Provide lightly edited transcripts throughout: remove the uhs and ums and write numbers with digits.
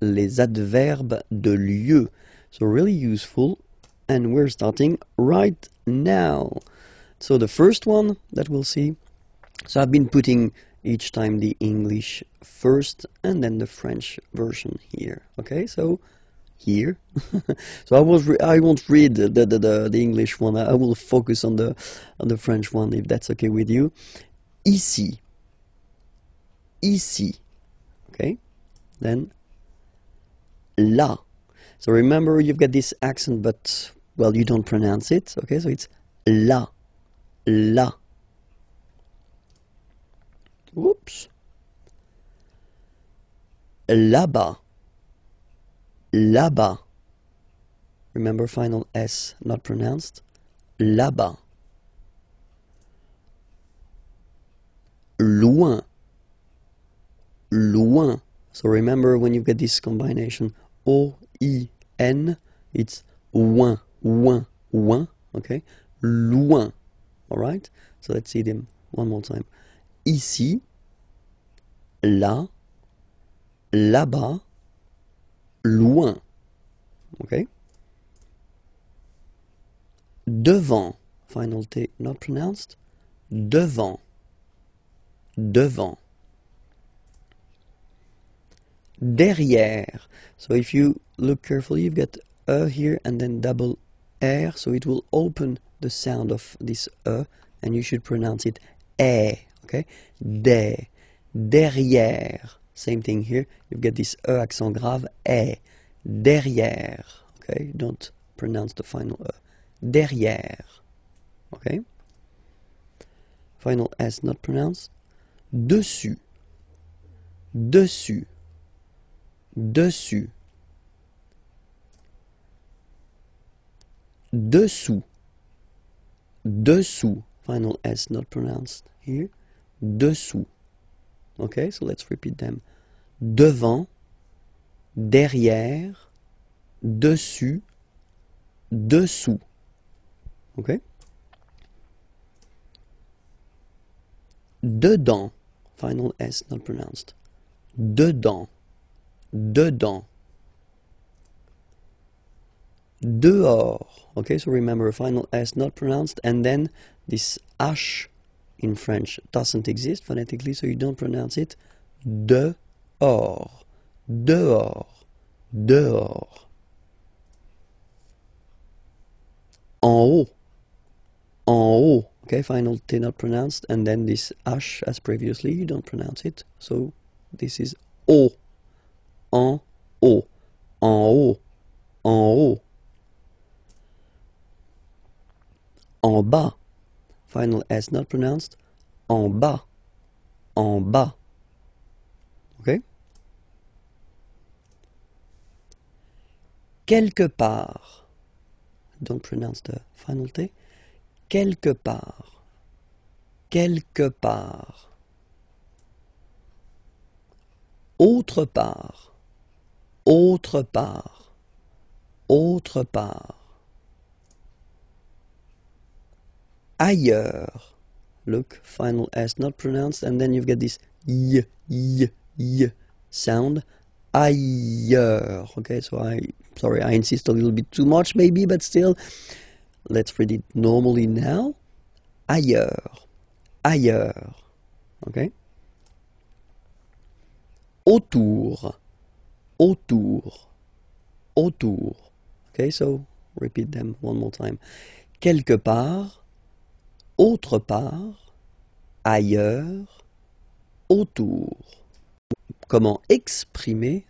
les adverbes de lieu. So really useful, and we're starting right now. So the first one that we'll see, so I've been putting each time the English first and then the French version here. Okay, so here. So I won't read the English one. I will focus on the French one if that's okay with you. Ici. Ici. Okay, then là. So remember, you've got this accent, but well, you don't pronounce it. Okay, so it's là. Là. Whoops. Là-bas. Là-bas. Remember, final S not pronounced. Là-bas. Loin. Loin. So remember, when you get this combination O-I-N, it's ouin, ouin, ouin. Okay? Loin. Alright? So let's see them one more time. Ici, là, là-bas, loin. Okay? Devant, final T not pronounced. Devant. Devant. Derrière. So if you look carefully, you've got here and then double R, so it will open the sound of this and you should pronounce it okay? Derrière. Same thing here. You've got this accent grave, derrière. Okay? Don't pronounce the final Derrière. Okay? Final S not pronounced. Dessus. Dessus. Dessus. Dessous. Dessous. Final S not pronounced here. Dessous. Okay, so let's repeat them. Devant, derrière, dessus, dessous. Okay? Dedans. Final S not pronounced. Dedans. Dedans. Dehors. Okay, so remember, final S not pronounced, and then this H in French doesn't exist phonetically, so you don't pronounce it. Dehors. Dehors. Dehors. En haut. En haut. Okay, final T not pronounced, and then this H as previously, you don't pronounce it, so this is haut. En haut. En haut. En haut. En bas. Final S not pronounced. En bas. En bas. Okay? Quelque part. Don't pronounce the final T. Quelque part. Quelque part. Autre part. Autre part. Autre part. Ailleurs. Look, final S not pronounced, and then you've got this y sound. Ailleurs. Okay, so sorry, I insist a little bit too much maybe, but still, let's read it normally now. Ailleurs. Ailleurs. Okay? Autour. Autour. Autour. Okay, so repeat them one more time. Quelque part. Autre part, ailleurs, autour. Comment exprimer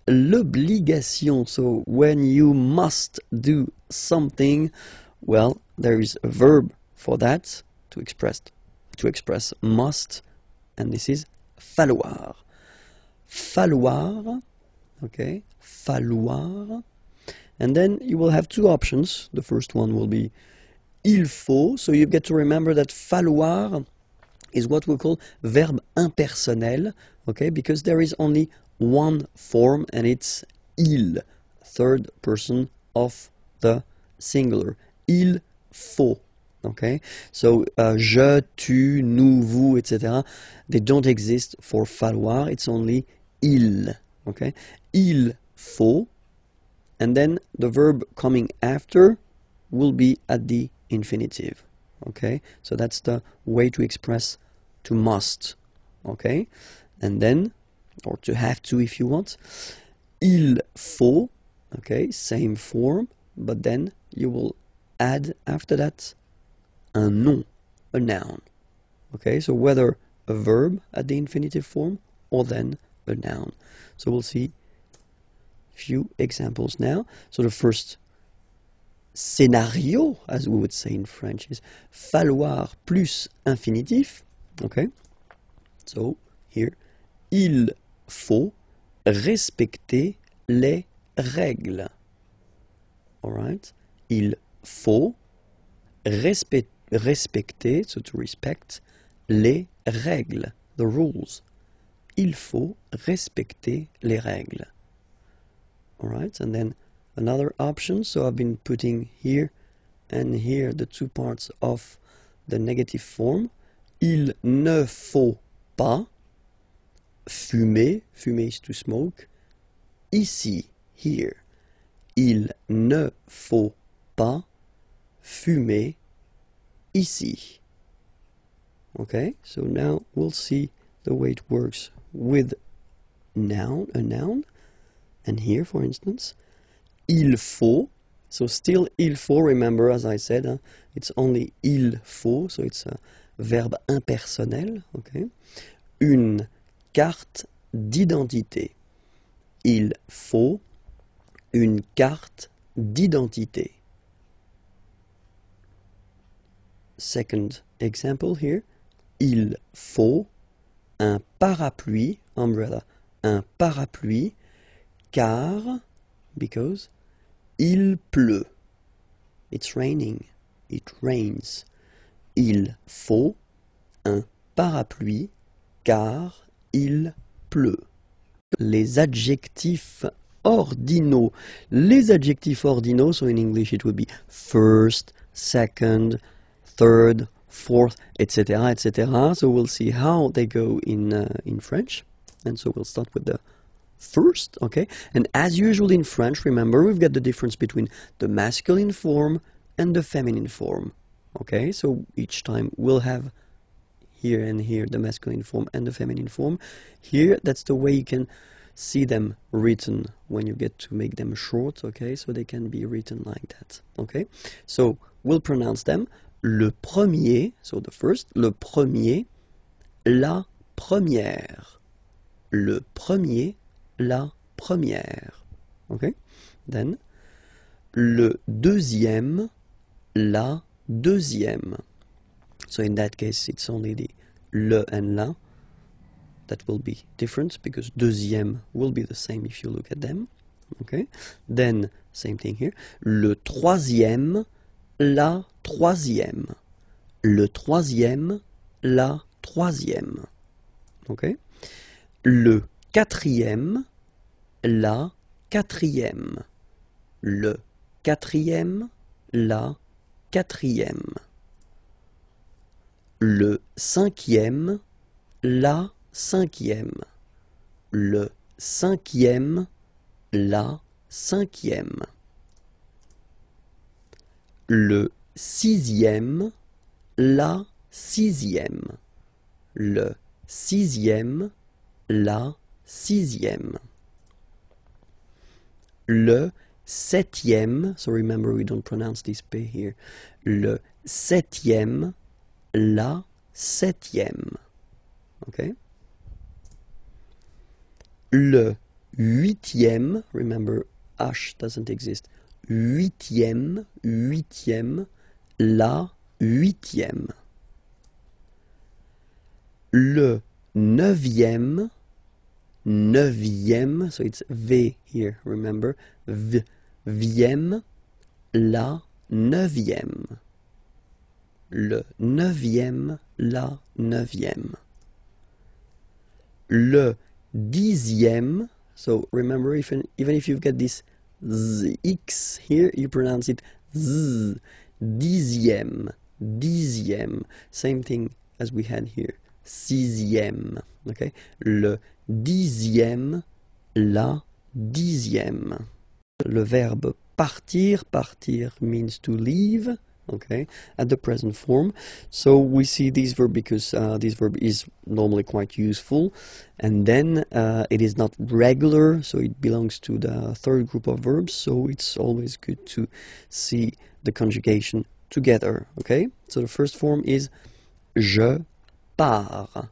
l'obligation? So when you must do something, well, there is a verb for that to express must, and this is falloir. Falloir, okay, falloir. And then you will have two options. The first one will be il faut, so you've got to remember that falloir is what we call verb impersonnel, okay, because there is only one form and it's il, third person of the singular. Il faut, okay, so je, tu, nous, vous, etc. They don't exist for falloir, it's only il, okay? Il faut, and then the verb coming after will be at the infinitive, okay? So that's the way to express to must, okay? And then, or to have to if you want, il faut, okay, same form, but then you will add after that un nom, a noun, okay? So whether a verb at the infinitive form or then a noun. So we'll see a few examples now. So the first scénario, as we would say in French, is falloir plus infinitif, okay? So here, il faut respecter les règles. All right? Il faut respecter, so to respect, les règles, the rules. Il faut respecter les règles. All right? And then another option, so I've been putting here and here the two parts of the negative form. Il ne faut pas fumer, fumer is to smoke, ici, here. Il ne faut pas fumer ici. Okay, so now we'll see the way it works with noun, a noun. And here, for instance, il faut, so still il faut, remember as I said, it's only il faut, so it's a verbe impersonnel, okay? Une carte d'identité. Il faut une carte d'identité. Second example here. Il faut un parapluie, umbrella, un parapluie, car, because, il pleut. It's raining. It rains. Il faut un parapluie, car il pleut. Les adjectifs ordinaux. Les adjectifs ordinaux, so in English it would be first, second, third, fourth, etc., etc. So we'll see how they go in French. And so we'll start with the first, okay? And as usual in French, remember, we've got the difference between the masculine form and the feminine form, okay? So each time we'll have here and here the masculine form and the feminine form. Here, that's the way you can see them written when you get to make them short, okay? So they can be written like that, okay? So we'll pronounce them. Le premier, so the first, le premier, la première. Le premier, la première. Okay? Then, le deuxième, la deuxième. So in that case, it's only the le and la that will be different, because deuxième will be the same if you look at them. Okay? Then, same thing here. Le troisième, la troisième. Le troisième, la troisième. Okay? Le quatrième, la quatrième. Le quatrième, la quatrième. Le cinquième, la cinquième. Le cinquième, la cinquième. Le sixième, la sixième. Le sixième, la sixième. Le septième, so remember we don't pronounce this P here. Le septième, la septième. Okay? Le huitième, remember H doesn't exist. Huitième, huitième, la huitième. Le neuvième, neuvième, so it's V here, remember, vième, la neuvième. Le neuvième, la neuvième. Le dixième, so remember, even if you've got this X here, you pronounce it Z. Dixième, dixième. Same thing as we had here. Sixième. Okay? Le dixième, la dixième. Le verbe partir, partir means to leave, okay, at the present form. So we see this verb because this verb is normally quite useful, and then it is not regular, so it belongs to the third group of verbs, so it's always good to see the conjugation together, okay? So the first form is je pars.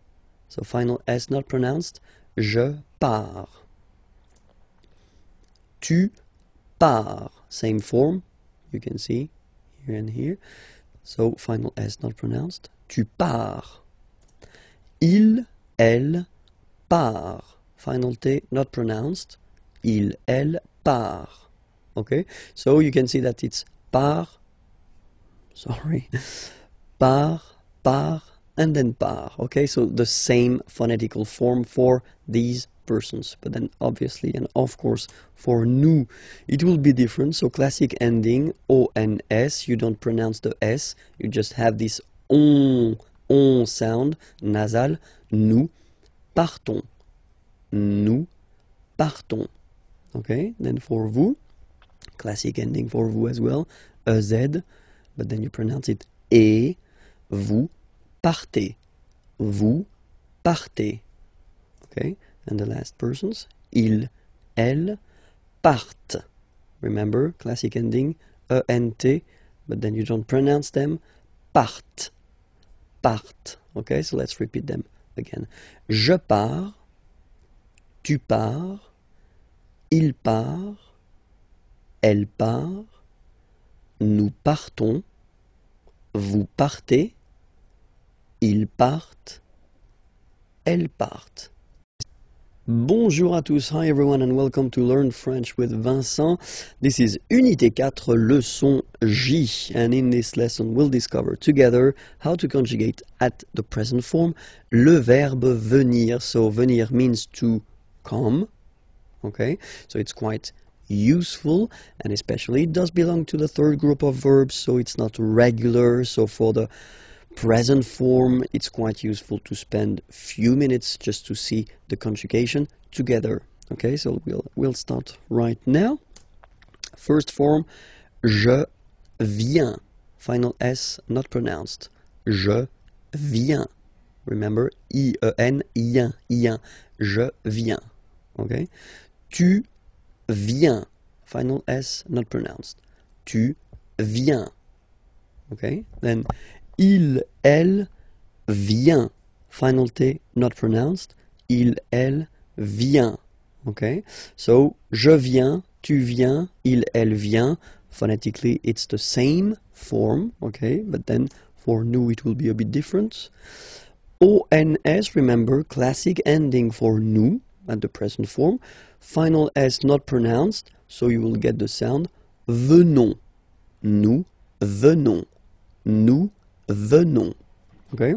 So final S not pronounced, je pars. Tu pars, same form, you can see here and here. So final S not pronounced, tu pars. Il, elle, part. Final T not pronounced, il, elle, part. Okay, so you can see that it's part, part, and then part. Okay, so the same phonetical form for these persons, but then obviously and of course for nous it will be different. So classic ending ONS, you don't pronounce the S, you just have this on sound nasal. Nous partons, nous partons. Okay, then for vous, classic ending for vous as well, EZ, but then you pronounce it et, vous partez, vous partez. Okay, and the last persons, il, elle, partent. Remember, classic ending, ENT, but then you don't pronounce them, partent, partent. Okay, so let's repeat them again. Je pars, tu pars, il part, elle part, nous partons, vous partez, ils partent, elles partent. Bonjour à tous, hi everyone and welcome to Learn French with Vincent. This is Unité 4, leçon J, and in this lesson we'll discover together how to conjugate at the present form le verbe venir. So venir means to come, okay, so it's quite useful, and especially it does belong to the third group of verbs, so it's not regular. So for the present form it's quite useful to spend a few minutes just to see the conjugation together. Okay, so we'll start right now. First form, je viens, final S not pronounced, je viens. Remember, I-E-N, ien, je viens. Okay, tu viens, final S not pronounced, tu viens. Okay, then il, elle, vient, final T not pronounced, il, elle, vient. Okay, so je viens, tu viens, il, elle, vient. Phonetically it's the same form, okay, but then for nous it will be a bit different. ONS, remember, classic ending for nous at the present form, final S not pronounced, so you will get the sound venons, nous venons, nous venons. Okay,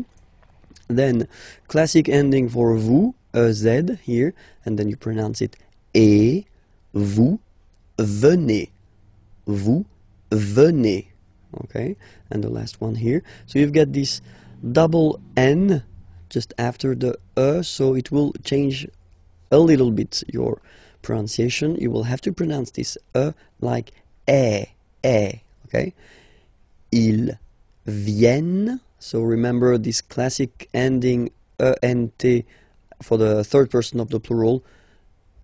then classic ending for vous, Z here, and then you pronounce it et, vous venez, vous venez. Okay, and the last one here, so you've got this double N just after the so it will change a little bit your pronunciation. You will have to pronounce this like okay. Ils viennent, so remember this classic ending ENT for the third person of the plural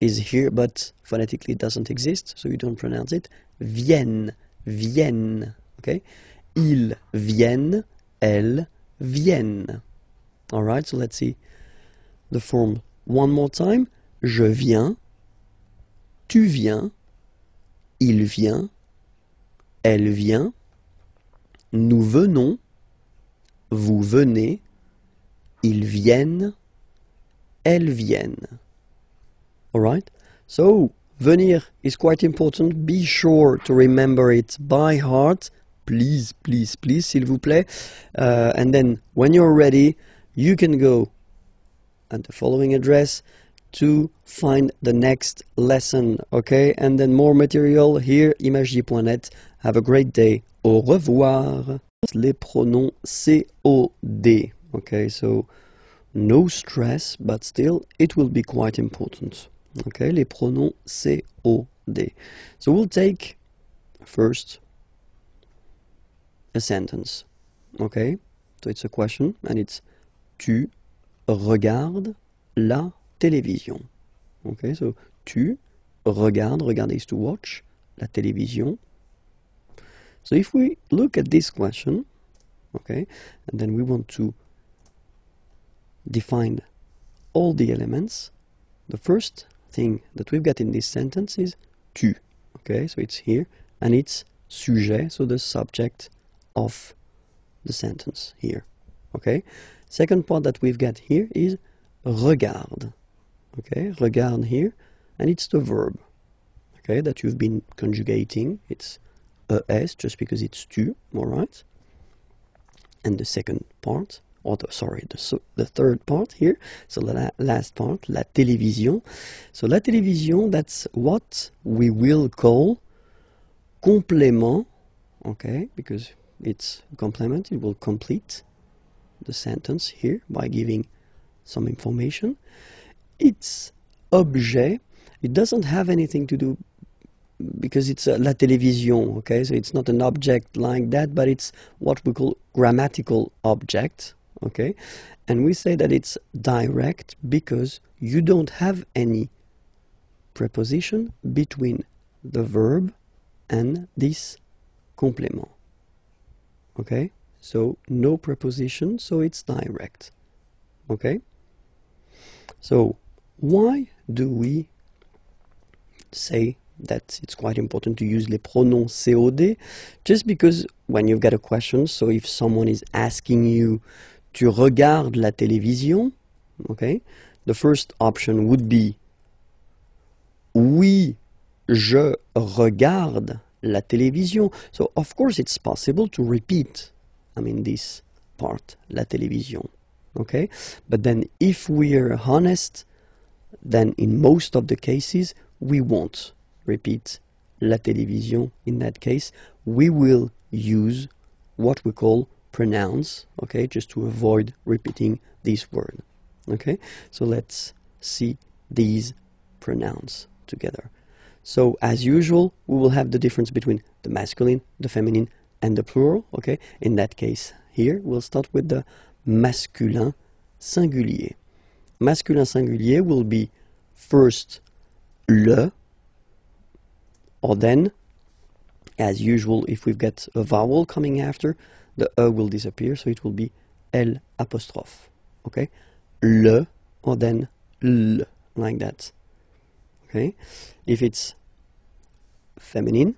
is here, but phonetically it doesn't exist, so you don't pronounce it. Viennent, viennent, okay? Ils viennent, elles viennent. Alright, so let's see the form one more time. Je viens, tu viens, il vient, elle vient, nous venons, vous venez, ils viennent, elles viennent. Alright? So, venir is quite important. Be sure to remember it by heart. Please, please, please, s'il vous plaît. And then, when you're ready, you can go at the following address to find the next lesson. Okay? And then more material here, IMAGIERS.net. Have a great day. Au revoir. Les pronoms COD. Okay, so no stress, but still it will be quite important. Okay, les pronoms COD. So we'll take first a sentence. Okay, so it's a question and it's tu regardes la télévision. Okay, so tu regardes, regarder is to watch, la télévision. So if we look at this question, okay, and then we want to define all the elements, the first thing that we've got in this sentence is tu. Okay, so it's here, and it's sujet, so the subject of the sentence here. Okay, second part that we've got here is regarde. Okay, regarde here, and it's the verb. Okay, that you've been conjugating. It's es just because it's tu, all right. And the second part, or the third part here, so the last part, la télévision. So la télévision, that's what we will call complément, okay, because it's a complement, it will complete the sentence here by giving some information. It's objet, it doesn't have anything to do because it's la télévision, okay, so it's not an object like that, but it's what we call grammatical object, okay, and we say that it's direct because you don't have any preposition between the verb and this complément, okay, so no preposition, so it's direct, okay. So why do we say that it's quite important to use les pronoms COD? Just because when you've got a question, so if someone is asking you, tu regardes la télévision, okay, the first option would be oui, je regarde la télévision. So of course it's possible to repeat, I mean, this part, la télévision, okay, but then if we're honest, then in most of the cases we won't repeat la télévision. In that case, we will use what we call pronouns, okay, just to avoid repeating this word, okay. So let's see these pronouns together. So as usual, we will have the difference between the masculine, the feminine, and the plural, okay. In that case here, we'll start with the masculin singulier. Masculin singulier will be first le, or then, as usual, if we've got a vowel coming after, the E will disappear, so it will be L apostrophe, okay? Le, or then L, like that, okay? If it's feminine,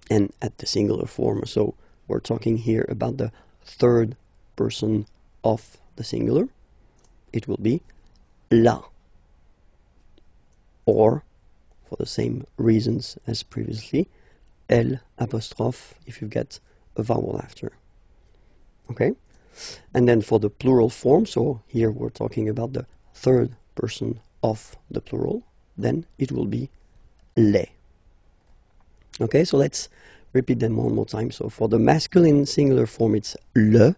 and at the singular form, so we're talking here about the third person of the singular, it will be la, or for the same reasons as previously, L apostrophe if you get a vowel after. Okay? And then for the plural form, so here we're talking about the third person of the plural, then it will be les. Okay, so let's repeat them one more time. So for the masculine singular form, it's le.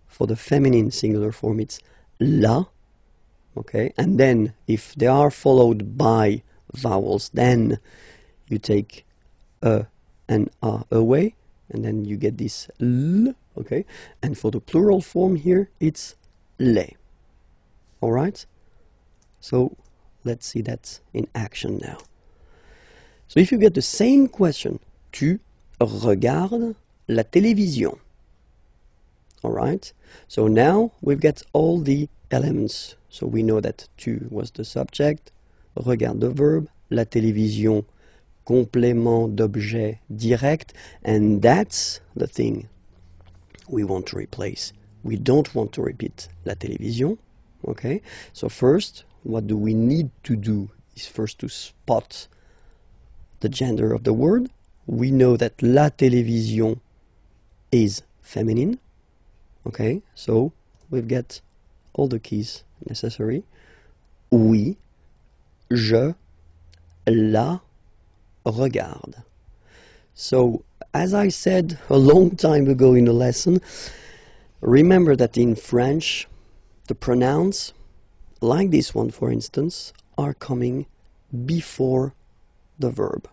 For the feminine singular form, it's la. Okay, and then if they are followed by vowels, then you take a and a away, and then you get this l, okay? And for the plural form here, it's les. All right? So let's see that in action now. So if you get the same question, tu regardes la télévision. All right? So now we've got all the elements. So we know that tu was the subject, regarde the verb, la télévision, complément d'objet direct, and that's the thing we want to replace. We don't want to repeat la télévision, okay? So first, what do we need to do is first to spot the gender of the word. We know that la télévision is feminine, okay? So we've got all the keys necessary. Oui, je la regarde. So, as I said a long time ago in a lesson, remember that in French, the pronouns, like this one for instance, are coming before the verb.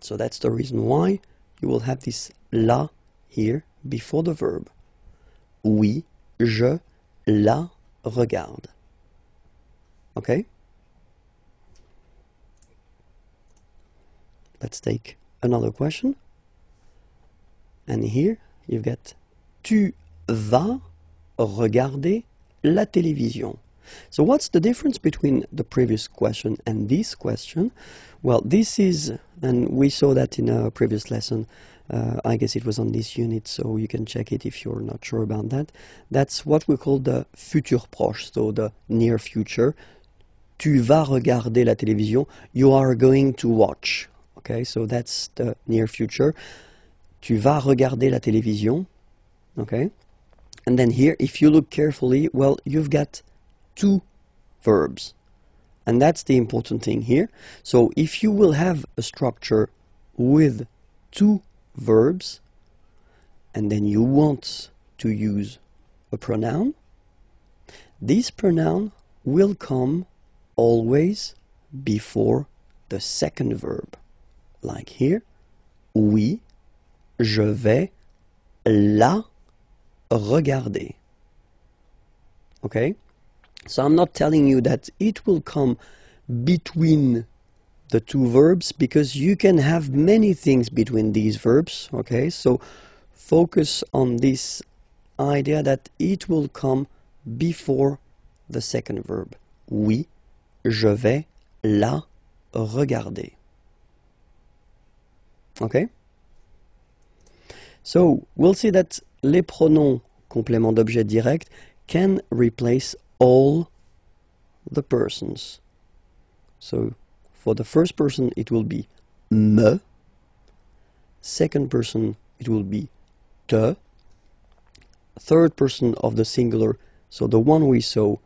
So that's the reason why you will have this la here before the verb. Oui, je la regarde. Okay? Let's take another question. And here you've got tu vas regarder la télévision. So what's the difference between the previous question and this question? Well, this is, and we saw that in a previous lesson, I guess it was on this unit, so you can check it if you're not sure about that. That's what we call the futur proche, so the near future. Tu vas regarder la télévision, you are going to watch. Okay, so that's the near future. Tu vas regarder la télévision. Okay, and then here, if you look carefully, well, you've got two verbs. And that's the important thing here. So if you will have a structure with two verbs, and then you want to use a pronoun, this pronoun will come always before the second verb. Like here, oui, je vais la regarder. Okay? So I'm not telling you that it will come between the two verbs, because you can have many things between these verbs. Okay? So focus on this idea that it will come before the second verb. Oui, je vais la regarder. Okay? So we'll see that les pronoms complément d'objet direct can replace all the persons. So for the first person it will be me, second person it will be te, third person of the singular, so the one we saw,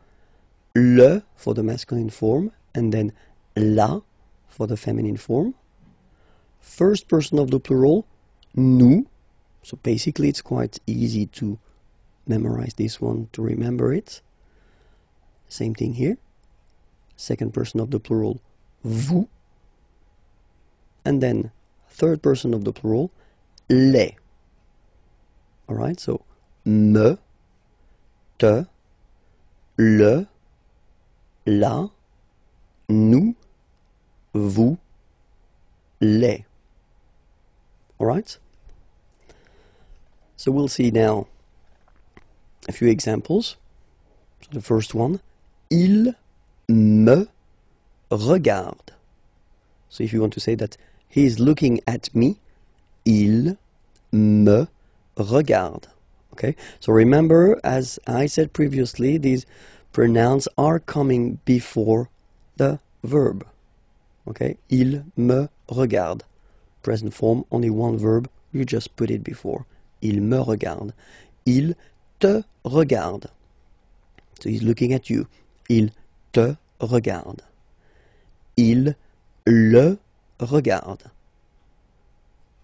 le for the masculine form, and then la for the feminine form. First person of the plural, nous. So basically it's quite easy to memorize this one, to remember it. Same thing here. Second person of the plural, vous. And then third person of the plural, les. Alright, so me, te, le, la, nous, vous, les. Alright? So we'll see now a few examples. So the first one, il me regarde. So if you want to say that he is looking at me, il me regarde. Okay, so remember, as I said previously, these pronouns are coming before the verb. Okay, il me regarde. Present form, only one verb, you just put it before. Il me regarde. Il te regarde. So he's looking at you. Il te regarde. Il le regarde.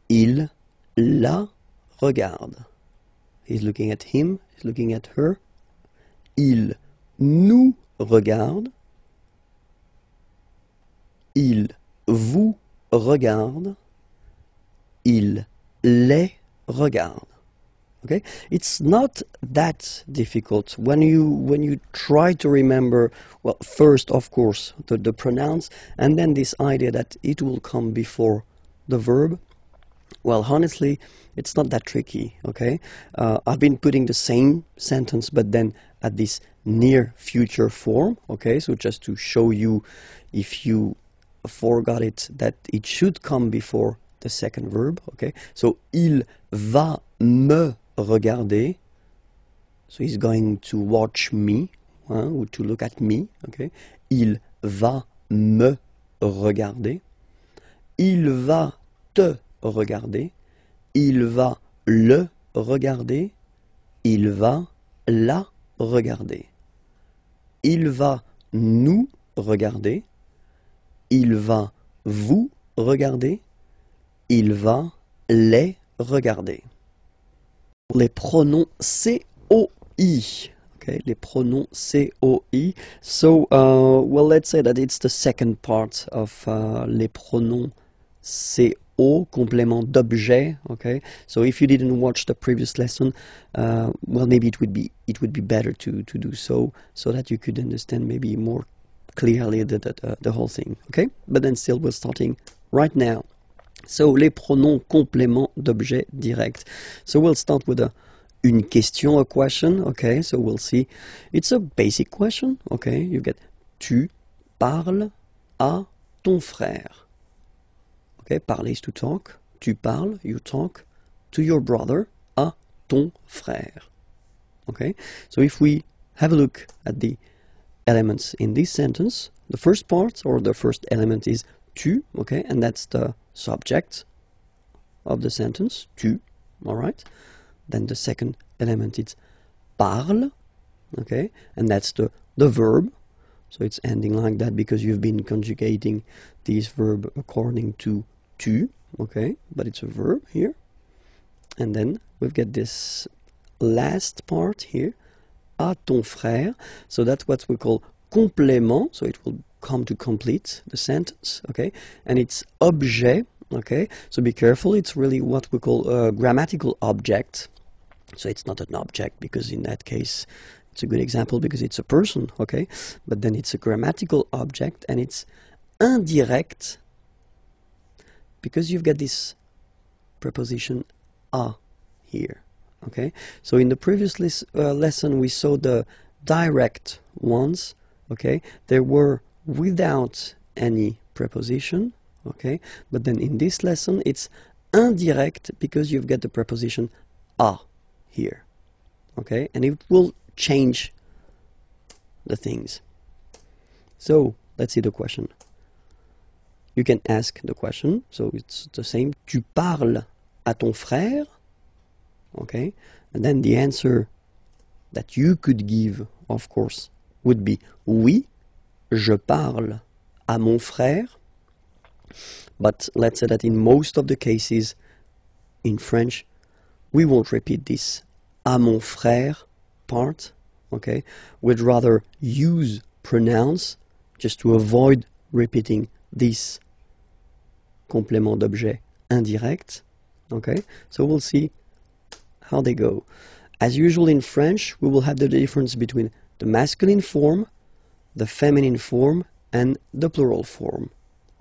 Il la regarde. He's looking at him, he's looking at her. Il nous regarde. Il vous regarde. Il les regarde. Okay, it's not that difficult when you try to remember, well, first of course the pronouns, and then this idea that it will come before the verb. Well, honestly, it's not that tricky. Okay, I've been putting the same sentence but then at this near future form. Okay, so just to show you, if you forgot it, that it should come before the second verb. Okay, so il va me regarder, so he's going to watch me, or to look at me. Okay, il va me regarder. Il va te regarder. Il va le regarder. Il va la regarder. Il va nous regarder. Il va vous regarder. Il va les regarder. Les pronoms COI. Ok, Okay, les pronoms COI. So, well, let's say that it's the second part of les pronoms CO, complément d'objet. Okay, so if you didn't watch the previous lesson, well, maybe it would be better to do so that you could understand maybe more clearly the whole thing. Okay, but then still we're starting right now. So, les pronoms complément d'objet direct. So we'll start with une question, a question. Okay, so we'll see. It's a basic question. Okay, you get tu parles à ton frère. Okay, parler is to talk. Tu parles, you talk to your brother, à ton frère. Okay, so if we have a look at the elements in this sentence, the first part or the first element is tu, okay, and that's the subject of the sentence, tu, all right. Then the second element is parle, okay, and that's the verb. So it's ending like that because you've been conjugating this verb according to tu, okay, but it's a verb here. And then we've got this last part here, à ton frère. So that's what we call complément, so it will come to complete the sentence, okay, and it's objet, okay, so be careful, it's really what we call a grammatical object. So it's not an object because in that case it's a good example because it's a person, okay, but then it's a grammatical object and it's indirect because you've got this preposition à here, okay. So in the previous lesson we saw the direct ones, okay, they were without any preposition, okay, but then in this lesson it's indirect because you've got the preposition à here, okay, and it will change the things. So let's see the question. You can ask the question, so it's the same. Tu parles à ton frère, okay, and then the answer that you could give, of course, would be oui, je parle à mon frère. But let's say that in most of the cases in French we won't repeat this à mon frère part, okay. We'd rather use pronouns just to avoid repeating this complément d'objet indirect, okay. So we'll see how they go. As usual in French, we will have the difference between the masculine form, the feminine form, and the plural form,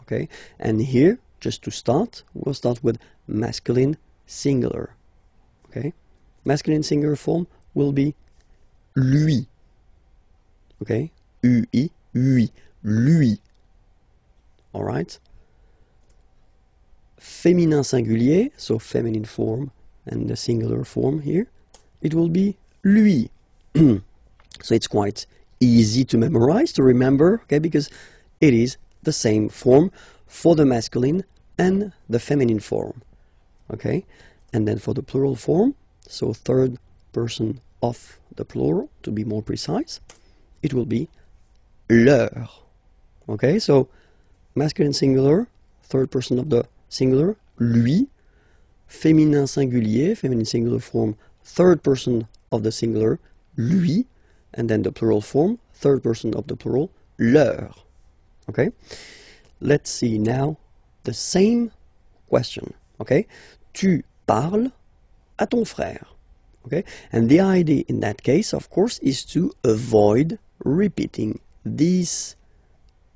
okay. And here, just to start, we'll start with masculine singular, okay. Masculine singular form will be lui, okay, ui, lui, lui, all right. Féminin singulier, so feminine form and the singular form here, it will be lui. So it's quite easy to memorize, to remember, okay, because it is the same form for the masculine and the feminine form, okay. And then for the plural form, so third person of the plural, to be more precise, it will be leur, okay. So masculine singular, third person of the singular, lui. Féminin singulier, feminine singular form, third person of the singular, lui. And then the plural form, third person of the plural, leur, okay. Let's see now the same question, okay. Tu parles à ton frère, okay. And the idea in that case, of course, is to avoid repeating this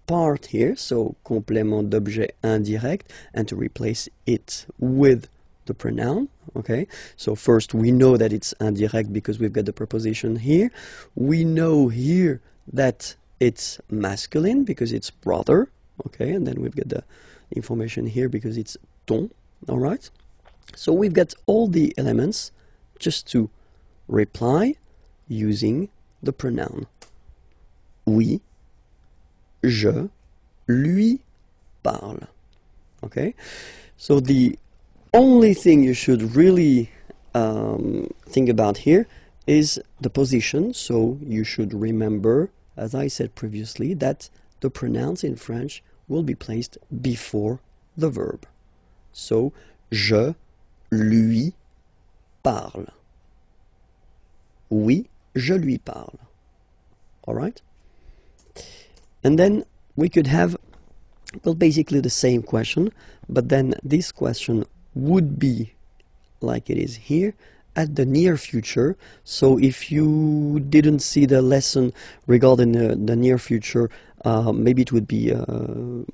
part here, so complément d'objet indirect, and to replace it with the pronoun, okay. So first we know that it's indirect because we've got the preposition here. We know here that it's masculine because it's brother, okay, and then we've got the information here because it's ton, all right. So we've got all the elements just to reply using the pronoun. Oui, je lui parle, okay. So the only thing you should really think about here is the position. So you should remember, as I said previously, that the pronouns in French will be placed before the verb. So je lui parle. Oui, je lui parle. Alright? And then we could have, well, basically the same question, but then this question would be like it is here at the near future. So if you didn't see the lesson regarding the near future, maybe it would be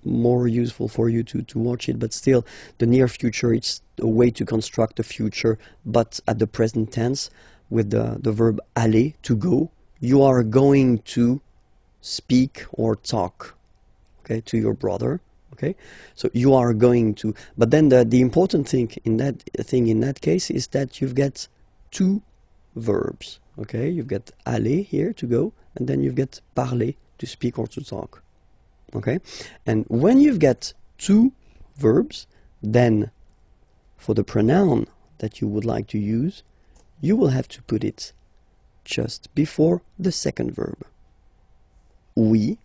more useful for you to watch it, but still the near future, it's a way to construct the future but at the present tense with the verb aller, to go. You are going to speak or talk, okay, to your brother. Okay, so you are going to, but then the important thing in that case is that you've got two verbs. Okay, you've got aller here, to go, and then you've got parler, to speak or to talk. Okay, and when you've got two verbs, then for the pronoun that you would like to use, you will have to put it just before the second verb. Oui,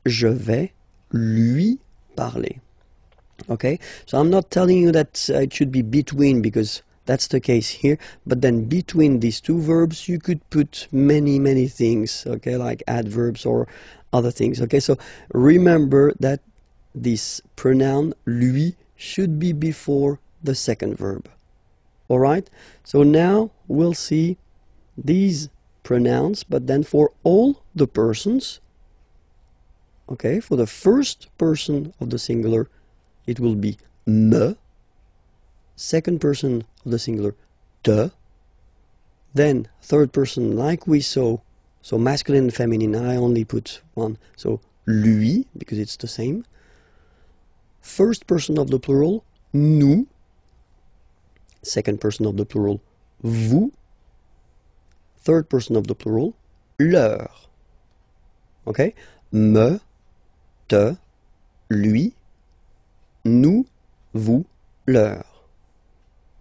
je vais lui parler. Okay, so I'm not telling you that it should be between, because that's the case here, but then between these two verbs you could put many things, okay, like adverbs or other things. Okay, so remember that this pronoun lui should be before the second verb. Alright, so now we'll see these pronouns, but then for all the persons. Okay, for the first person of the singular, it will be me. Second person of the singular, te. Then third person, like we saw, so masculine and feminine, I only put one, so lui, because it's the same. First person of the plural, nous. Second person of the plural, vous. Third person of the plural, leur. Okay, me, te, lui, nous, vous, leur.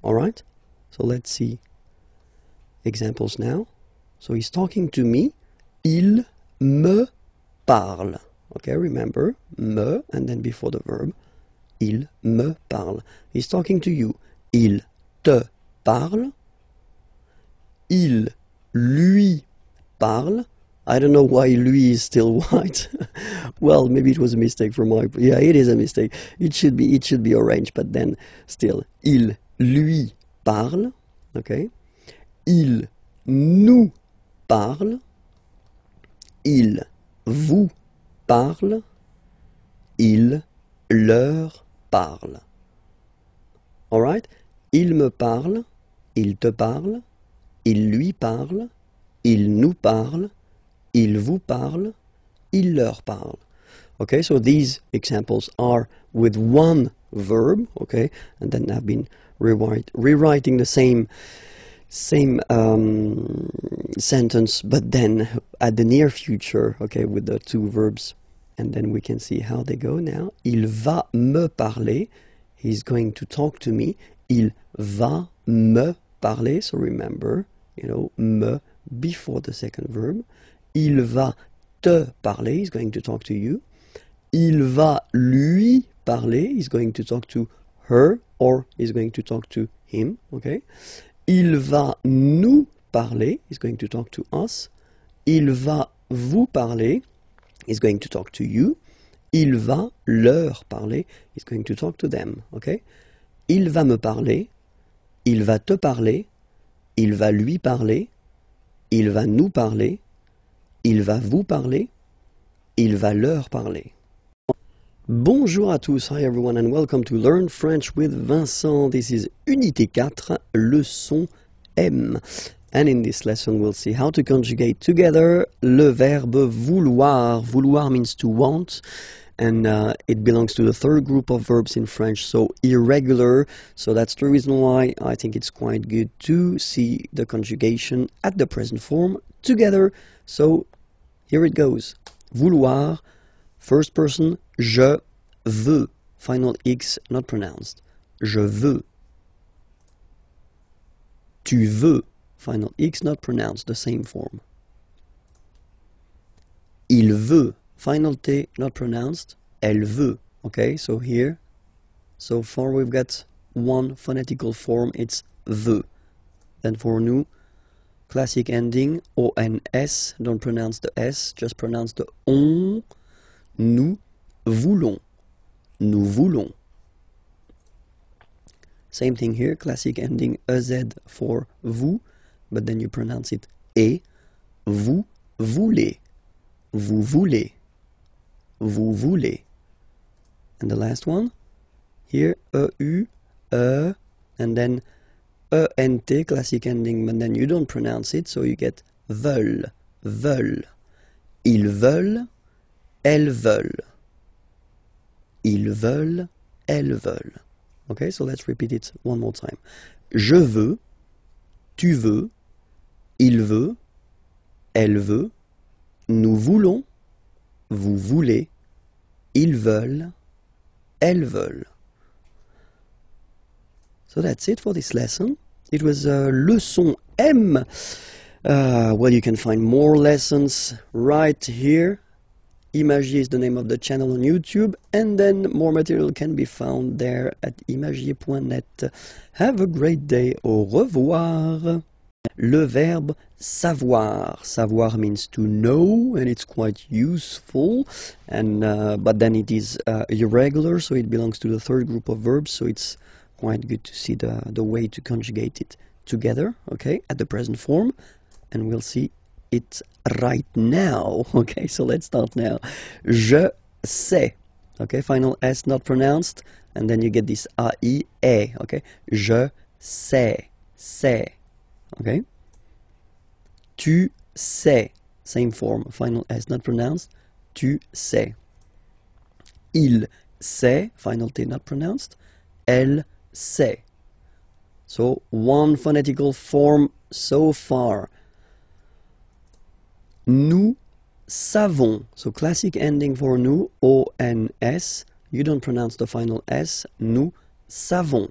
Alright? So let's see examples now. So he's talking to me. Il me parle. Okay, remember, me, and then before the verb, il me parle. He's talking to you. Il te parle. Il lui parle. I don't know why lui is still white. Well, maybe it was a mistake from my... Yeah, it is a mistake. It should be orange, but then still. Il lui parle. Okay. Il nous parle. Il vous parle. Il leur parle. Alright? Il me parle. Il te parle. Il lui parle. Il nous parle. Il vous parle, il leur parle. Okay, so these examples are with one verb, okay, and then I've been rewriting the same sentence, but then at the near future, okay, with the two verbs, and then we can see how they go now. Il va me parler, he's going to talk to me. Il va me parler, so remember, you know, me before the second verb. Il va te parler, he's going to talk to you. Il va lui parler, he's going to talk to her, or he's going to talk to him, okay? Il va nous parler, he's going to talk to us. Il va vous parler, he's going to talk to you. Il va leur parler, he's going to talk to them, okay? Il va me parler, il va te parler, il va lui parler, il va nous parler, il va vous parler, il va leur parler. Bonjour à tous, hi everyone and welcome to Learn French with Vincent. This is Unité 4, leçon M. And in this lesson we'll see how to conjugate together le verbe vouloir. Vouloir means to want, and it belongs to the third group of verbs in French, so irregular. So that's the reason why I think it's quite good to see the conjugation at the present form together. So here it goes. Vouloir, first person, je veux, final X not pronounced. Je veux. Tu veux, final X not pronounced, the same form. Il veut, final T not pronounced. Elle veut. Okay, so here, so far we've got one phonetical form, it's veut. Then for nous, classic ending, ONS, don't pronounce the S, just pronounce the on, nous voulons, nous voulons. Same thing here, classic ending EZ for vous, but then you pronounce it et, vous voulez, vous voulez, vous voulez. And the last one, here, EU, and then ENT, classic ending, but then you don't pronounce it, so you get veulent, veulent. Ils veulent, elles veulent. Ils veulent, elles veulent. Okay, so let's repeat it one more time. Je veux, tu veux, il veut, elle veut, nous voulons, vous voulez, ils veulent, elles veulent. So that's it for this lesson. It was leçon M. Well, you can find more lessons right here. IMAGIERS is the name of the channel on YouTube, and then more material can be found there at imagier.net. Have a great day. Au revoir. Le verbe savoir. Savoir means to know, and it's quite useful. And but then it is irregular, so it belongs to the third group of verbs. So it's quite good to see the way to conjugate it together. Okay, at the present form, and we'll see it right now. Okay, so let's start now. Je sais. Okay, final S not pronounced, and then you get this A-I, E. Okay, je sais, sais. Okay, tu sais, same form, final S not pronounced, tu sais. Il sait, final T not pronounced, elle sait. So one phonetical form so far. Nous savons, so classic ending for nous, O-N-S, you don't pronounce the final S, nous savons,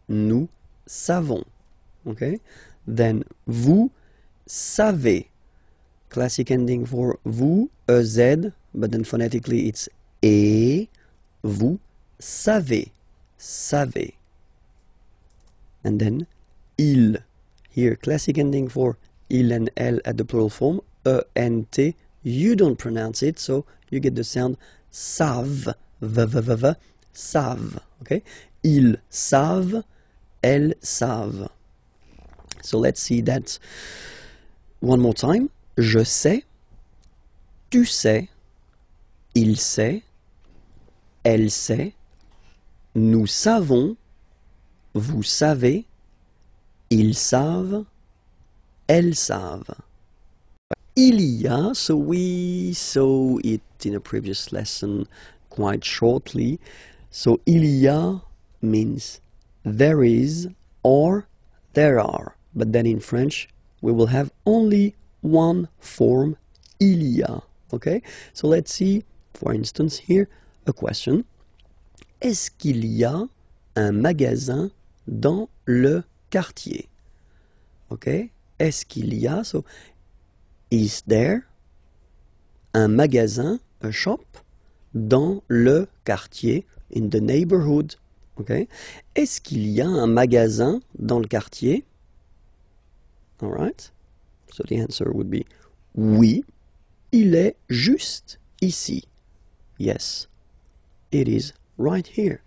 nous savons, okay? Then vous savez, classic ending for vous, EZ, but then phonetically it's et, vous savez, savez. And then il, here classic ending for il and elle at the plural form, E-N-T, you don't pronounce it, so you get the sound savent, v-v-v-v, savent, okay? Ils savent, elles savent. So let's see that one more time. Je sais, tu sais, il sait, elle sait, nous savons, vous savez, ils savent, elles savent. Il y a, so we saw it in a previous lesson quite shortly. So il y a means there is or there are. But then in French, we will have only one form, il y a. Okay? So let's see, for instance, here, a question. Est-ce qu'il y a un magasin dans le quartier? Okay? Est-ce qu'il y a? So, is there un magasin, a shop, dans le quartier, in the neighborhood? Okay? Est-ce qu'il y a un magasin dans le quartier? All right. So the answer would be oui, il est juste ici. Yes, it is right here.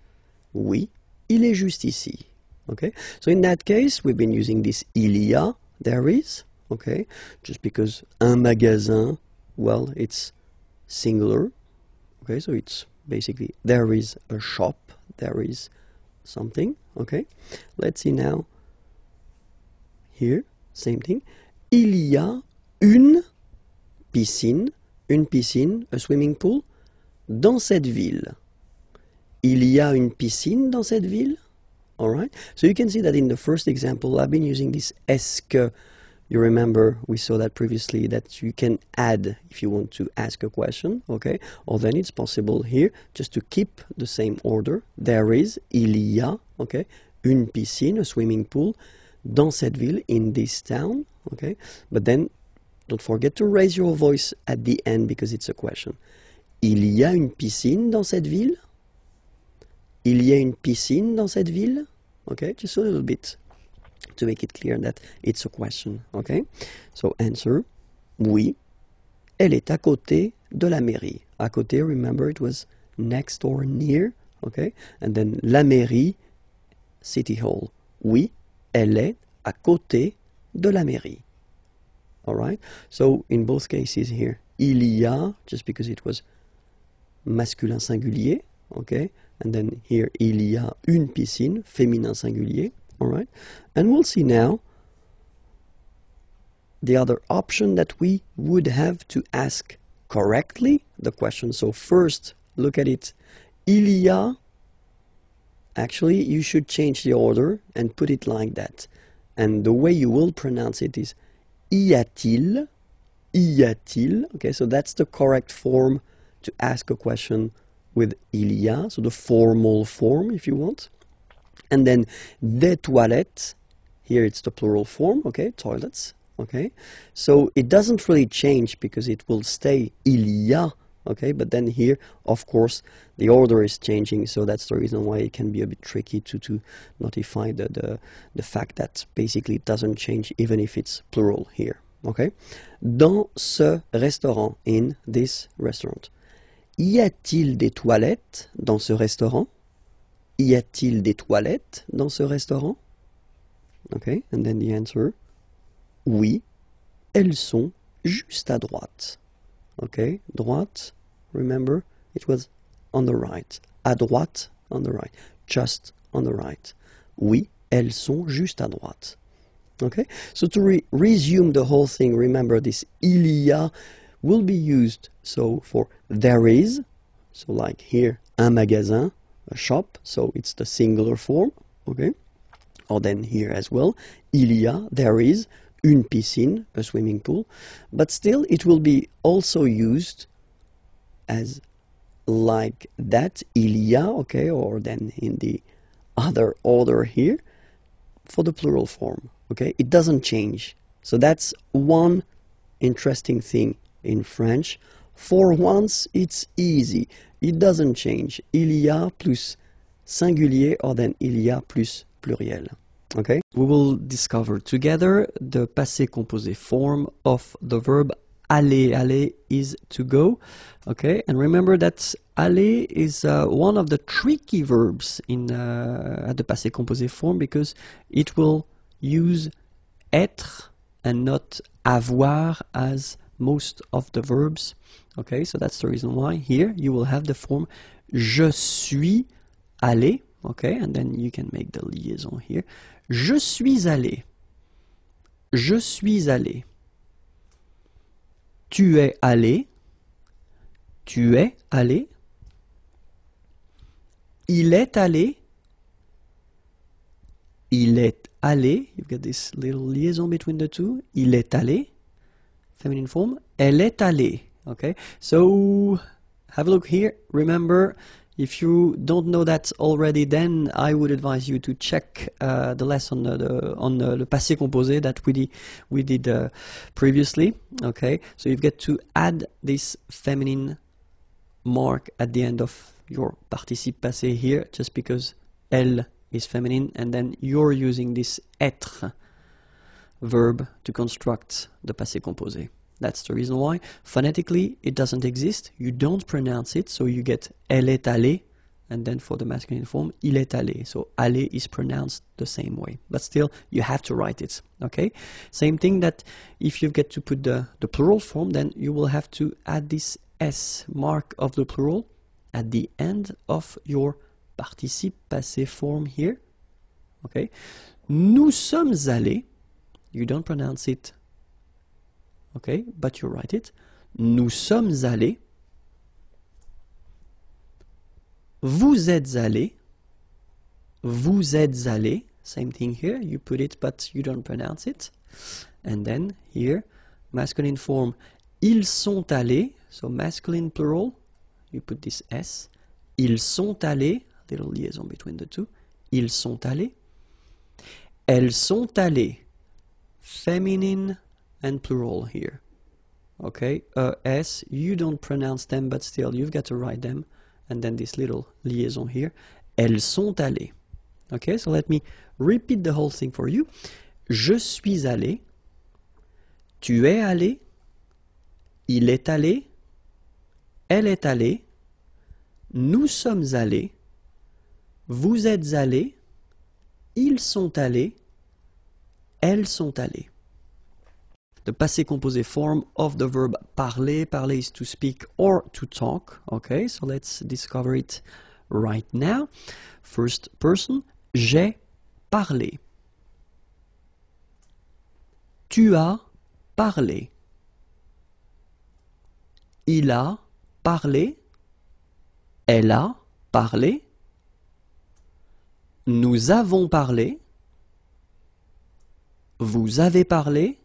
Oui, il est juste ici. Okay. So in that case, we've been using this il y a, there is. Okay. Just because un magasin, well, it's singular. Okay. So it's basically there is a shop, there is something. Okay. Let's see now. Here. Same thing. Il y a une piscine, a swimming pool, dans cette ville. Il y a une piscine dans cette ville. All right. So you can see that in the first example, I've been using this est-ce que. You remember we saw that previously that you can add if you want to ask a question, okay? Or then it's possible here just to keep the same order. There is, il y a, okay? Une piscine, a swimming pool, dans cette ville, in this town, okay? But then don't forget to raise your voice at the end because it's a question. Il y a une piscine dans cette ville? Il y a une piscine dans cette ville? Okay, just a little bit to make it clear that it's a question. Okay, so answer, oui, elle est à côté de la mairie. À côté, remember it was next or near. Okay, and then la mairie, city hall. Oui, elle est à côté de la mairie. All right, so in both cases here, il y a, just because it was masculin singulier, okay, and then here, il y a une piscine, féminin singulier, all right, and we'll see now the other option that we would have to ask correctly the question. So first, look at it, il y a, actually, you should change the order and put it like that, and the way you will pronounce it is y a-t-il, y a-t-il, okay, so that's the correct form to ask a question with il y a, so the formal form if you want. And then des toilettes, here it's the plural form, okay, toilets, okay. So it doesn't really change because it will stay il y a, okay, but then here, of course, the order is changing, so that's the reason why it can be a bit tricky to notify the fact that basically it doesn't change even if it's plural here, okay. Dans ce restaurant, in this restaurant. Y a-t-il des toilettes dans ce restaurant? Y a-t-il des toilettes dans ce restaurant? Okay, and then the answer, oui, elles sont juste à droite. Okay, droite, remember, it was on the right. À droite, on the right. Just on the right. Oui, elles sont juste à droite. Okay, so to resume the whole thing, remember this il y a will be used so for there is, so like here, un magasin, a shop, so it's the singular form, okay? Or then here as well, il y a, there is, une piscine, a swimming pool, but still it will be also used as like that, il y a, okay, or then in the other order here, for the plural form, okay? It doesn't change. So that's one interesting thing in French. For once, it's easy. It doesn't change. Il y a plus singulier or then il y a plus pluriel. Okay? We will discover together the passé composé form of the verb aller. Aller is to go. Okay? And remember that aller is one of the tricky verbs in at the passé composé form because it will use être and not avoir as most of the verbs. Okay, so that's the reason why here you will have the form je suis allé. Okay, and then you can make the liaison here. Je suis allé. Je suis allé. Tu es allé. Tu es allé. Il est allé. Il est allé. You've got this little liaison between the two. Il est allé. Feminine form. Elle est allée. Okay, so have a look here. Remember, if you don't know that already, then I would advise you to check the lesson on le passé composé that we did previously. Okay, so you've got to add this feminine mark at the end of your participe passé here, just because elle is feminine, and then you're using this être verb to construct the passé composé. That's the reason why. Phonetically, it doesn't exist. You don't pronounce it, so you get elle est allée, and then for the masculine form, il est allé. So aller is pronounced the same way, but still you have to write it. Okay. Same thing that if you get to put the plural form, then you will have to add this s mark of the plural at the end of your participe passé form here. Okay. Nous sommes allés. You don't pronounce it. Okay, but you write it. Nous sommes allés. Vous êtes allés. Vous êtes allés. Same thing here. You put it, but you don't pronounce it. And then here, masculine form. Ils sont allés. So masculine plural. You put this S. Ils sont allés. Little liaison between the two. Ils sont allés. Elles sont allées. Feminine and plural here. Okay, S, you don't pronounce them, but still you've got to write them, and then this little liaison here. Elles sont allées. Okay, so let me repeat the whole thing for you. Je suis allé, tu es allé, il est allé, elle est allée, nous sommes allés, vous êtes allés, ils sont allés, elles sont allées. The passé composé form of the verb parler. Parler is to speak or to talk. Okay, so let's discover it right now. First person, j'ai parlé. Tu as parlé. Il a parlé. Elle a parlé. Nous avons parlé. Vous avez parlé.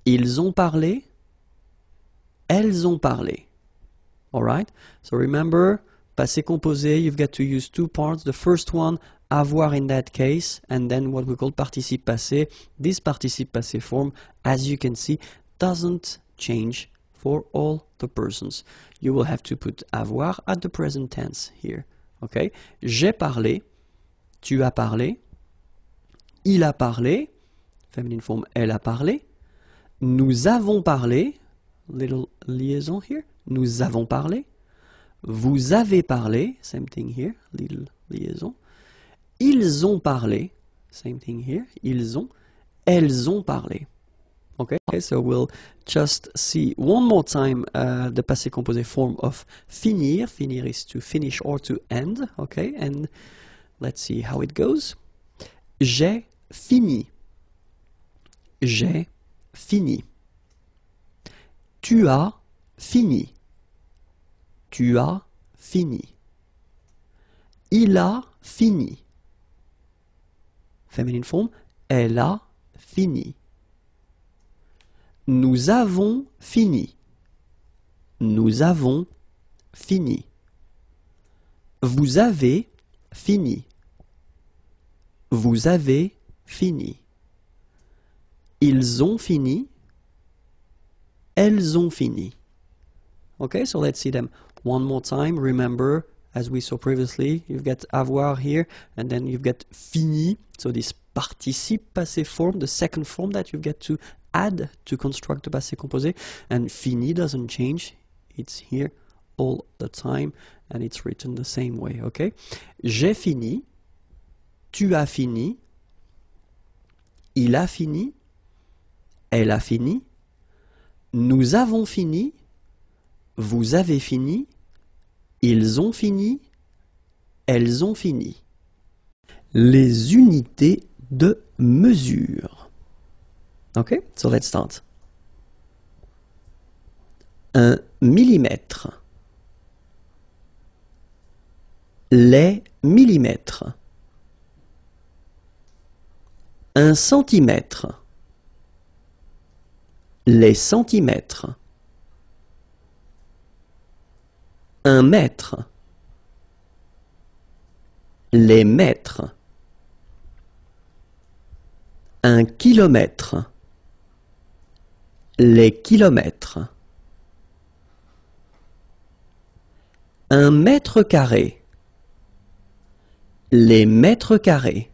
Ils ont parlé. Elles ont parlé. Alright? So remember, passé composé, you've got to use two parts. The first one, avoir in that case, and then what we call participe passé. This participe passé form, as you can see, doesn't change for all the persons. You will have to put avoir at the present tense here. Okay? J'ai parlé. Tu as parlé. Il a parlé. Feminine form, elle a parlé. Nous avons parlé, little liaison here, nous avons parlé, vous avez parlé, same thing here, little liaison, ils ont parlé, same thing here, ils ont, elles ont parlé. Okay, so we'll just see one more time the passé composé form of finir. Finir is to finish or to end, okay, and let's see how it goes. J'ai fini. J'ai fini. Tu as fini. Tu as fini. Il a fini. Feminine form, elle a fini. Nous avons fini. Nous avons fini. Vous avez fini. Vous avez fini. Ils ont fini. Elles ont fini. Okay, so let's see them one more time. Remember, as we saw previously, you've got avoir here, and then you've got fini. So this participe passé form, the second form that you've got to add to construct the passé composé. And fini doesn't change. It's here all the time, and it's written the same way. Okay, j'ai fini. Tu as fini. Il a fini. Elle a fini. Nous avons fini. Vous avez fini. Ils ont fini. Elles ont fini. Les unités de mesure. Okay, so let's start. 1 millimètre. Les millimètres. 1 centimètre. Les centimètres. 1 mètre. Les mètres. 1 kilomètre. Les kilomètres. 1 mètre carré. Les mètres carrés.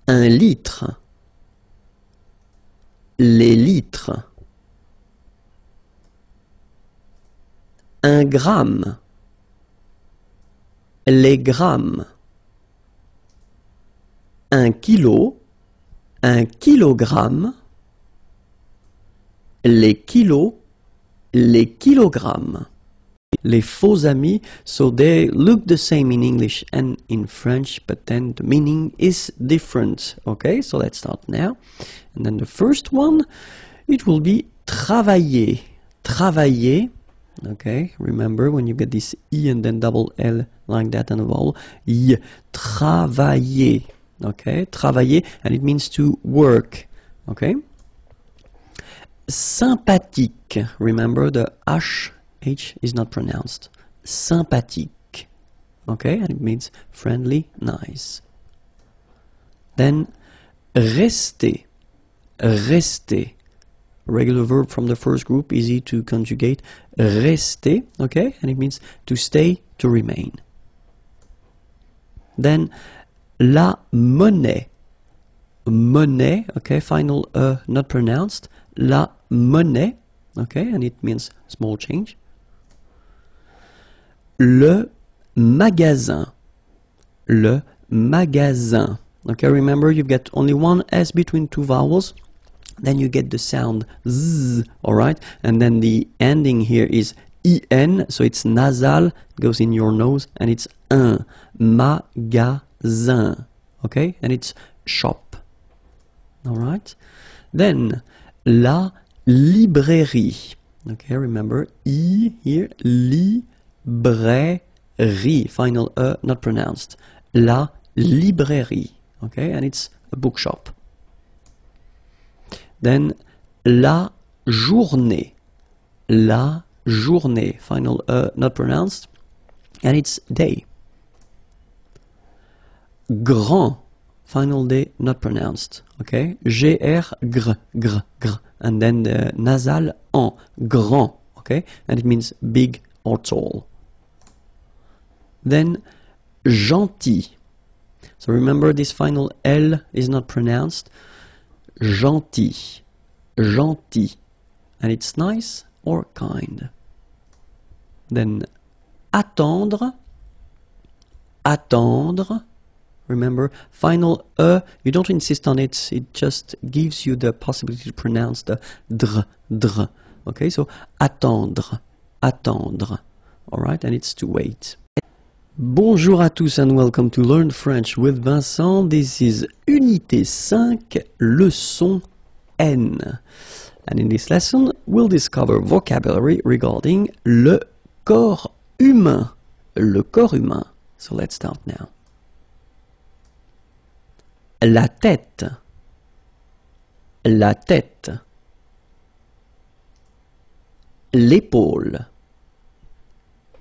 1 litre. Les litres. 1 gramme. Les grammes. 1 kilo. 1 kilogramme. Les kilos. Les kilogrammes. Les faux amis, so they look the same in English and in French, but then the meaning is different. Okay, so let's start now. And then the first one, it will be travailler. Travailler. Okay, remember when you get this I and then double L like that and a vowel. I. Travailler. Okay, travailler, and it means to work. Okay. Sympathique. Remember the H is not pronounced. Sympathique. Okay, and it means friendly, nice. Then rester. Rester. Regular verb from the first group, easy to conjugate. Rester, okay, and it means to stay, to remain. Then la monnaie. Monnaie, okay, final not pronounced. La monnaie, okay, and it means small change. Le magasin. Le magasin. Okay, remember you've got only one S between two vowels. Then you get the sound Z, alright? And then the ending here is IN, so it's nasal, it goes in your nose, and it's un. Magasin. Okay? And it's shop. Alright? Then, la librairie. Okay, remember, I here, librairie. Final not pronounced. La librairie. Okay, and it's a bookshop. Then la journée. La journée. Final not pronounced. And it's day. Grand. Final day not pronounced. Okay, gr, gr, gr, gr. And then the nasal en. Grand. Okay, and it means big or tall. Then gentil. So remember this final L is not pronounced. Gentil. Gentil. And it's nice or kind. Then attendre. Attendre. Remember, final you don't insist on it. It just gives you the possibility to pronounce the dr, dr. Okay, so attendre. Attendre. Alright, and it's to wait. Bonjour à tous and welcome to Learn French with Vincent. This is Unité 5, leçon N. And in this lesson, we'll discover vocabulary regarding le corps humain. Le corps humain. So let's start now. La tête. La tête. L'épaule.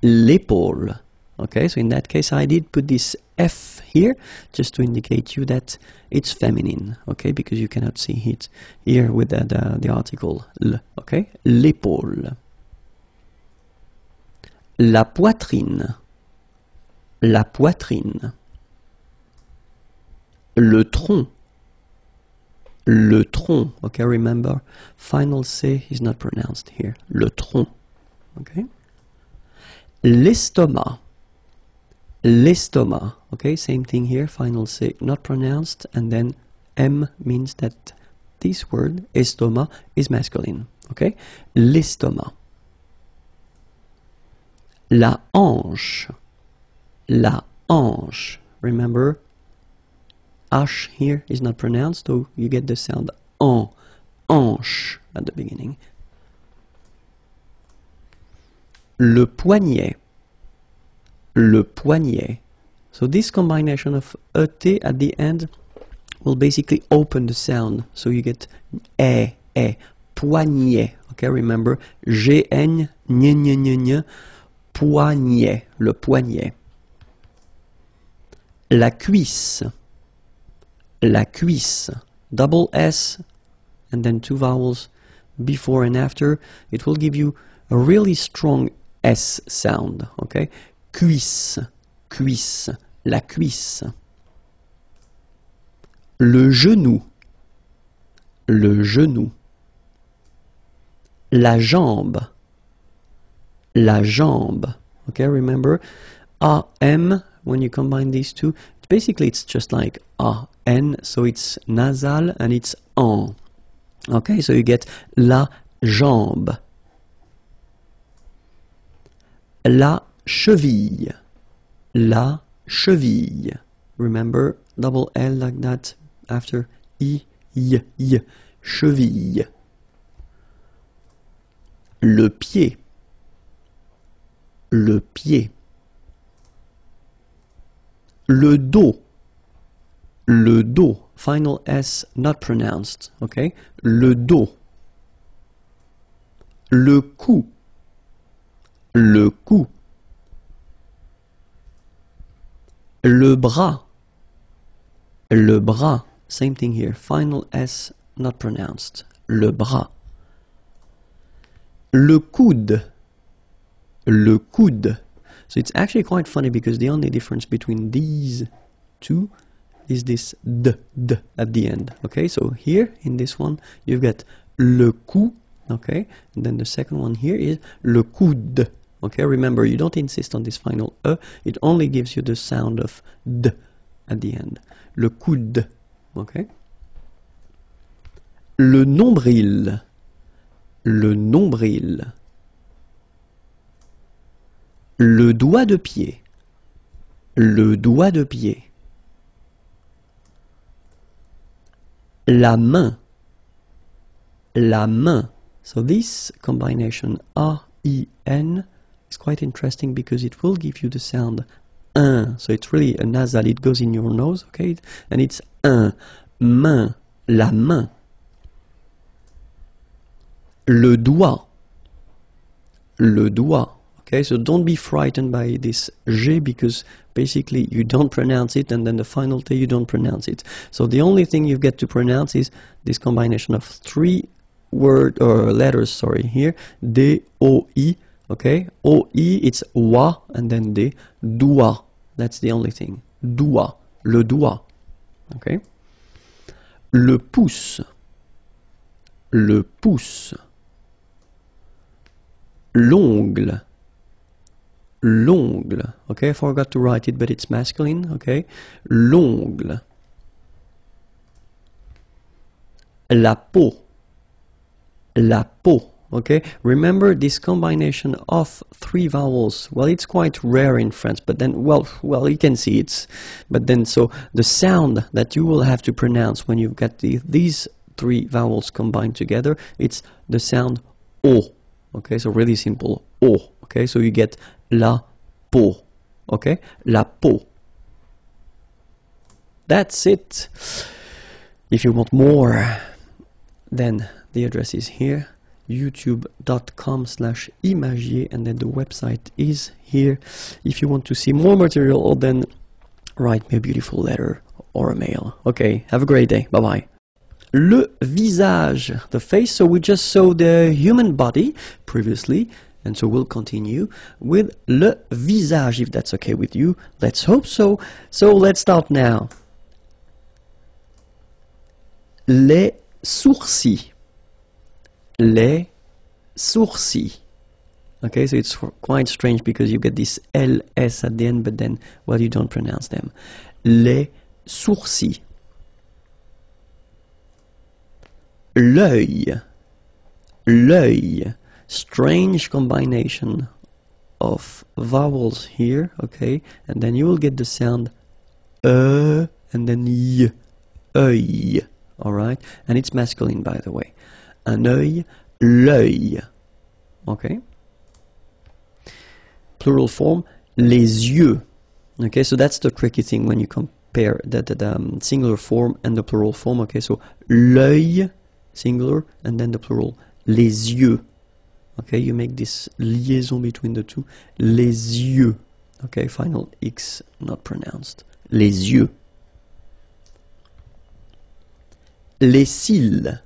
L'épaule. Okay, so in that case I did put this F here just to indicate you that it's feminine, okay, because you cannot see it here with the article L, okay? L'épaule. La poitrine. La poitrine. Le tronc. Le tronc, okay, remember, final C is not pronounced here. Le tronc, okay? L'estomac. L'estomac, okay, same thing here, final C not pronounced, and then M means that this word, estomac, is masculine, okay? L'estomac. La hanche. La hanche. Remember, H here is not pronounced, so you get the sound en, hanche at the beginning. Le poignet. Le poignet. So this combination of ET at the end will basically open the sound. So you get poignet. Okay, remember, G-N, poignet, le poignet. La cuisse. La cuisse. Double S and then two vowels before and after. It will give you a really strong S sound. Okay. Cuisse, cuisse, la cuisse. Le genou, le genou. La jambe, la jambe. Okay, remember, A-M, when you combine these two, basically it's just like A-N, so it's nasal and it's en. Okay, so you get la jambe. La cheville. La cheville. Remember, double L like that after I, y. Cheville. Le pied. Le pied. Le dos. Le dos. Final S not pronounced. Okay? Le dos. Le cou. Le cou. Le bras. Le bras. Same thing here. Final S not pronounced. Le bras. Le coude. Le coude. So it's actually quite funny because the only difference between these 2 is this d at the end. Okay, so here in this one you've got le coup, okay, and then the second one here is le coude. Okay, remember you don't insist on this final e, it only gives you the sound of d at the end. Le coude, okay. Le nombril, le nombril. Le doigt de pied, le doigt de pied. La main, la main. So this combination R-E-N is quite interesting because it will give you the sound un. So it's really a nasal, it goes in your nose, okay? And it's un, main, la main. Le doigt, le doigt. Okay, so don't be frightened by this G because basically you don't pronounce it and then the final T you don't pronounce it. So the only thing you get to pronounce is this combination of three letters, sorry, here, D, O, I, okay? O, I, it's wa and then D, doigt. That's the only thing. Doigt, le doigt, okay? Le pouce, le pouce. L'ongle, l'ongle, okay, I forgot to write it, but it's masculine, okay, l'ongle. La peau, la peau, okay, remember this combination of three vowels, well, it's quite rare in France, but then, well, you can see it, but then, so, the sound that you will have to pronounce when you've got these three vowels combined together, it's the sound O. Okay, so really simple, O, okay, so you get la peau, okay, la peau. That's it. If you want more, then the address is here, youtube.com/imagier, and then the website is here. If you want to see more material, then write me a beautiful letter or a mail. Okay, have a great day, bye-bye. Le visage, the face, so we just saw the human body previously, and so we'll continue with le visage, if that's okay with you. Let's hope so. So let's start now. Les sourcils, les sourcils. Okay, so it's quite strange because you get this LS at the end, but then, well, you don't pronounce them. Les sourcils. L'œil, l'œil, strange combination of vowels here, okay, and then you will get the sound and then y, oeil, alright, and it's masculine by the way. Un oeil, l'œil, okay. Plural form, les yeux, okay, so that's the tricky thing when you compare the singular form and the plural form, okay, so l'œil, singular, and then the plural, les yeux. Okay, you make this liaison between the two. Les yeux. Okay, final X not pronounced. Les yeux. Les cils.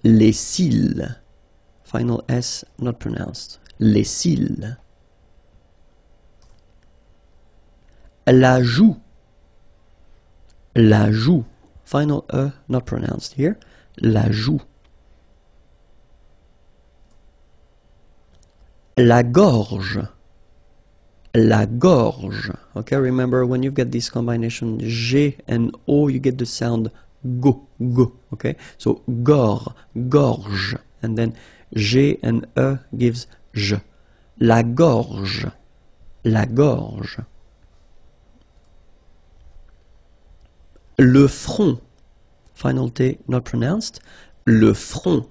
Les cils. Final S not pronounced. Les cils. La joue. La joue. Final E not pronounced here. La joue. La gorge. La gorge. Okay, remember when you get this combination G and O, you get the sound go, go. Okay, so gorge. And then G and E gives J. La gorge. La gorge. Le front, final T not pronounced, le front.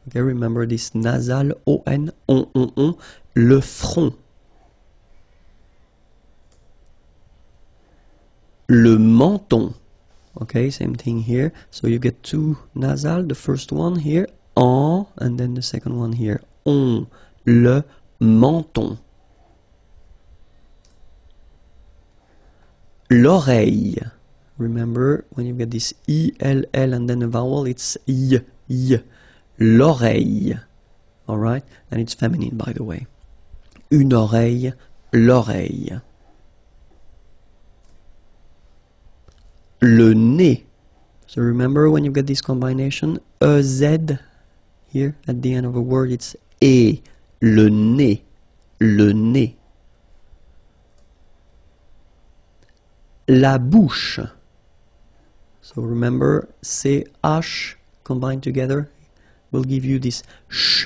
Okay, remember this nasal on, le front. Le menton, okay, same thing here, so you get two nasal, the first one here, en, and then the second one here, on, le menton. L'oreille. Remember, when you get this I-L-L and then a vowel, it's Y. L'oreille. Alright? And it's feminine, by the way. Une oreille, l'oreille. le nez. So remember when you get this combination, EZ here at the end of a word, it's E, le nez, le nez. La bouche. So remember, CH combined together will give you this sh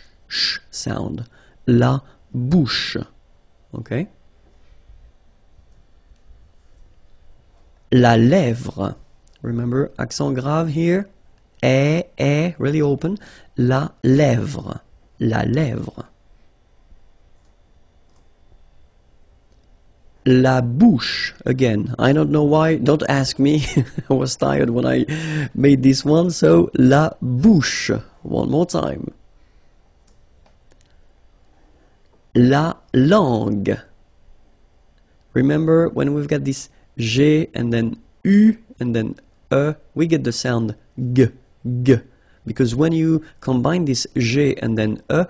sound. La bouche. Okay? La lèvre. Remember, accent grave here. Really open. La lèvre. La lèvre. La bouche. Again, I don't know why. Don't ask me. I was tired when I made this one. So, la bouche. One more time. La langue. Remember, when we've got this G and then U and then E, we get the sound G, G. Because when you combine this G and then E,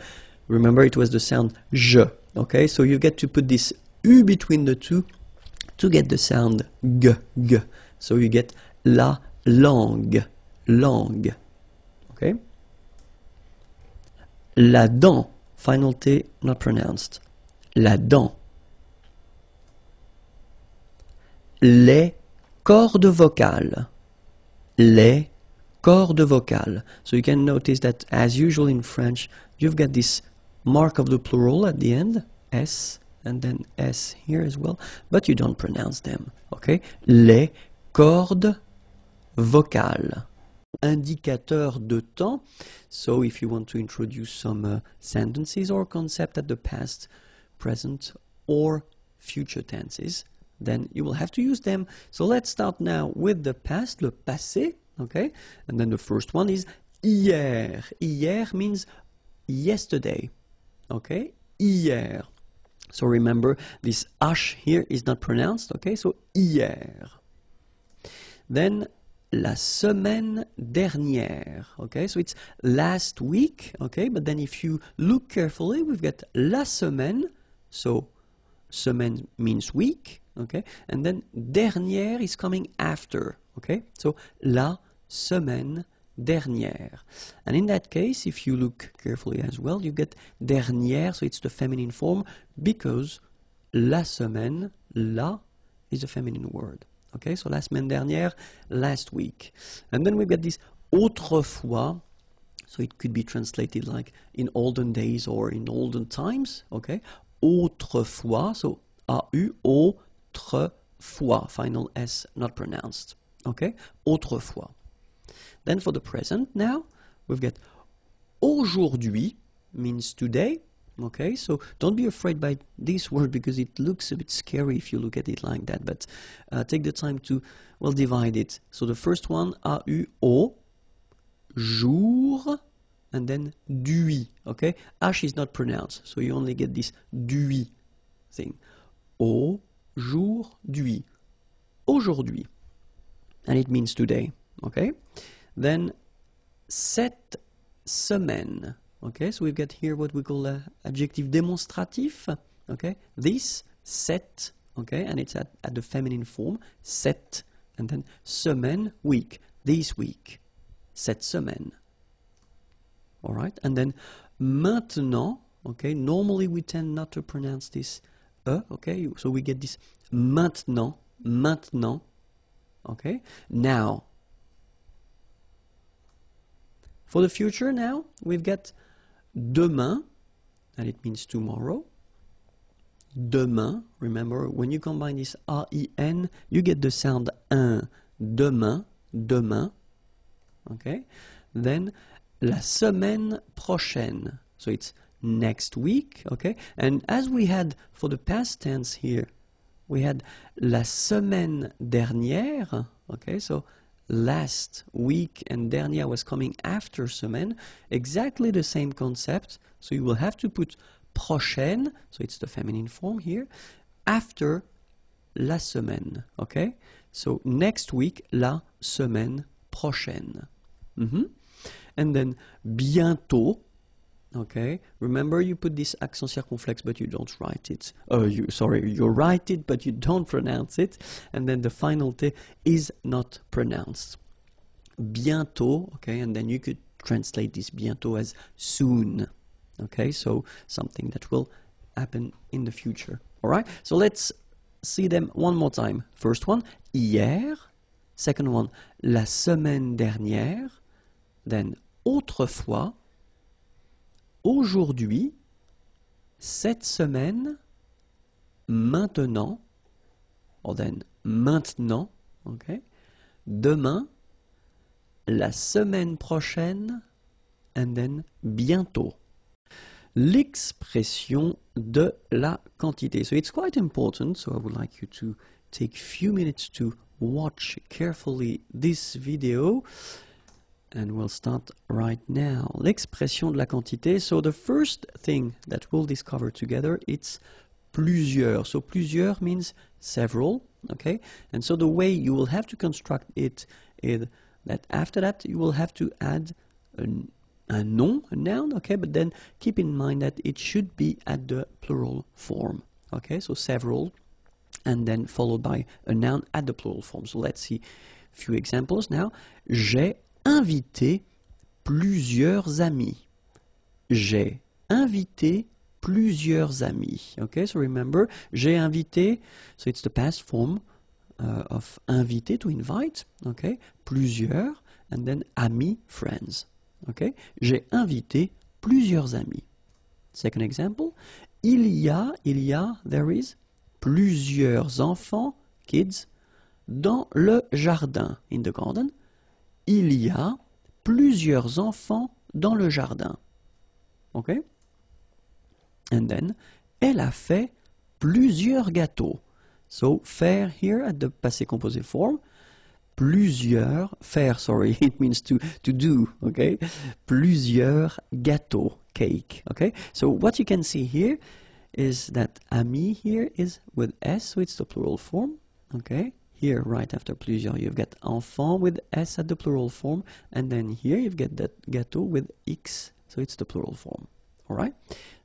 remember it was the sound J. Okay, so you get to put this U between the two to get the sound G, G. So you get la langue, langue. Okay? La dent, final T not pronounced. La dent. Les cordes vocales. Les cordes vocales. So you can notice that as usual in French, you've got this mark of the plural at the end, S, and then S here as well, but you don't pronounce them, okay? Les cordes vocales. Indicateur de temps. So if you want to introduce some sentences or concept at the past, present, or future tenses, then you will have to use them. So let's start now with the past, le passé, okay? And then the first one is hier. Hier means yesterday, okay? Hier. So remember, this H here is not pronounced, okay? So hier. Then la semaine dernière, okay? So it's last week, okay? But then if you look carefully, we've got la semaine, so semaine means week, okay? And then dernière is coming after, okay? So la semaine dernière. And in that case, if you look carefully as well, you get dernière, so it's the feminine form, because la semaine, la is a feminine word. Okay, so la semaine dernière, last week. And then we've got this autrefois, so it could be translated like in olden days or in olden times, okay? Autrefois, so A-U, autrefois, final S not pronounced, okay? Autrefois. Then for the present now, we've got aujourd'hui means today, okay? So don't be afraid by this word because it looks a bit scary if you look at it like that, but take the time to, well, divide it. So the first one, A-U-O, jour, and then dui, okay? H is not pronounced, so you only get this dui thing. Aujourd'hui, aujourd'hui, and it means today, okay? Then cette semaine, okay? So we've got here what we call adjective démonstratif, okay? This, cette, okay? And it's at the feminine form, cette, and then semaine, week, this week, cette semaine. All right, and then maintenant, okay, normally we tend not to pronounce this okay, so we get this maintenant, maintenant, okay, now. For the future now, we've got demain, and it means tomorrow. Demain, remember, when you combine this A-I-N, you get the sound un, demain, demain, okay, then la semaine prochaine, so it's next week, okay? And as we had for the past tense here, we had la semaine dernière, okay? So last week and dernier was coming after semaine, exactly the same concept. So you will have to put prochaine, so it's the feminine form here, after la semaine, okay? So next week, la semaine prochaine. And then bientôt, Okay, remember you put this accent circonflexe but you don't write it. You write it but you don't pronounce it. And then the final T is not pronounced. Bientôt, okay, and then you could translate this bientôt as soon. Okay, so something that will happen in the future. Alright, so let's see them one more time. First one, hier. Second one, la semaine dernière. Then, autrefois. Aujourd'hui. Cette semaine. Maintenant. Or then, maintenant. Okay. Demain. La semaine prochaine. And then, bientôt. L'expression de la quantité. So it's quite important, so I would like you to take a few minutes to watch carefully this video, and we'll start right now. L'expression de la quantité. So the first thing that we'll discover together, it's plusieurs. So plusieurs means several, okay? And so the way you will have to construct it is that after that you will have to add a noun, okay, but then keep in mind that it should be at the plural form, okay, so several, and then followed by a noun at the plural form. So let's see a few examples now. J'ai invité plusieurs amis. J'ai invité plusieurs amis. Okay, so remember, j'ai invité, so it's the past form of inviter, to invite, okay, plusieurs, and then amis, friends. Okay, j'ai invité plusieurs amis. Second example, il y a, there is, plusieurs enfants, kids, dans le jardin, in the garden. Il y a plusieurs enfants dans le jardin. Okay? And then, elle a fait plusieurs gâteaux. So, faire here at the passé composé form. Plusieurs, faire, sorry, it means to do, okay? Plusieurs gâteaux, cake, okay? So what you can see here is that ami here is with S, so it's the plural form, okay? Here, right after plusieurs, you've got enfant with S at the plural form, and then here you've got that gâteau with X, so it's the plural form, all right?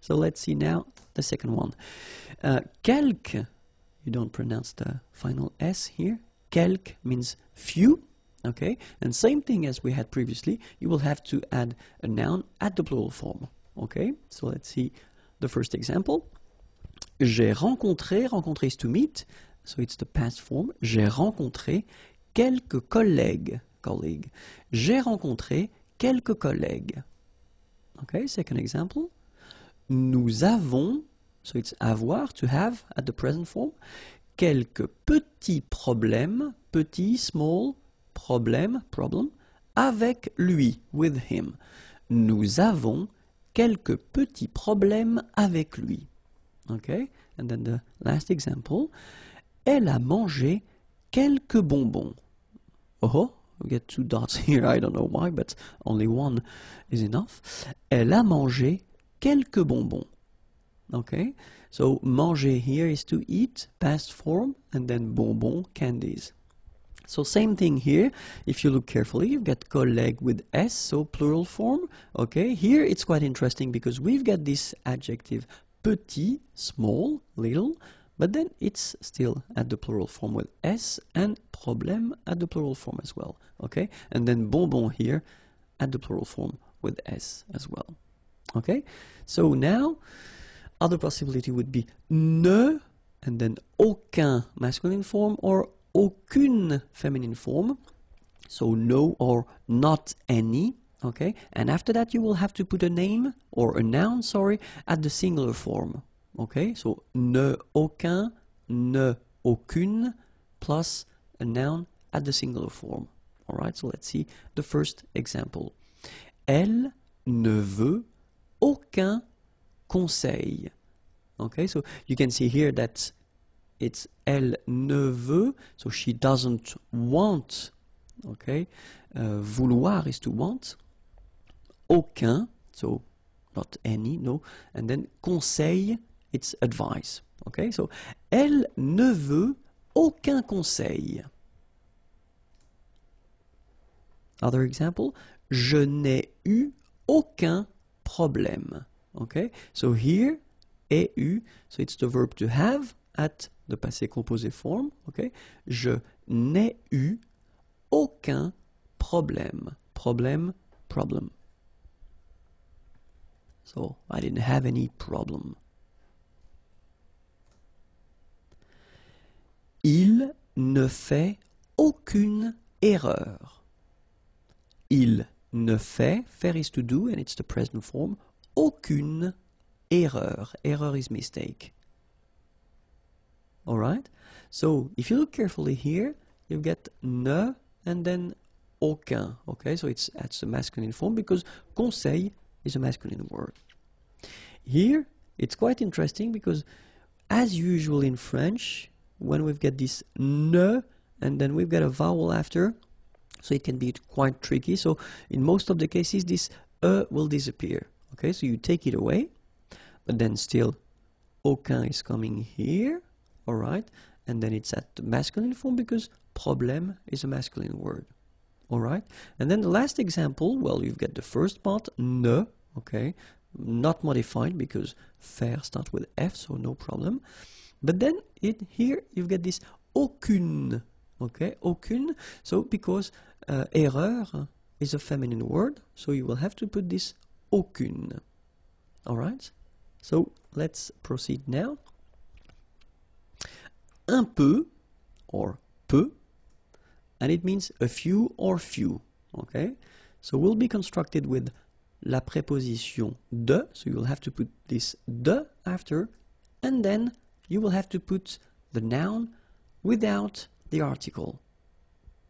So let's see now the second one. Quelques, you don't pronounce the final S here. Quelques means few, okay? And same thing as we had previously, you will have to add a noun at the plural form, okay? So let's see the first example. J'ai rencontré, rencontrer is to meet, so it's the past form. J'ai rencontré quelques collègues, colleague. J'ai rencontré quelques collègues. Okay, second example. Nous avons, so it's avoir, to have at the present form. Quelques petits problèmes, petit, small, problème, problem, avec lui, with him. Nous avons quelques petits problèmes avec lui. Okay, and then the last example. Elle a mangé quelques bonbons. Oh, we get two dots here, I don't know why, but only one is enough. Elle a mangé quelques bonbons. Okay, so manger here is to eat, past form, and then bonbon, candies. So same thing here, if you look carefully, you've got collègue with S, so plural form. Okay, here it's quite interesting because we've got this adjective petit, small, little, but then it's still at the plural form with S, and problème at the plural form as well. Okay, and then bonbon here at the plural form with S as well. Okay, so now other possibility would be ne, and then aucun masculine form, or aucune feminine form. So no or not any, okay? And after that you will have to put a name, or a noun, sorry, at the singular form, okay? So ne aucun, ne aucune, plus a noun at the singular form. All right, so let's see the first example. Elle ne veut aucun conseil. Okay, so you can see here that it's elle ne veut, so she doesn't want. Okay, vouloir is to want. Aucun, so not any, no. And then conseil, it's advice. Okay, so elle ne veut aucun conseil. Other example, je n'ai eu aucun problème. Okay, so here, eu, so it's the verb to have at the passé composé form. Okay, je n'ai eu aucun problème. Problème, problem. So I didn't have any problem. Il ne fait aucune erreur. Il ne fait, faire is to do, and it's the present form, aucune erreur. Error is mistake. Alright? So, if you look carefully here, you get ne and then aucun. Okay, so that's the masculine form because conseil is a masculine word. Here, it's quite interesting because as usual in French, when we've got this ne and then we've got a vowel after, so it can be quite tricky. So in most of the cases, this will disappear. Okay, so you take it away, but then still aucun is coming here, all right, and then it's at the masculine form because problème is a masculine word, all right. And then the last example, well, you've got the first part, ne, okay, not modified because faire starts with F, so no problem. But then here you've got this aucune, okay, aucune, so because erreur is a feminine word, so you will have to put this aucune. Alright? So let's proceed now. Un peu or peu, and it means a few or few. Okay? So will be constructed with la préposition de, so you will have to put this de after, and then you will have to put the noun without the article.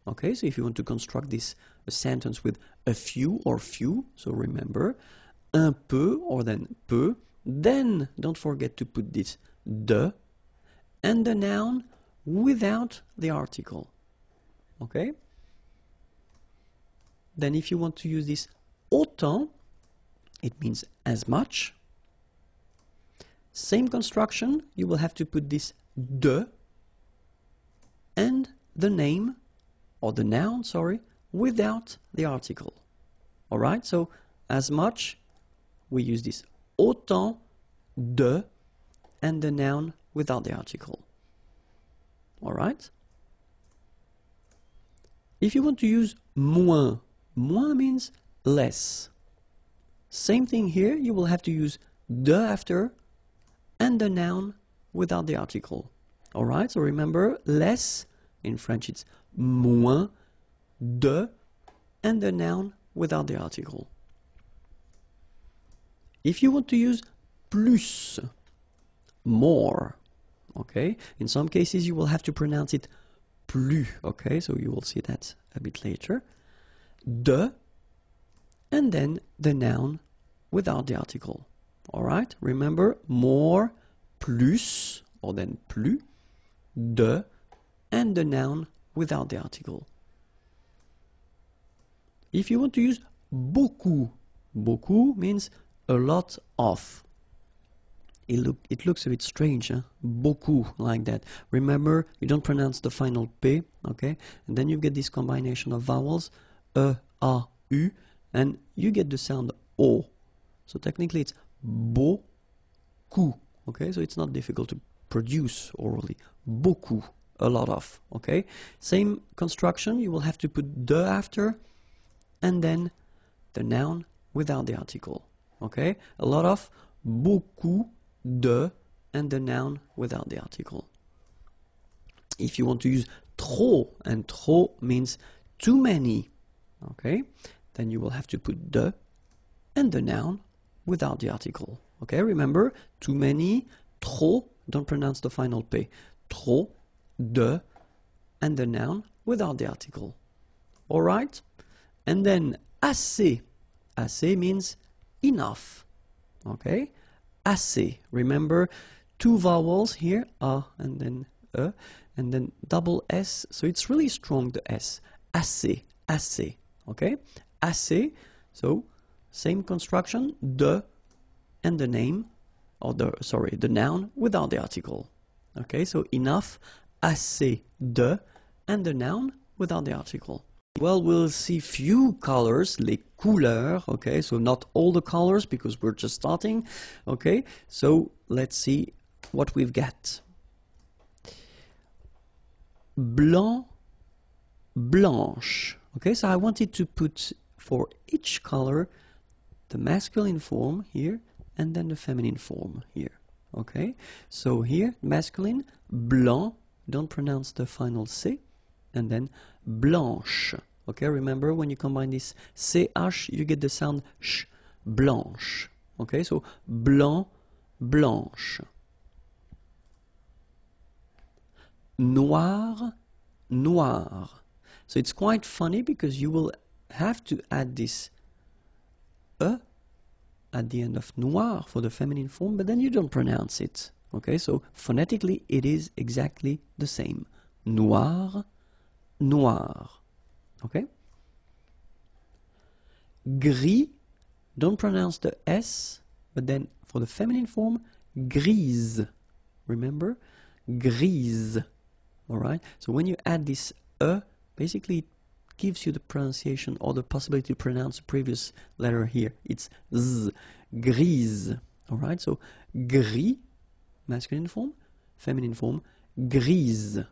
Okay, so if you want to construct this a sentence with a few or few, so remember, un peu or then peu, then don't forget to put this de and the noun without the article. Okay? Then if you want to use this autant, it means as much. Same construction, you will have to put this de and the name or the noun, sorry, without the article. Alright, so as much, we use this autant de and the noun without the article. Alright? If you want to use moins, moins means less. Same thing here, you will have to use de after and the noun without the article. Alright, so remember, less, in French it's moins, de, and the noun without the article. If you want to use plus, more, okay, in some cases you will have to pronounce it plus, okay, so you will see that a bit later. De, and then the noun without the article. Alright, remember, more, plus, or then plus, de, and the noun without the article. If you want to use beaucoup, beaucoup means a lot of. It looks a bit strange, huh? Beaucoup, like that. Remember, you don't pronounce the final P, okay? And then you get this combination of vowels, E, A, U, and you get the sound O. So technically it's beaucoup, okay? So it's not difficult to produce orally. Beaucoup, a lot of, okay? Same construction, you will have to put de after, and then the noun without the article, okay? A lot of, beaucoup de, and the noun without the article. If you want to use trop, and trop means too many, okay? Then you will have to put de and the noun without the article, okay? Remember, too many, trop, don't pronounce the final P. Trop, de, and the noun without the article. Alright? And then assez. Assez means enough. Okay? Assez. Remember, two vowels here, a and then e, and then double s. So it's really strong, the s. Assez. Assez. Okay? Assez. So same construction, de and the name, or the noun without the article. Okay? So enough, assez de, and the noun without the article. Well, we'll see few colors, les couleurs, okay, so not all the colors because we're just starting, okay, so let's see what we've got. Blanc, blanche, okay, so I wanted to put for each color the masculine form here and then the feminine form here, okay, so here, masculine, blanc, don't pronounce the final C, and then blanche. Okay, remember when you combine this CH, you get the sound sh, blanche. Okay, so blanc, blanche. Noir, noir. So it's quite funny because you will have to add this E at the end of noir for the feminine form, but then you don't pronounce it. Okay, so phonetically it is exactly the same. Noir, noir. Okay? Gris, don't pronounce the S, but then for the feminine form, grise. Remember? Grise. Alright? So when you add this E, basically it gives you the pronunciation or the possibility to pronounce the previous letter here. It's Z. Grise. Alright? So gris, masculine form, feminine form, grise.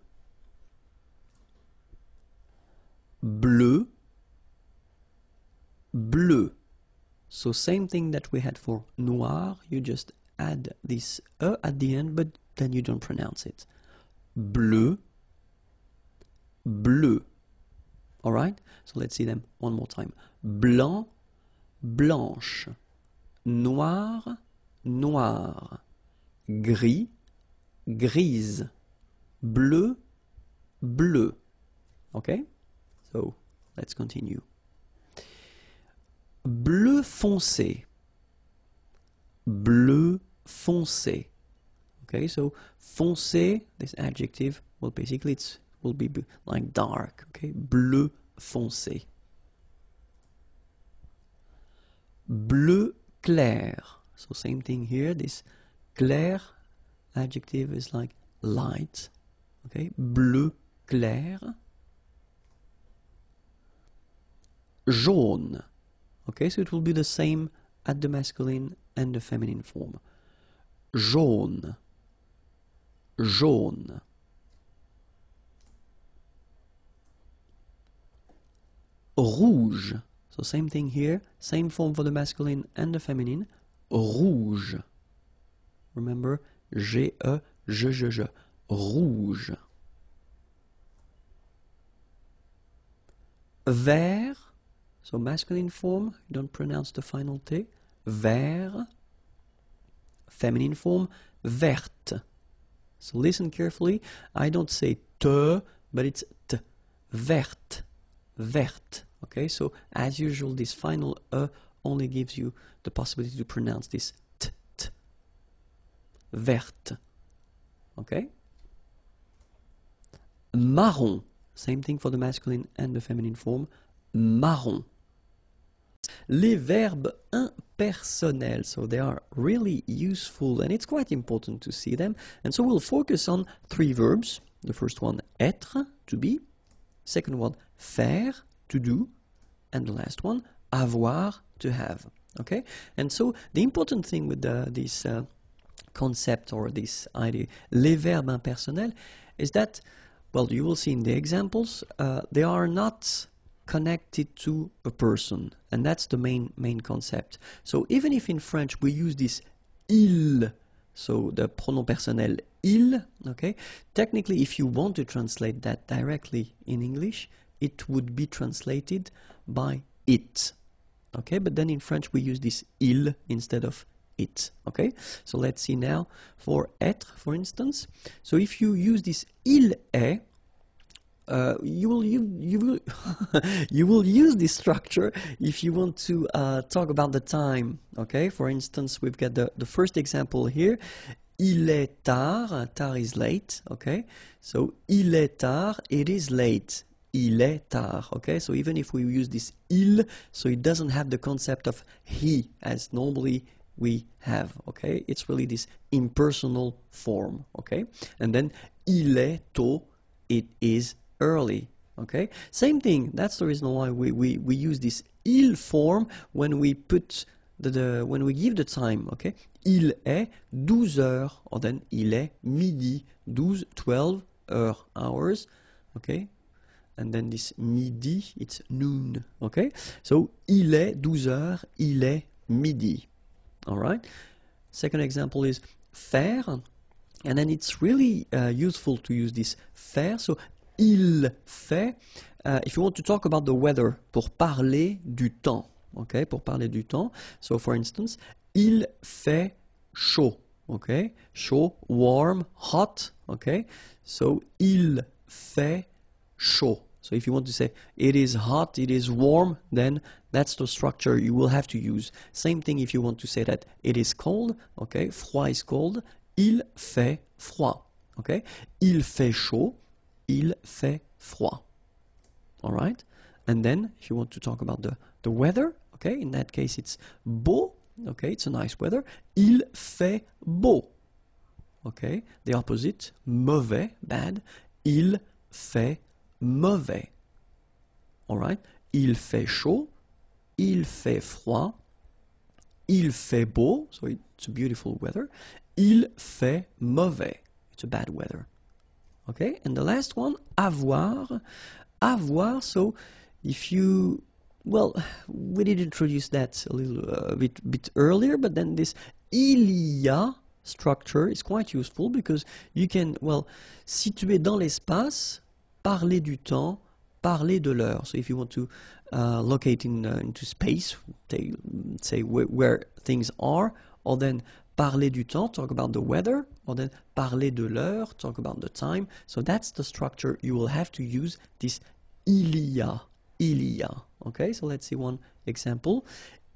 Bleu, bleu. So same thing that we had for noir, you just add this E at the end, but then you don't pronounce it. Bleu, bleu. Alright? So let's see them one more time. Blanc, blanche. Noir, noir. Gris, grise. Bleu, bleu. Okay? So let's continue. Bleu foncé. Bleu foncé. Okay, so foncé, this adjective, well basically it will be like dark. Okay, bleu foncé. Bleu clair. So same thing here, this clair adjective is like light. Okay, bleu clair. Jaune. Okay, so it will be the same at the masculine and the feminine form. Jaune. Jaune. Rouge. So same thing here, same form for the masculine and the feminine. Rouge. Remember, G-E, je. Rouge. Vert. So masculine form, don't pronounce the final T. Vert. Feminine form, verte. So listen carefully. I don't say te, but it's t. Verte. Verte. Okay, so as usual, this final E only gives you the possibility to pronounce this t. Verte. Okay? Marron. Same thing for the masculine and the feminine form. Marron. Les verbes impersonnels, so they are really useful and it's quite important to see them. And so we'll focus on three verbs. The first one, être, to be. Second one, faire, to do. And the last one, avoir, to have. Okay? And so the important thing with this concept or this idea, les verbes impersonnels, is that, well, you will see in the examples, they are not connected to a person, and that's the main concept. So even if in French we use this il, so the pronom personnel il, okay, technically if you want to translate that directly in English, it would be translated by it, okay, but then in French we use this il instead of it, okay. So let's see now for être, for instance. So if you use this il est, you will use this structure if you want to talk about the time. Okay, for instance, we've got the first example here. Il est tard. Tard is late. Okay, so il est tard. It is late. Il est tard. Okay, so even if we use this il, so it doesn't have the concept of he as normally we have. Okay, it's really this impersonal form. Okay, and then il est tôt. It is early. Okay, same thing. That's the reason why we use this il form when we put when we give the time. Okay, il est 12 heures, or then il est midi, 12 hours. Okay, and then this midi, it's noon. Okay, so il est 12 heures, il est midi. All right. Second example is faire, and then it's really useful to use this faire. So il fait, if you want to talk about the weather, pour parler du temps, okay, pour parler du temps. So for instance, il fait chaud, okay, chaud, warm, hot, okay. So il fait chaud. So if you want to say it is hot, it is warm, then that's the structure you will have to use. Same thing if you want to say that it is cold, okay, froid is cold, il fait froid, okay. Il fait chaud, il fait froid. All right? And then if you want to talk about the weather, okay, in that case it's beau, okay, it's a nice weather. Il fait beau. Okay? The opposite, mauvais, bad. Il fait mauvais. All right? Il fait chaud, il fait froid, il fait beau, so it's a beautiful weather. Il fait mauvais, it's a bad weather. Okay, and the last one, avoir. Avoir, so if you, well, we did introduce that a little bit earlier, but then this il y a structure is quite useful because you can, well, situer dans l'espace, parler du temps, parler de l'heure. So if you want to locate into space, say where things are, or then parler du temps, talk about the weather, or then parler de l'heure, talk about the time. So that's the structure you will have to use, this il y a, il y a. Okay, so let's see one example.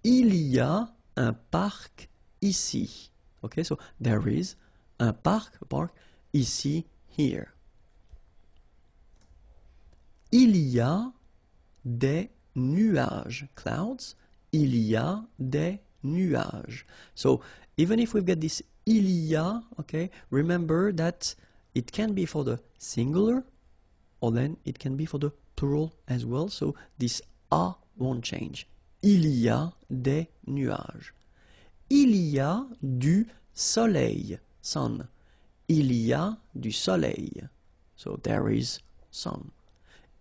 Il y a un parc ici. Okay, so there is un parc, a park, ici, here. Il y a des nuages, clouds. Il y a des nuages. So even if we've got this il y a, okay, remember that it can be for the singular, or then it can be for the plural as well. So this a won't change. Il y a des nuages. Il y a du soleil, sun. Il y a du soleil. So there is sun.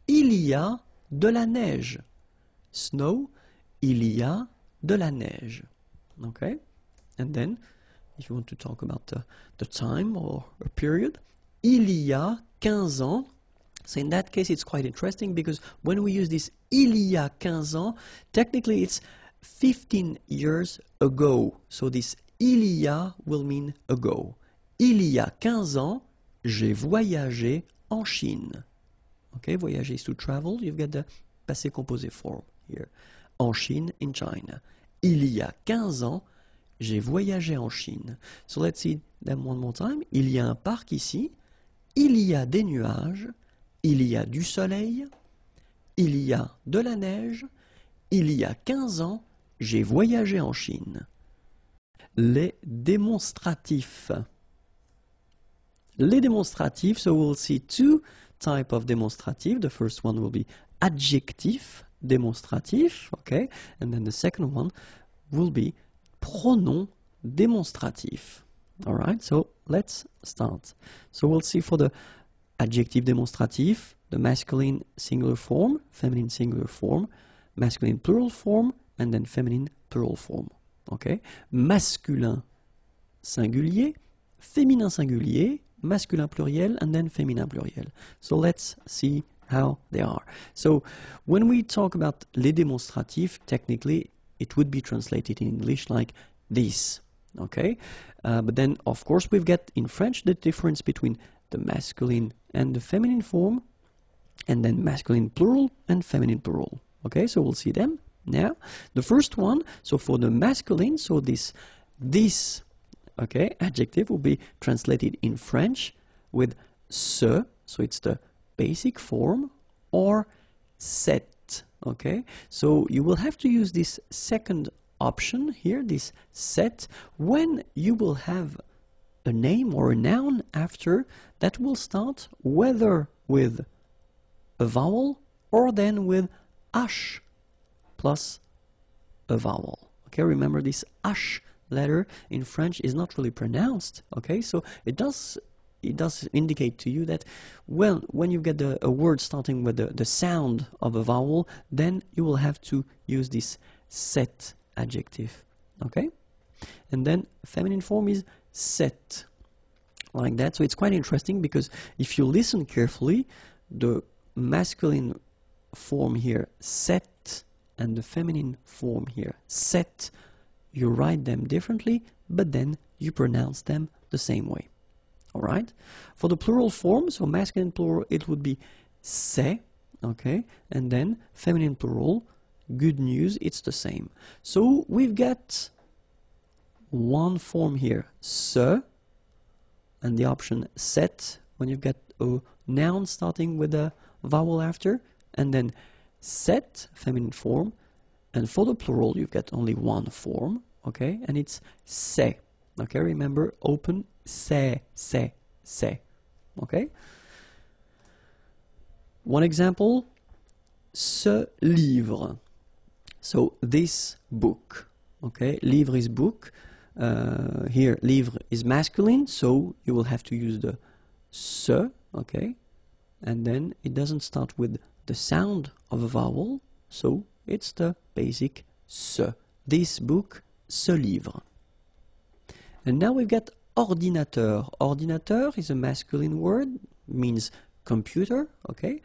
Il y a de la neige, snow. Il y a de la neige. Okay, and then if you want to talk about the time or a period, il y a 15 ans. So in that case, it's quite interesting because when we use this il y a 15 ans, technically it's 15 years ago. So this il y a will mean ago. Il y a 15 ans, j'ai voyagé en Chine. Okay, voyager is to travel. You've got the passé composé form here. En Chine, in China. Il y a 15 ans, j'ai voyagé en Chine. So let's see them one more time. Il y a un parc ici. Il y a des nuages. Il y a du soleil. Il y a de la neige. Il y a 15 ans, j'ai voyagé en Chine. Les démonstratifs. Les démonstratifs, so we'll see two types of demonstrative. The first one will be adjectif, démonstratif, okay? And then the second one will be pronom démonstratif. All right, so let's start. So we'll see for the adjective démonstratif, the masculine singular form, feminine singular form, masculine plural form, and then feminine plural form. Okay? Masculin singulier, féminin singulier, masculin pluriel, and then féminin pluriel. So let's see how they are. So when we talk about les démonstratifs, technically it would be translated in English like this. Okay? But then of course we've got in French the difference between the masculine and the feminine form, and then masculine plural and feminine plural. Okay, so we'll see them now. The first one, so for the masculine, so this okay, adjective will be translated in French with ce, so it's the basic form, or cet. Okay, so you will have to use this second option here, this cet, when you will have a name or a noun after that will start whether with a vowel, or then with H plus a vowel. Okay, remember this H letter in French is not really pronounced. Okay, so it does indicate to you that, well, when you get a word starting with the sound of a vowel, then you will have to use this cette adjective. Okay, and then feminine form is cette, like that. So it's quite interesting, because if you listen carefully, the masculine form here, cette, and the feminine form here, cette, you write them differently, but then you pronounce them the same way. Alright? For the plural form, so masculine plural, it would be c'est, okay? And then feminine plural, good news, it's the same. So we've got one form here, ce, and the option cette, when you've got a noun starting with a vowel after, and then cette, feminine form, and for the plural you've got only one form, okay, and it's c'est, okay, remember, open, c'est, okay. One example, ce livre, so this book, okay, livre is book, here livre is masculine, so you will have to use the ce, okay, and then it doesn't start with the sound of a vowel, so it's the basic ce. This book, ce livre. And now we've got ordinateur. Ordinateur is a masculine word, means computer, okay?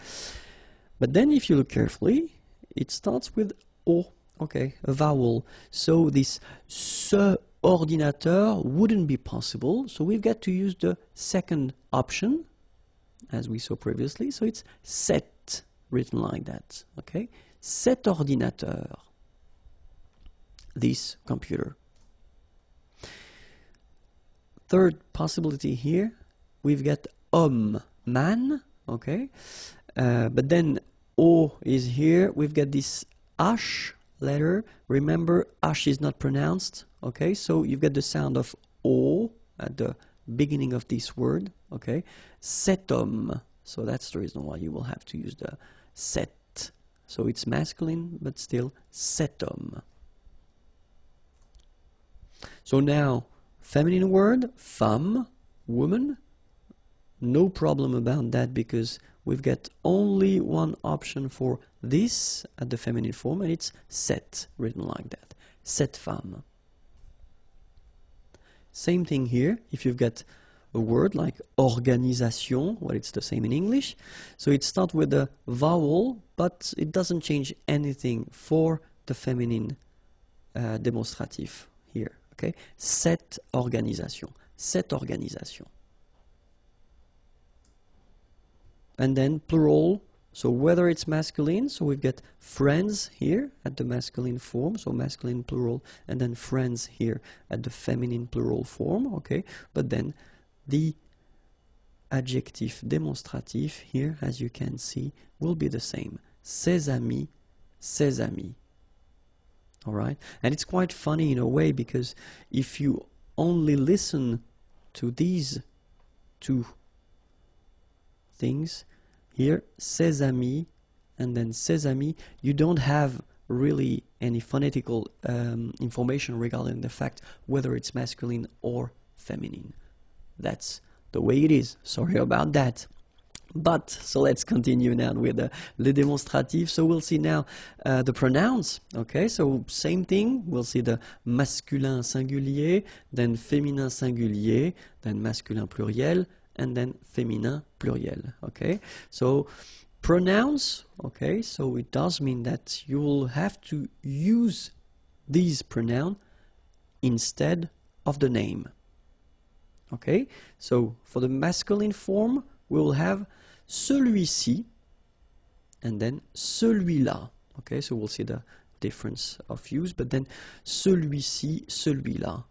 But then if you look carefully, it starts with O, okay, a vowel. So this ce ordinateur wouldn't be possible, so we've got to use the second option, as we saw previously, so it's cet, written like that, okay? Cet ordinateur, this computer. Third possibility here, we've got homme, man, okay? But then O is here, we've got this H letter. Remember, H is not pronounced, okay? So you've got the sound of O at the beginning of this word, okay? Cet homme, so that's the reason why you will have to use the cet. So it's masculine, but still cet homme. So now, feminine word, femme, woman. No problem about that, because we've got only one option for this at the feminine form, and it's cette, written like that. Cette femme. Same thing here, if you've got a word like organisation, well, it's the same in English. So it starts with a vowel, but it doesn't change anything for the feminine demonstrative here. Okay, cette organisation, cette organisation. And then plural, so whether it's masculine, so we've got friends here at the masculine form, so masculine plural, and then friends here at the feminine plural form, okay, but then the adjective demonstrative here, as you can see, will be the same. Ses amis, ses amis. Alright? And it's quite funny in a way, because if you only listen to these two things, here, ses amis, and then ses amis, you don't have really any phonetical information regarding the fact whether it's masculine or feminine. That's the way it is. Sorry about that. But, so let's continue now with le démonstratif. So we'll see now the pronouns. Okay, so same thing. We'll see the masculin singulier, then féminin singulier, then masculin pluriel, and then féminin pluriel. Okay, so pronouns. Okay, so it does mean that you will have to use these pronouns instead of the name. Okay, so for the masculine form, we will have celui-ci and then celui-là. Okay, so we'll see the difference of use, but then celui-ci, celui-là.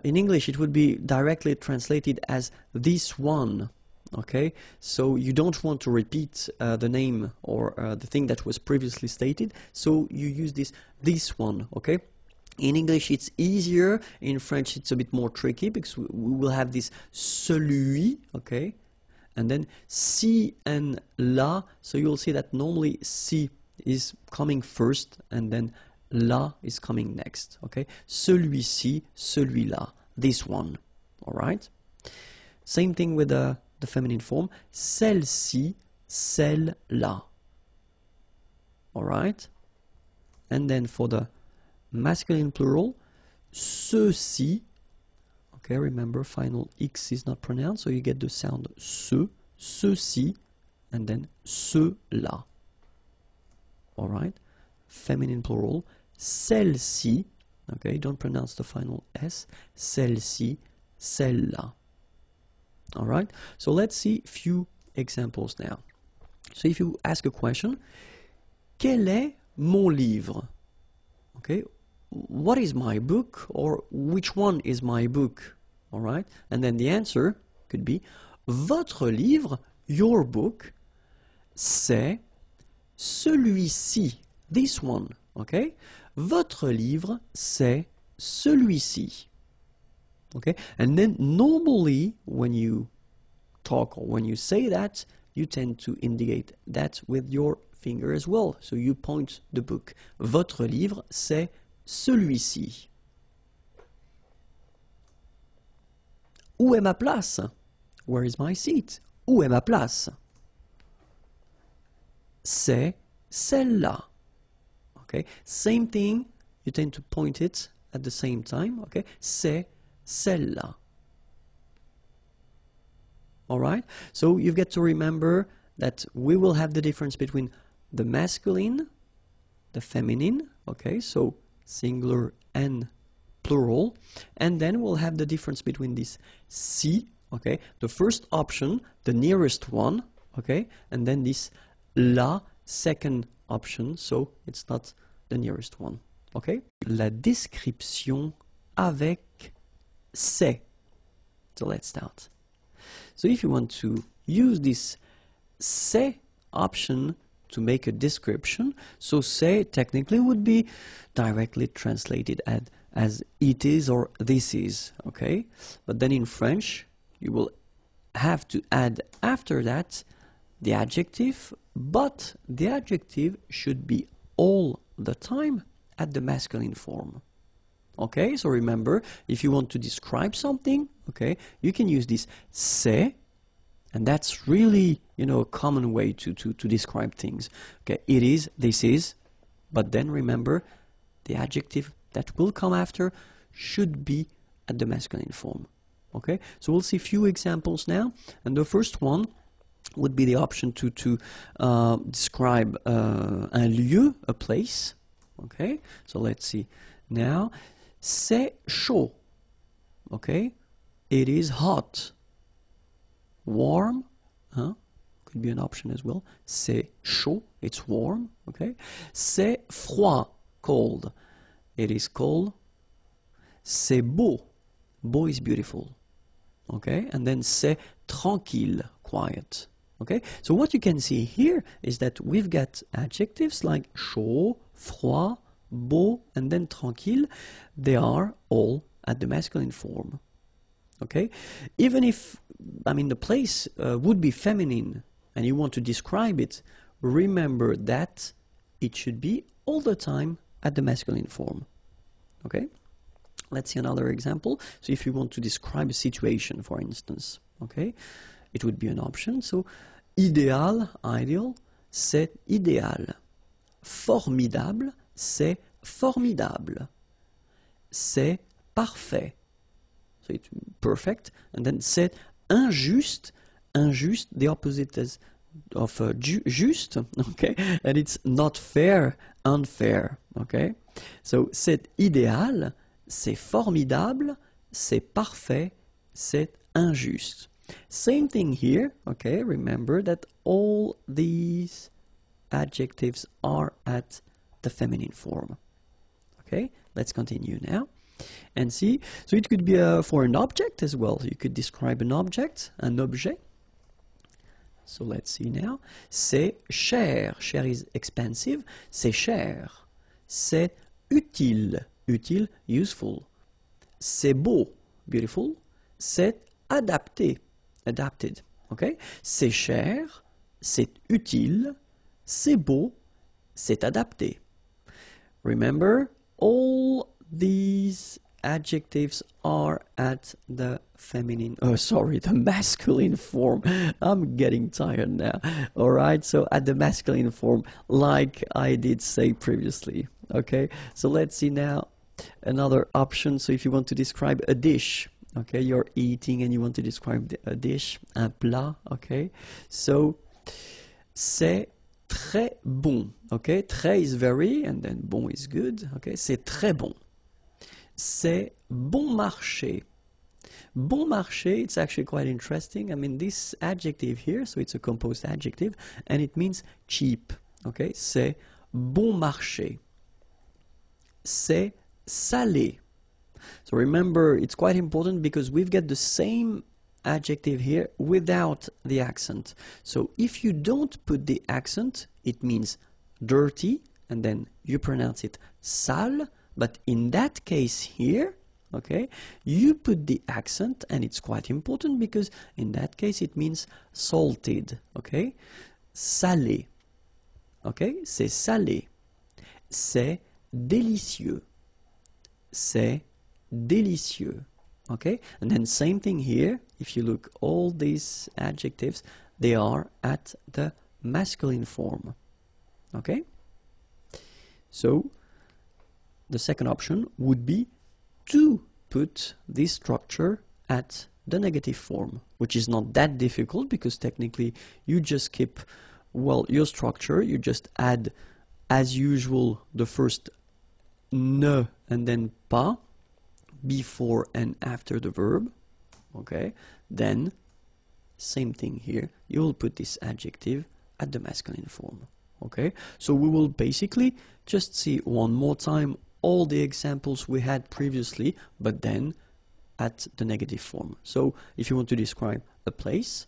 In English, it would be directly translated as this one. Okay, so you don't want to repeat the name or the thing that was previously stated, so you use this one. Okay. In English, it's easier. In French, it's a bit more tricky, because we will have this celui, okay, and then si and la. So you'll see that normally si is coming first and then la is coming next. Okay, celui-ci, celui-là, this one. All right. Same thing with the feminine form, celle-ci, celle-là. All right. And then for the masculine plural, ceux-ci. Okay, remember final X is not pronounced, so you get the sound ce, ceux-ci, and then ceux-là. All right. Feminine plural, celle-ci. Okay, don't pronounce the final S. Celle-ci, celle-là. All right. So let's see few examples now. So if you ask a question, quel est mon livre? Okay, what is my book, or which one is my book? All right, and then the answer could be votre livre, your book, c'est celui-ci, this one. Okay, votre livre, c'est celui-ci. Okay, and then normally when you talk or when you say that, you tend to indicate that with your finger as well. So you point the book. Votre livre, c'est celui-ci. Où est ma place? Where is my seat? Où est ma place? C'est celle-là. Okay, same thing, you tend to point it at the same time. Okay, c'est celle-là. All right, so you've got to remember that we will have the difference between the masculine, the feminine, okay, so singular and plural, and then we'll have the difference between this si, okay, the first option, the nearest one, okay, and then this la, second option, so it's not the nearest one, okay. La description avec c'est. So let's start. So if you want to use this c'est option to make a description, so c'est technically would be directly translated as it is or this is, okay? But then in French, you will have to add after that the adjective, but the adjective should be all the time at the masculine form. Okay, so remember, if you want to describe something, okay, you can use this c'est, and that's really, you know, a common way to describe things. Okay, it is, this is, but then remember, the adjective that will come after should be at the masculine form. Okay, so we'll see a few examples now, and the first one would be the option to describe un lieu, a place. Okay, so let's see now. C'est chaud. Okay, it is hot. Warm, could be an option as well. C'est chaud, it's warm. Okay, c'est froid, cold. It is cold. C'est beau. Beau is beautiful. Okay, and then c'est tranquille, quiet. Okay, so what you can see here is that we've got adjectives like chaud, froid, beau, and then tranquille. They are all at the masculine form. Okay, even if, I mean, the place would be feminine and you want to describe it, remember that it should be all the time at the masculine form. Okay, let's see another example. So if you want to describe a situation, for instance, okay, it would be an option. So idéal, ideal, c'est idéal. Formidable, c'est formidable. C'est parfait. So it's perfect. And then c'est injuste. Injuste, the opposite is of juste, okay? And it's not fair, unfair, okay? So c'est idéal, c'est formidable, c'est parfait, c'est injuste. Same thing here, okay? Remember that all these adjectives are at the feminine form. Okay, let's continue now and see. So it could be for an object as well. You could describe an object, un objet. So let's see now. C'est cher. Cher is expensive. C'est cher. C'est utile. Utile, useful. C'est beau. Beautiful. C'est adapté. Adapted. Okay? C'est cher, c'est utile, c'est beau, c'est adapté. Remember, all these adjectives are at the feminine, the masculine form. I'm getting tired now. All right, so at the masculine form, like I did say previously. Okay, so let's see now another option. So if you want to describe a dish, okay, you're eating and you want to describe a dish, un plat, okay, so c'est très bon, okay, très is very, and then bon is good, okay, c'est très bon. C'est bon marché. Bon marché, it's actually quite interesting. I mean, this adjective here, so it's a composed adjective, and it means cheap, okay, c'est bon marché. C'est salé. So remember, it's quite important because we've got the same adjective here without the accent. So if you don't put the accent, it means dirty, and then you pronounce it sale. But in that case here, okay, you put the accent, and it's quite important because in that case it means salted, okay? Salé, okay? C'est salé. C'est délicieux. C'est délicieux, okay? And then same thing here, if you look all these adjectives, they are at the masculine form, okay? So the second option would be to put this structure at the negative form, which is not that difficult because technically you just keep, well, your structure, you just add as usual the first ne and then pas before and after the verb, okay? Then same thing here, you will put this adjective at the masculine form, okay? So we will basically just see one more time all the examples we had previously, but then at the negative form. So if you want to describe a place,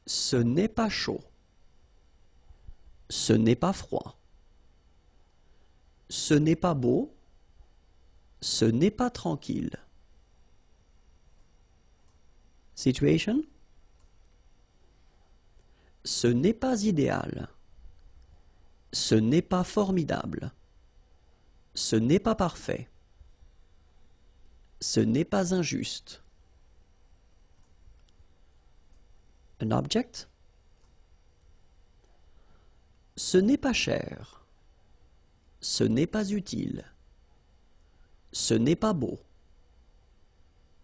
ce n'est pas chaud, ce n'est pas froid, ce n'est pas beau, ce n'est pas tranquille. Situation, ce n'est pas idéal, ce n'est pas formidable, ce n'est pas parfait, ce n'est pas injuste. An object, ce n'est pas cher, ce n'est pas utile, ce n'est pas beau,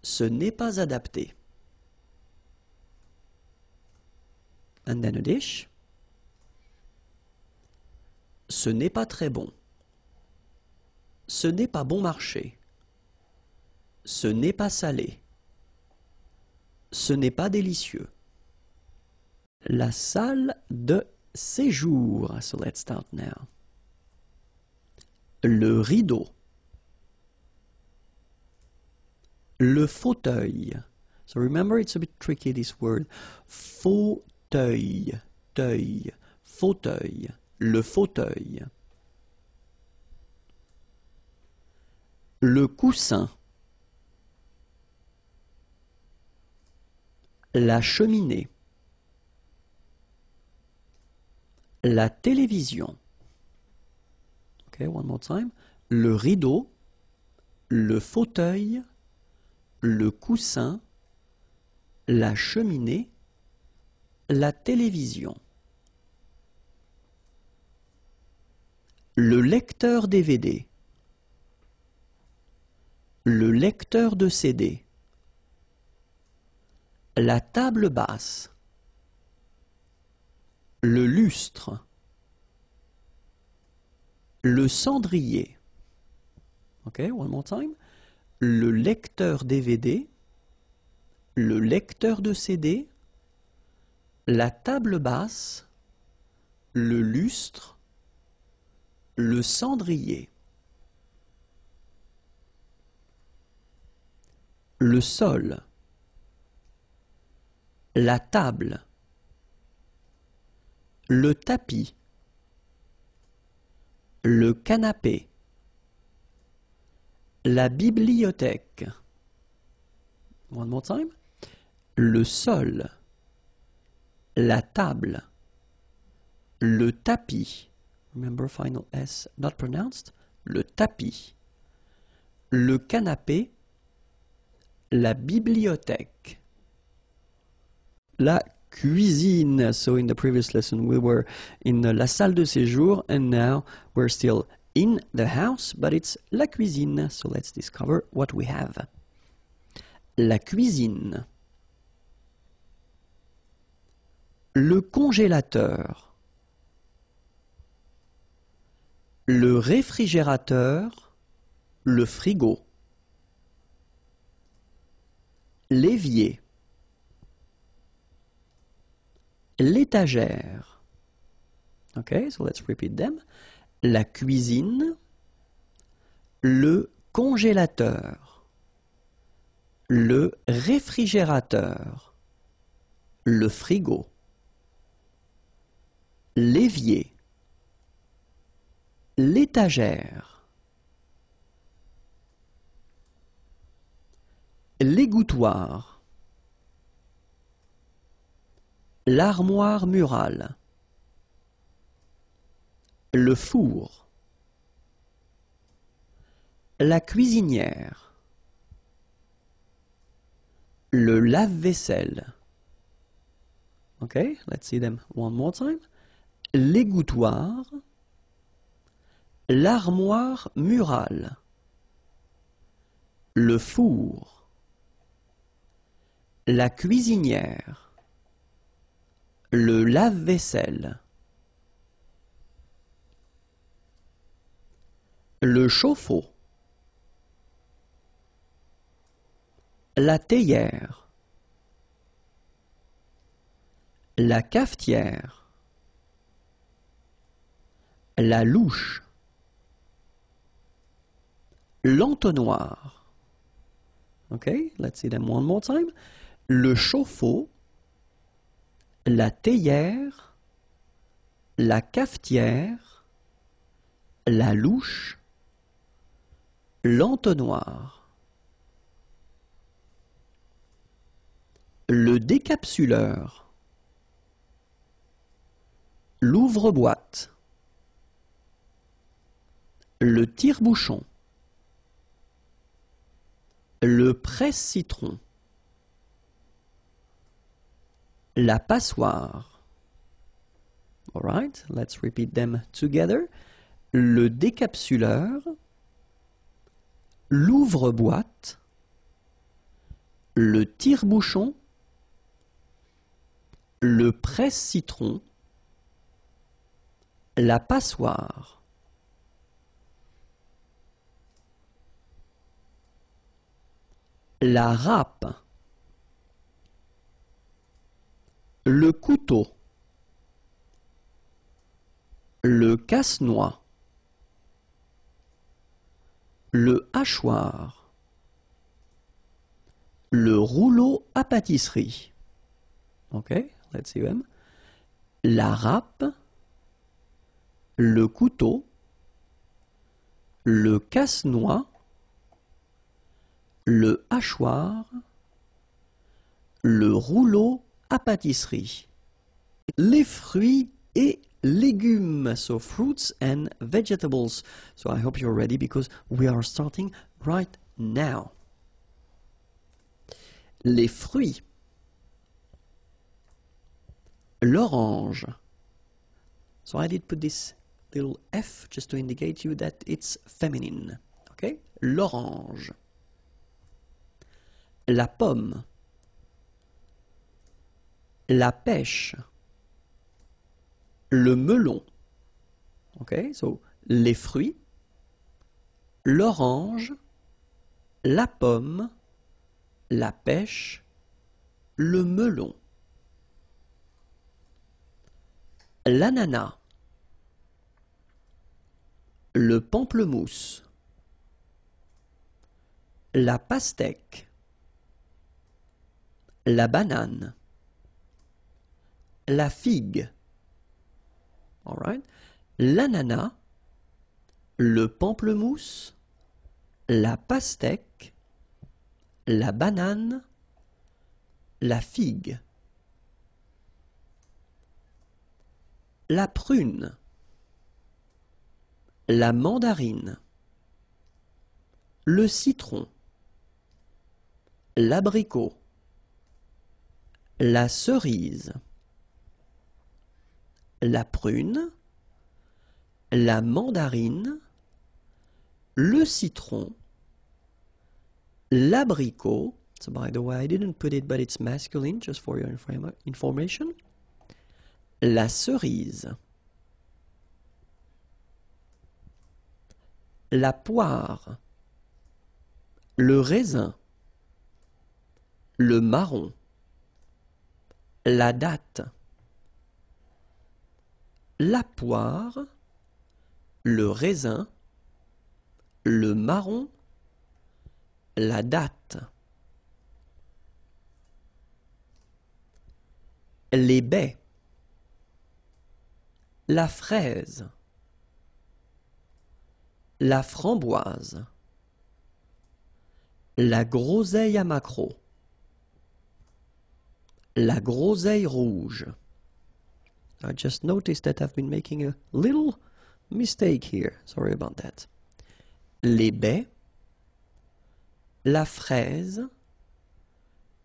ce n'est pas adapté. And then a dish, ce n'est pas très bon, ce n'est pas bon marché, ce n'est pas salé, ce n'est pas délicieux. La salle de séjour. So let's start now. Le rideau. Le fauteuil. So remember, it's a bit tricky, this word. Fauteuil. Teuil. Fauteuil. Le fauteuil. Le coussin. La cheminée. La télévision. Okay, one more time. Le rideau, le fauteuil, le coussin, la cheminée, la télévision. Le lecteur DVD. Le lecteur de CD. La table basse. Le lustre. Le cendrier. Okay, one more time. Le lecteur DVD. Le lecteur de CD. La table basse. Le lustre. Le cendrier. Le sol. La table. Le tapis. Le canapé. La bibliothèque. One more time. Le sol. la table, le tapis, remember final S not pronounced, le tapis, le canapé, la bibliothèque, la cuisine. So in the previous lesson we were in la salle de séjour and now we're still in the house, but it's la cuisine. So let's discover what we have. La cuisine, le congélateur, le réfrigérateur, le frigo, l'évier, l'étagère. Okay, so let's repeat them. La cuisine, le congélateur, le réfrigérateur, le frigo, l'évier, l'étagère, l'égouttoir, l'armoire murale, le four, la cuisinière, le lave-vaisselle. Okay, let's see them one more time. L'égouttoir, l'armoire murale, le four, la cuisinière, le lave-vaisselle, le chauffe-eau, la théière, la cafetière, la louche, l'entonnoir. Okay, let's see them one more time. Le chauffe-eau, la théière, la cafetière, la louche, l'entonnoir. Le décapsuleur, l'ouvre-boîte, le tire-bouchon, le presse-citron, la passoire. All right, let's repeat them together. Le décapsuleur, l'ouvre-boîte, le tire-bouchon, le presse-citron, la passoire. La râpe, le couteau, le casse-noix, le hachoir, le rouleau à pâtisserie. Okay, let's see them. La râpe, le couteau, le casse-noix, le hachoir, le rouleau à pâtisserie. Les fruits et légumes, so fruits and vegetables. So I hope you're ready because we are starting right now. Les fruits. L'orange. So I did put this little F just to indicate you that it's feminine. Okay? L'orange. La pomme. La pêche. Le melon. Okay? So les fruits. L'orange. La pomme. La pêche. Le melon. L'ananas, le pamplemousse, la pastèque, la banane, la figue. All right. L'ananas, le pamplemousse, la pastèque, la banane, la figue. la prune, la mandarine, le citron, l'abricot, la cerise, la prune, la mandarine, le citron, l'abricot. So by the way, I didn't put it, but it's masculine, just for your information. La cerise, la poire, le raisin, le marron, la date, la poire, le raisin, le marron, la date. Les baies, la fraise, la framboise, la groseille à maquereau, la groseille rouge. I just noticed that I've been making a little mistake here. Sorry about that. Les baies, la fraise,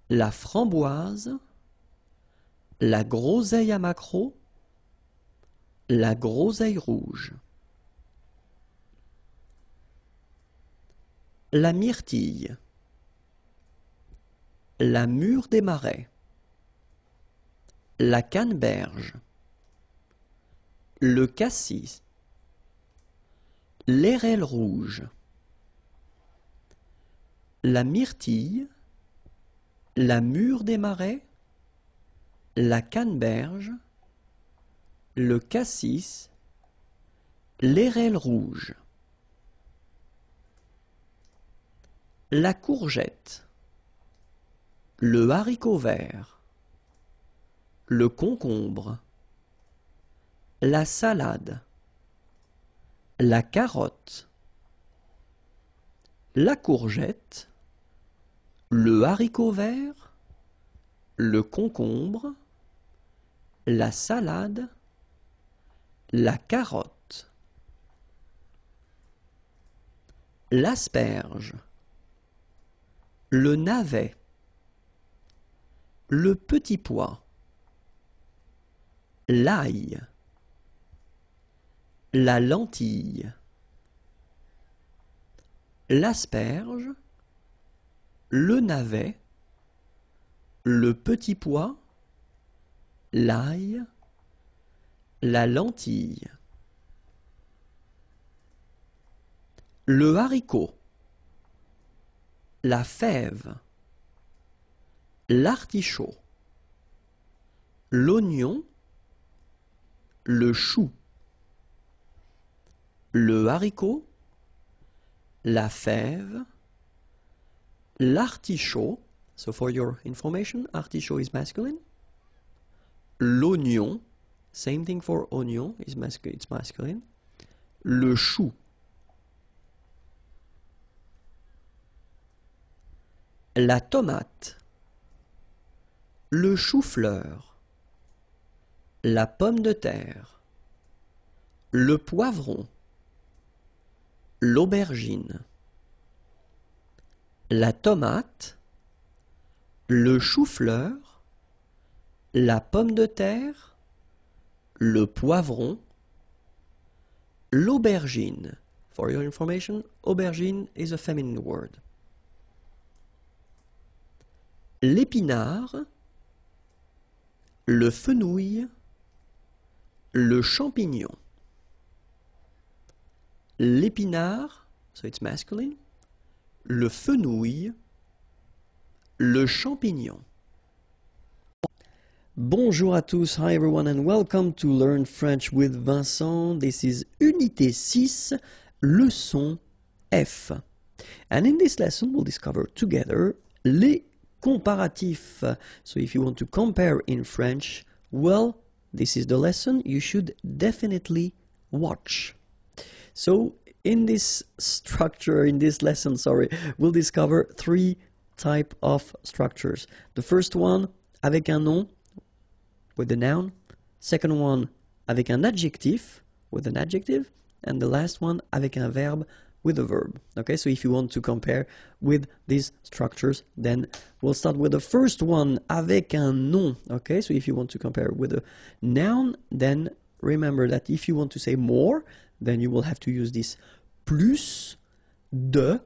la framboise, la groseille à maquereau, la groseille rouge. La myrtille, la mûre des marais, la canneberge, le cassis, l'érelle rouge, la myrtille, la mûre des marais, la canneberge, le cassis, l'érelle rouge. La courgette, le haricot vert, le concombre, la salade, la carotte, la courgette, le haricot vert, le concombre, la salade, la carotte, l'asperge, le navet, le petit pois, l'ail, la lentille, l'asperge, le navet, le petit pois, l'ail, la lentille, le haricot, la fève, l'artichaut, l'oignon, le chou, le haricot, la fève, l'artichaut. So for your information, artichaut is masculine. L'oignon, same thing for oignon, it's masculine. Le chou. La tomate, le chou-fleur, la pomme de terre, le poivron, l'aubergine, la tomate, le chou-fleur, la pomme de terre, le poivron, l'aubergine. For your information, aubergine is a feminine word. L'épinard, le fenouil, le champignon. L'épinard, so it's masculine, le fenouil, le champignon. Bonjour à tous, hi everyone and welcome to Learn French with Vincent. This is Unité 6, leçon F. And in this lesson we'll discover together les comparatifs. So if you want to compare in French, well, this is the lesson you should definitely watch. So in this lesson, we'll discover three types of structures. The first one, avec un nom, with the noun. Second one, avec un adjectif, with an adjective, and the last one avec un verbe, with a verb. Okay, so if you want to compare with these structures, then we'll start with the first one, avec un nom. Okay, so if you want to compare with a noun, then remember that if you want to say more, then you will have to use this plus, de,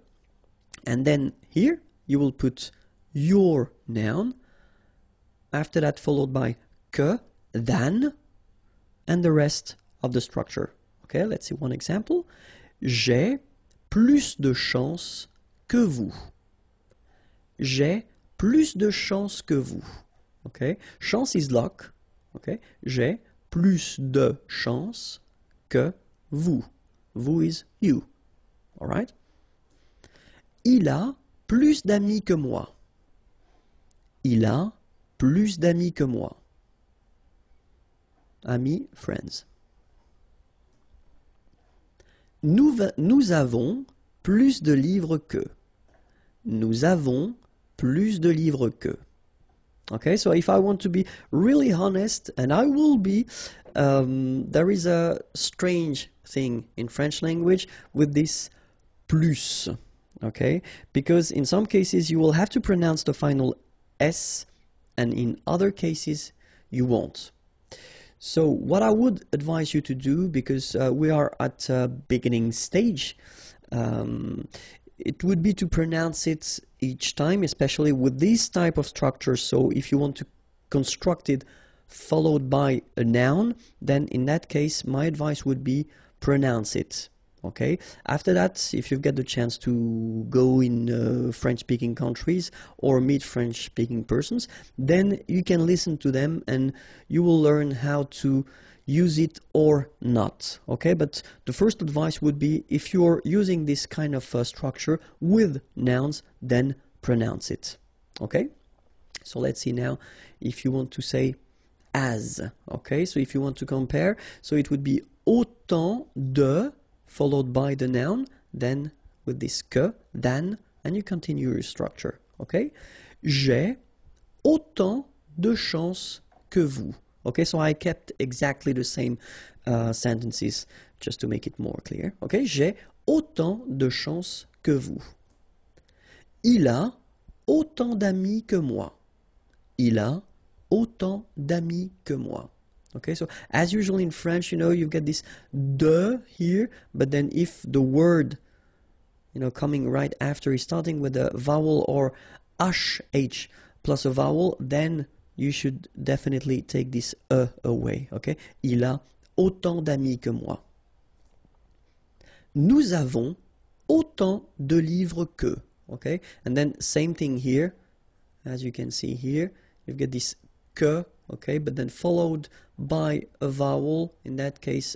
and then here you will put your noun, after that followed by que, than, and the rest of the structure. Okay, let's see one example. J'ai plus de chance que vous. J'ai plus de chance que vous. Okay, chance is luck. Okay, j'ai plus de chance que vous. Vous is you. All right. Il a plus d'amis que moi. Il a plus d'amis que moi. Amis, friends. Nous avons plus de livres que. Nous avons plus de livres que. Okay, so if I want to be really honest, and I will be, there is a strange thing in French language with this plus. Okay, because in some cases you will have to pronounce the final S, and in other cases you won't. So what I would advise you to do, because we are at a beginning stage, it would be to pronounce it each time, especially with this type of structure. So if you want to construct it followed by a noun, then in that case my advice would be pronounce it. Okay. After that, if you get the chance to go in French-speaking countries or meet French-speaking persons, then you can listen to them and you will learn how to use it or not. Okay, but the first advice would be, if you're using this kind of structure with nouns, then pronounce it. Okay, so let's see now if you want to say as. Okay, so if you want to compare, so it would be autant de followed by the noun, then with this que, than, and you continue your structure. Okay, j'ai autant de chance que vous. Okay, so I kept exactly the same sentences just to make it more clear. Okay, j'ai autant de chance que vous. Il a autant d'amis que moi. Il a autant d'amis que moi. Okay, so as usual in French, you know, you get this de here, but then if the word, you know, coming right after is starting with a vowel or sh plus a vowel, then you should definitely take this away. Okay, il a autant d'amis que moi. Nous avons autant de livres que. Okay, and then same thing here, as you can see here, you get this que. Okay, but then followed by a vowel. In that case,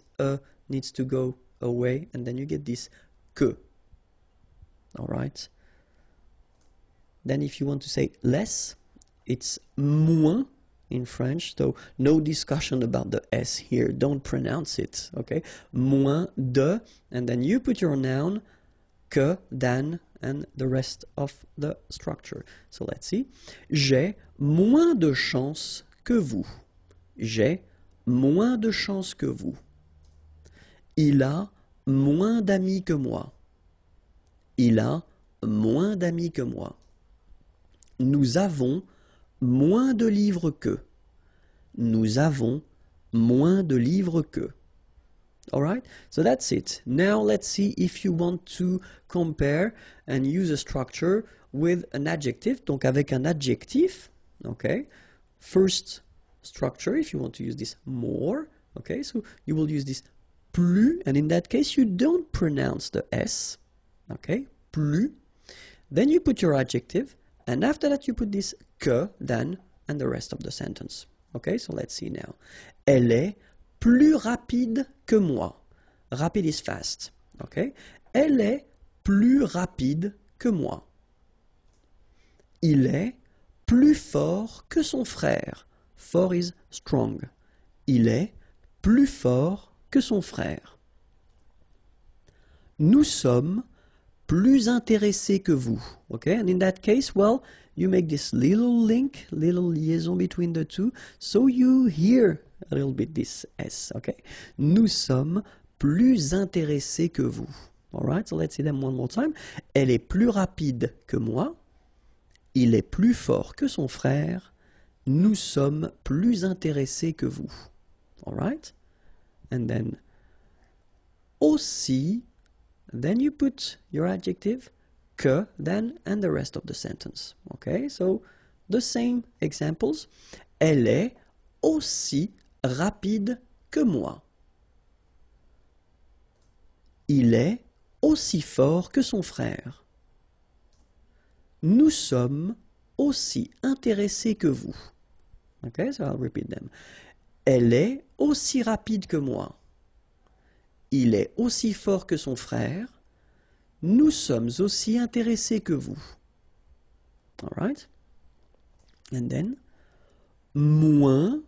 needs to go away, and then you get this que. All right. Then if you want to say less, it's moins in French, so no discussion about the S here. Don't pronounce it, okay? Moins de, and then you put your noun, que, than, and the rest of the structure. So let's see. J'ai moins de chance que vous. J'ai moins de chance que vous. Il a moins d'amis que moi. Il a moins d'amis que moi. Nous avons moins de livres que. Nous avons moins de livres que. Alright, so that's it. Now let's see if you want to compare and use a structure with an adjective. Donc avec un adjectif, okay. First structure, if you want to use this more, okay, so you will use this plus, and in that case you don't pronounce the S, okay, plus. Then you put your adjective, and after that you put this que, than, and the rest of the sentence. Okay, so let's see now. Elle est plus rapide que moi. Rapide is fast. Okay, elle est plus rapide que moi. Il est plus fort que son frère. Fort is strong. Il est plus fort que son frère. Nous sommes plus intéressés que vous. Okay, and in that case, well, you make this little link, little liaison between the two, so you hear a little bit this S, okay? Nous sommes plus intéressés que vous. Alright, so let's see them one more time. Elle est plus rapide que moi. Il est plus fort que son frère. Nous sommes plus intéressés que vous. Alright? And then, aussi, then you put your adjective, que, then, and the rest of the sentence. Okay, so the same examples. Elle est aussi rapide que moi. Il est aussi fort que son frère. Nous sommes aussi intéressés que vous. Okay, so I'll repeat them. Elle est aussi rapide que moi. Il est aussi fort que son frère. Nous sommes aussi intéressés que vous. All right? And then, moins,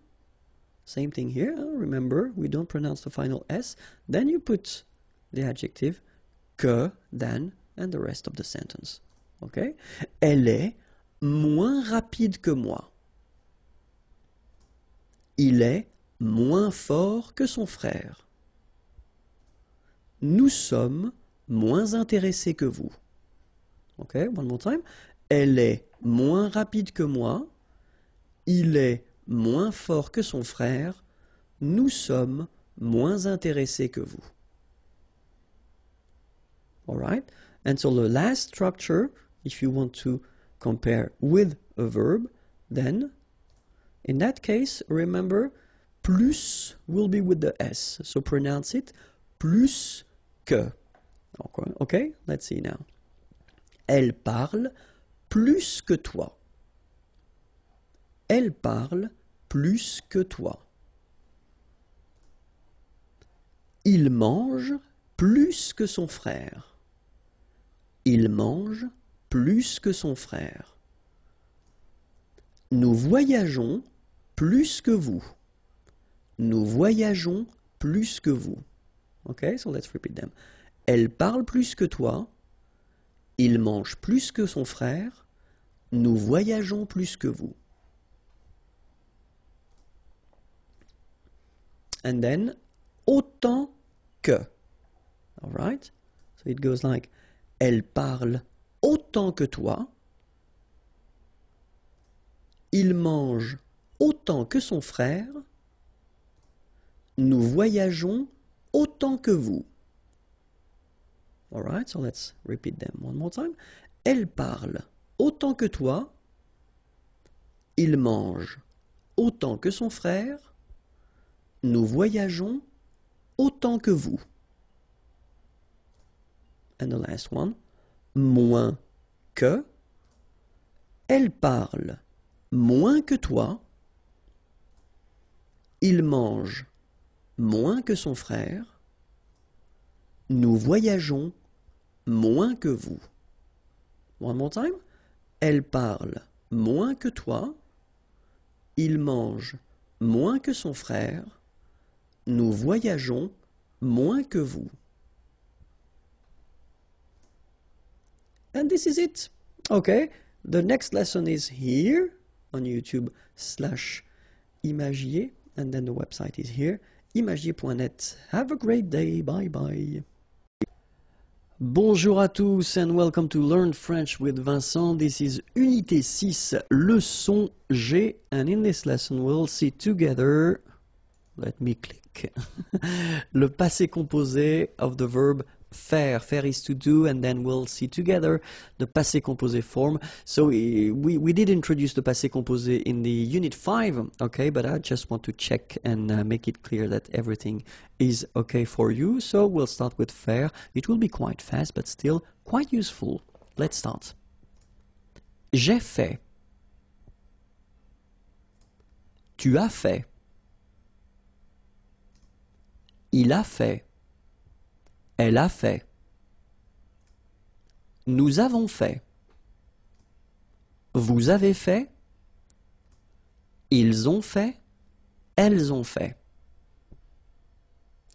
same thing here. Remember, we don't pronounce the final S. Then you put the adjective que, than, and the rest of the sentence. Okay? Elle est moins rapide que moi. Il est moins fort que son frère. Nous sommes moins intéressés que vous. Okay, one more time. Elle est moins rapide que moi. Il est moins fort que son frère. Nous sommes moins intéressés que vous. All right? And so the last structure, if you want to compare with a verb, then in that case, remember, plus will be with the S. So pronounce it plus que. Okay, let's see now. Elle parle plus que toi. Elle parle plus que toi. Il mange plus que son frère. Il mange plus que son frère. Nous voyageons plus que vous. Nous voyageons plus que vous. Okay, so let's repeat them. Elle parle plus que toi. Il mange plus que son frère. Nous voyageons plus que vous. And then, autant que. All right? So it goes like, elle parle autant que toi. Il mange autant que son frère. Nous voyageons autant que vous. All right, so let's repeat them one more time. Elle parle autant que toi. Il mange autant que son frère. Nous voyageons autant que vous. And the last one. Moins que. Elle parle moins que toi. Il mange moins que son frère. Nous voyageons moins que vous. One more time. Elle parle moins que toi. Il mange moins que son frère. Nous voyageons moins que vous. And this is it. Okay, the next lesson is here on YouTube/Imagier, and then the website is here, imagier.net. Have a great day. Bye bye. Bonjour à tous and welcome to Learn French with Vincent. This is Unité 6, leçon G, and in this lesson we'll see together, let me click, le passé composé of the verb faire. Faire is to do, and then we'll see together the passé composé form. So we did introduce the passé composé in the unit 5, okay, but I just want to check and make it clear that everything is okay for you. So we'll start with faire. It will be quite fast, but still quite useful. Let's start. J'ai fait. Tu as fait. Il a fait. Elle a fait. Nous avons fait. Vous avez fait. Ils ont fait. Elles ont fait.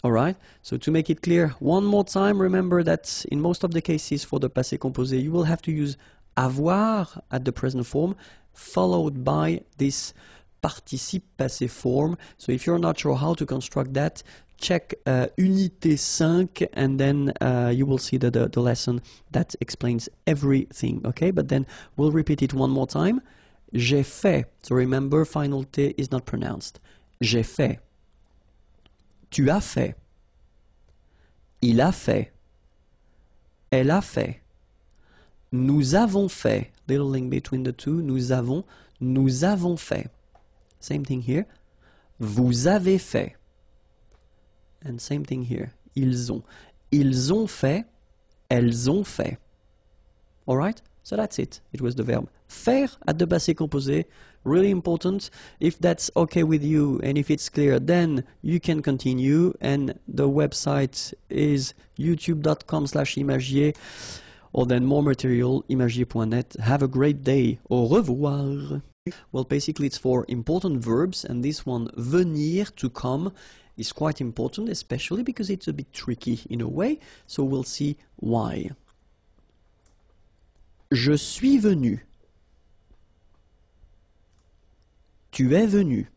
Alright, so to make it clear, one more time, remember that in most of the cases for the passé composé, you will have to use avoir at the present form, followed by this participe passé form. So if you're not sure how to construct that, check unité 5 and then you will see the lesson that explains everything, okay? But then we'll repeat it one more time. J'ai fait. So remember, final T is not pronounced. J'ai fait. Tu as fait. Il a fait. Elle a fait. Nous avons fait. Little link between the two. Nous avons fait. Same thing here. Vous avez fait. And same thing here. Ils ont. Ils ont fait. Elles ont fait. Alright? So that's it. It was the verb faire at the passé composé. Really important. If that's okay with you and if it's clear, then you can continue. And the website is youtube.com/imagier. Or then more material, imagier.net. Have a great day. Au revoir. Well, basically it's for important verbs, and this one, venir, to come, is quite important, especially because it's a bit tricky in a way. So we'll see why. Je suis venu. Tu es venu.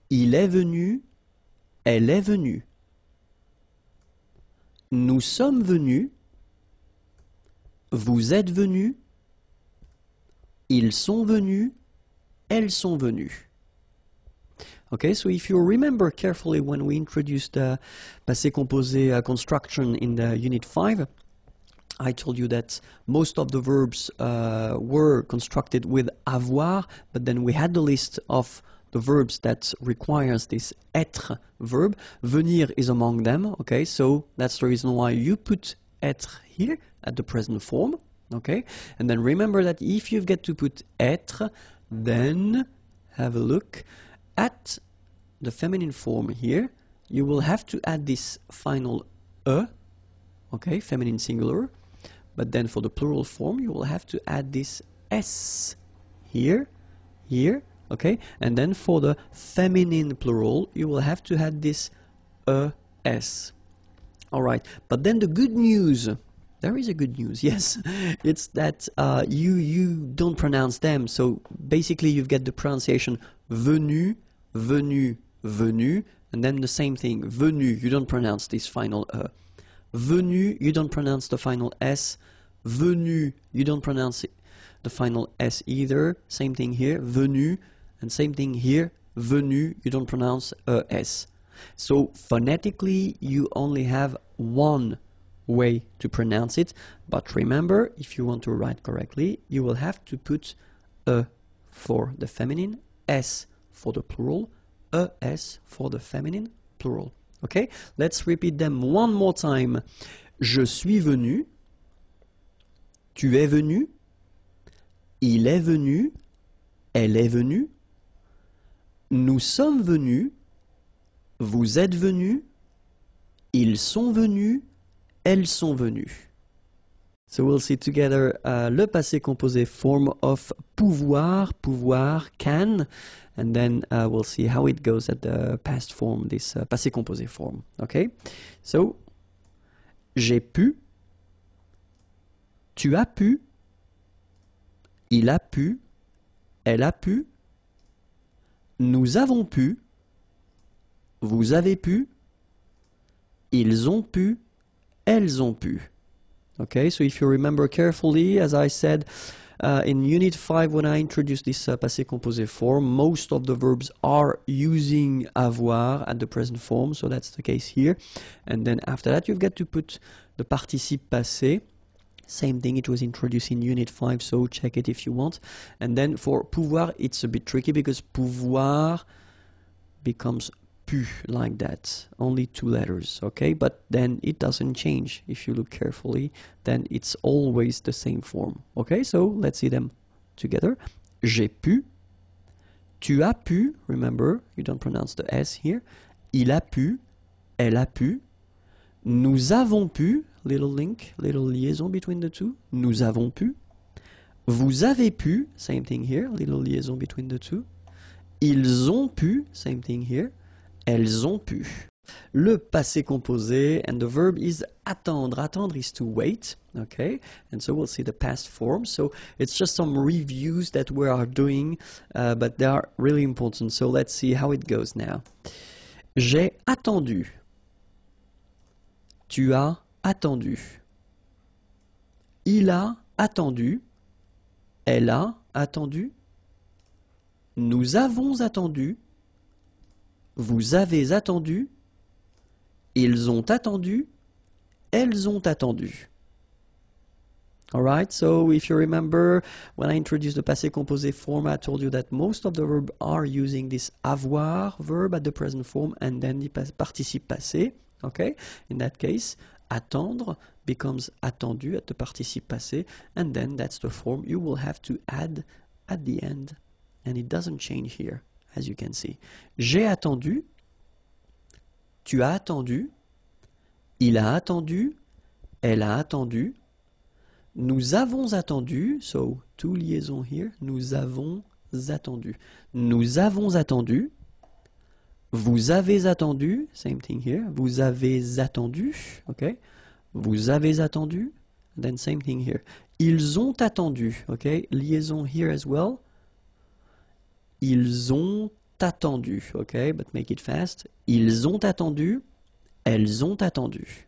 Il est venu. Elle est venue. Nous sommes venus. Vous êtes venus. Ils sont venus. Elles sont venues. Okay, so if you remember carefully when we introduced the passé composé construction in the Unit 5, I told you that most of the verbs were constructed with avoir, but then we had the list of the verbs that requires this être verb. Venir is among them, okay? So that's the reason why you put être here at the present form, okay? And then remember that if you get to put être, then have a look at the feminine form here. You will have to add this final e, okay, feminine singular. But then for the plural form, you will have to add this s here, here, okay? And then for the feminine plural, you will have to add this es. All right, but then the good news, there is a good news, yes. It's that you don't pronounce them. So basically you get the pronunciation venu, venu, venu, and then the same thing, venu, you don't pronounce this final e. Venu, you don't pronounce the final S. Venu, you don't pronounce the final S either. Same thing here, venu, and same thing here, venu, you don't pronounce S. So phonetically, you only have one way to pronounce it. But remember, if you want to write correctly, you will have to put E for the feminine, S for the plural, ES for the feminine plural. Okay, let's repeat them one more time. Je suis venu. Tu es venu. Il est venu. Elle est venue. Nous sommes venus. Vous êtes venus. Ils sont venus. Elles sont venues. So we'll see together le passé composé form of pouvoir, pouvoir, can, and then we'll see how it goes at the past form, this passé composé form. Okay? So, j'ai pu, tu as pu, il a pu, elle a pu, nous avons pu, vous avez pu, ils ont pu, elles ont pu. Okay, so if you remember carefully, as I said in Unit 5 when I introduced this passé composé form, most of the verbs are using avoir at the present form, so that's the case here. And then after that you've got to put the participe passé. Same thing, it was introduced in Unit 5, so check it if you want. And then for pouvoir, it's a bit tricky because pouvoir becomes pu, like that, only 2 letters, okay? But then it doesn't change. If you look carefully, then it's always the same form, okay? So let's see them together. J'ai pu, tu as pu, remember, you don't pronounce the S here. Il a pu, elle a pu. Nous avons pu, little link, little liaison between the two. Nous avons pu. Vous avez pu, same thing here, little liaison between the two. Ils ont pu, same thing here. Elles ont pu. Le passé composé, and the verb is attendre. Attendre is to wait, okay? And so we'll see the past form. So it's just some reviews that we are doing, but they are really important. So let's see how it goes now. J'ai attendu. Tu as attendu. Il a attendu. Elle a attendu. Nous avons attendu. Vous avez attendu. Ils ont attendu. Elles ont attendu. Alright, so if you remember, when I introduced the passé composé form, I told you that most of the verbs are using this avoir verb at the present form and then the participe passé. Okay, in that case, attendre becomes attendu at the participe passé, and then that's the form you will have to add at the end. And it doesn't change here, as you can see. J'ai attendu. Tu as attendu, il a attendu, elle a attendu, nous avons attendu, so two liaisons here, nous avons attendu. Nous avons attendu, vous avez attendu, same thing here, vous avez attendu, okay? Vous avez attendu, then same thing here. Ils ont attendu, okay? Liaison here as well. Ils ont attendu, okay, but make it fast. Ils ont attendu, elles ont attendu.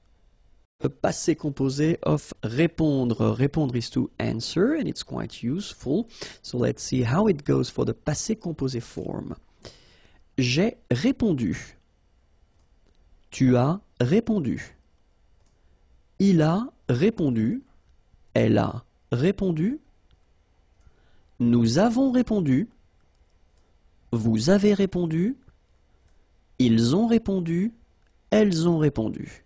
Le passé composé of répondre. Répondre is to answer, and it's quite useful. So let's see how it goes for the passé composé form. J'ai répondu. Tu as répondu. Il a répondu. Elle a répondu. Nous avons répondu. Vous avez répondu, ils ont répondu, elles ont répondu.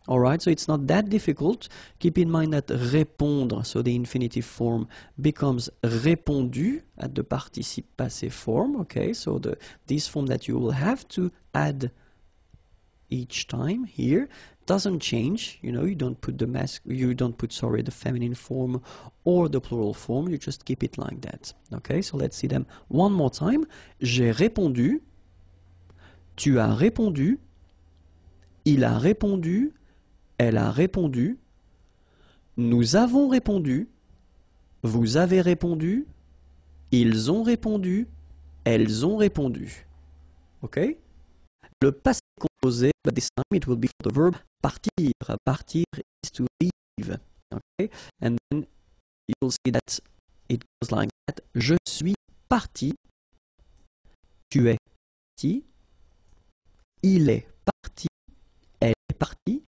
Alright, so it's not that difficult. Keep in mind that répondre, so the infinitive form, becomes répondu at the participe passé form. Okay, so this form that you will have to add each time here doesn't change. You know, you don't put the the feminine form or the plural form. You just keep it like that. Okay, so let's see them one more time. J'ai répondu. Tu as répondu. Il a répondu. Elle a répondu. Nous avons répondu. Vous avez répondu. Ils ont répondu. Elles ont répondu. Okay? Le passé composé, but this time it will be for the verb partir. Partir is to leave. Okay? And then you will see that it goes like that. Je suis parti. Tu es parti. Il est parti. Elle est partie.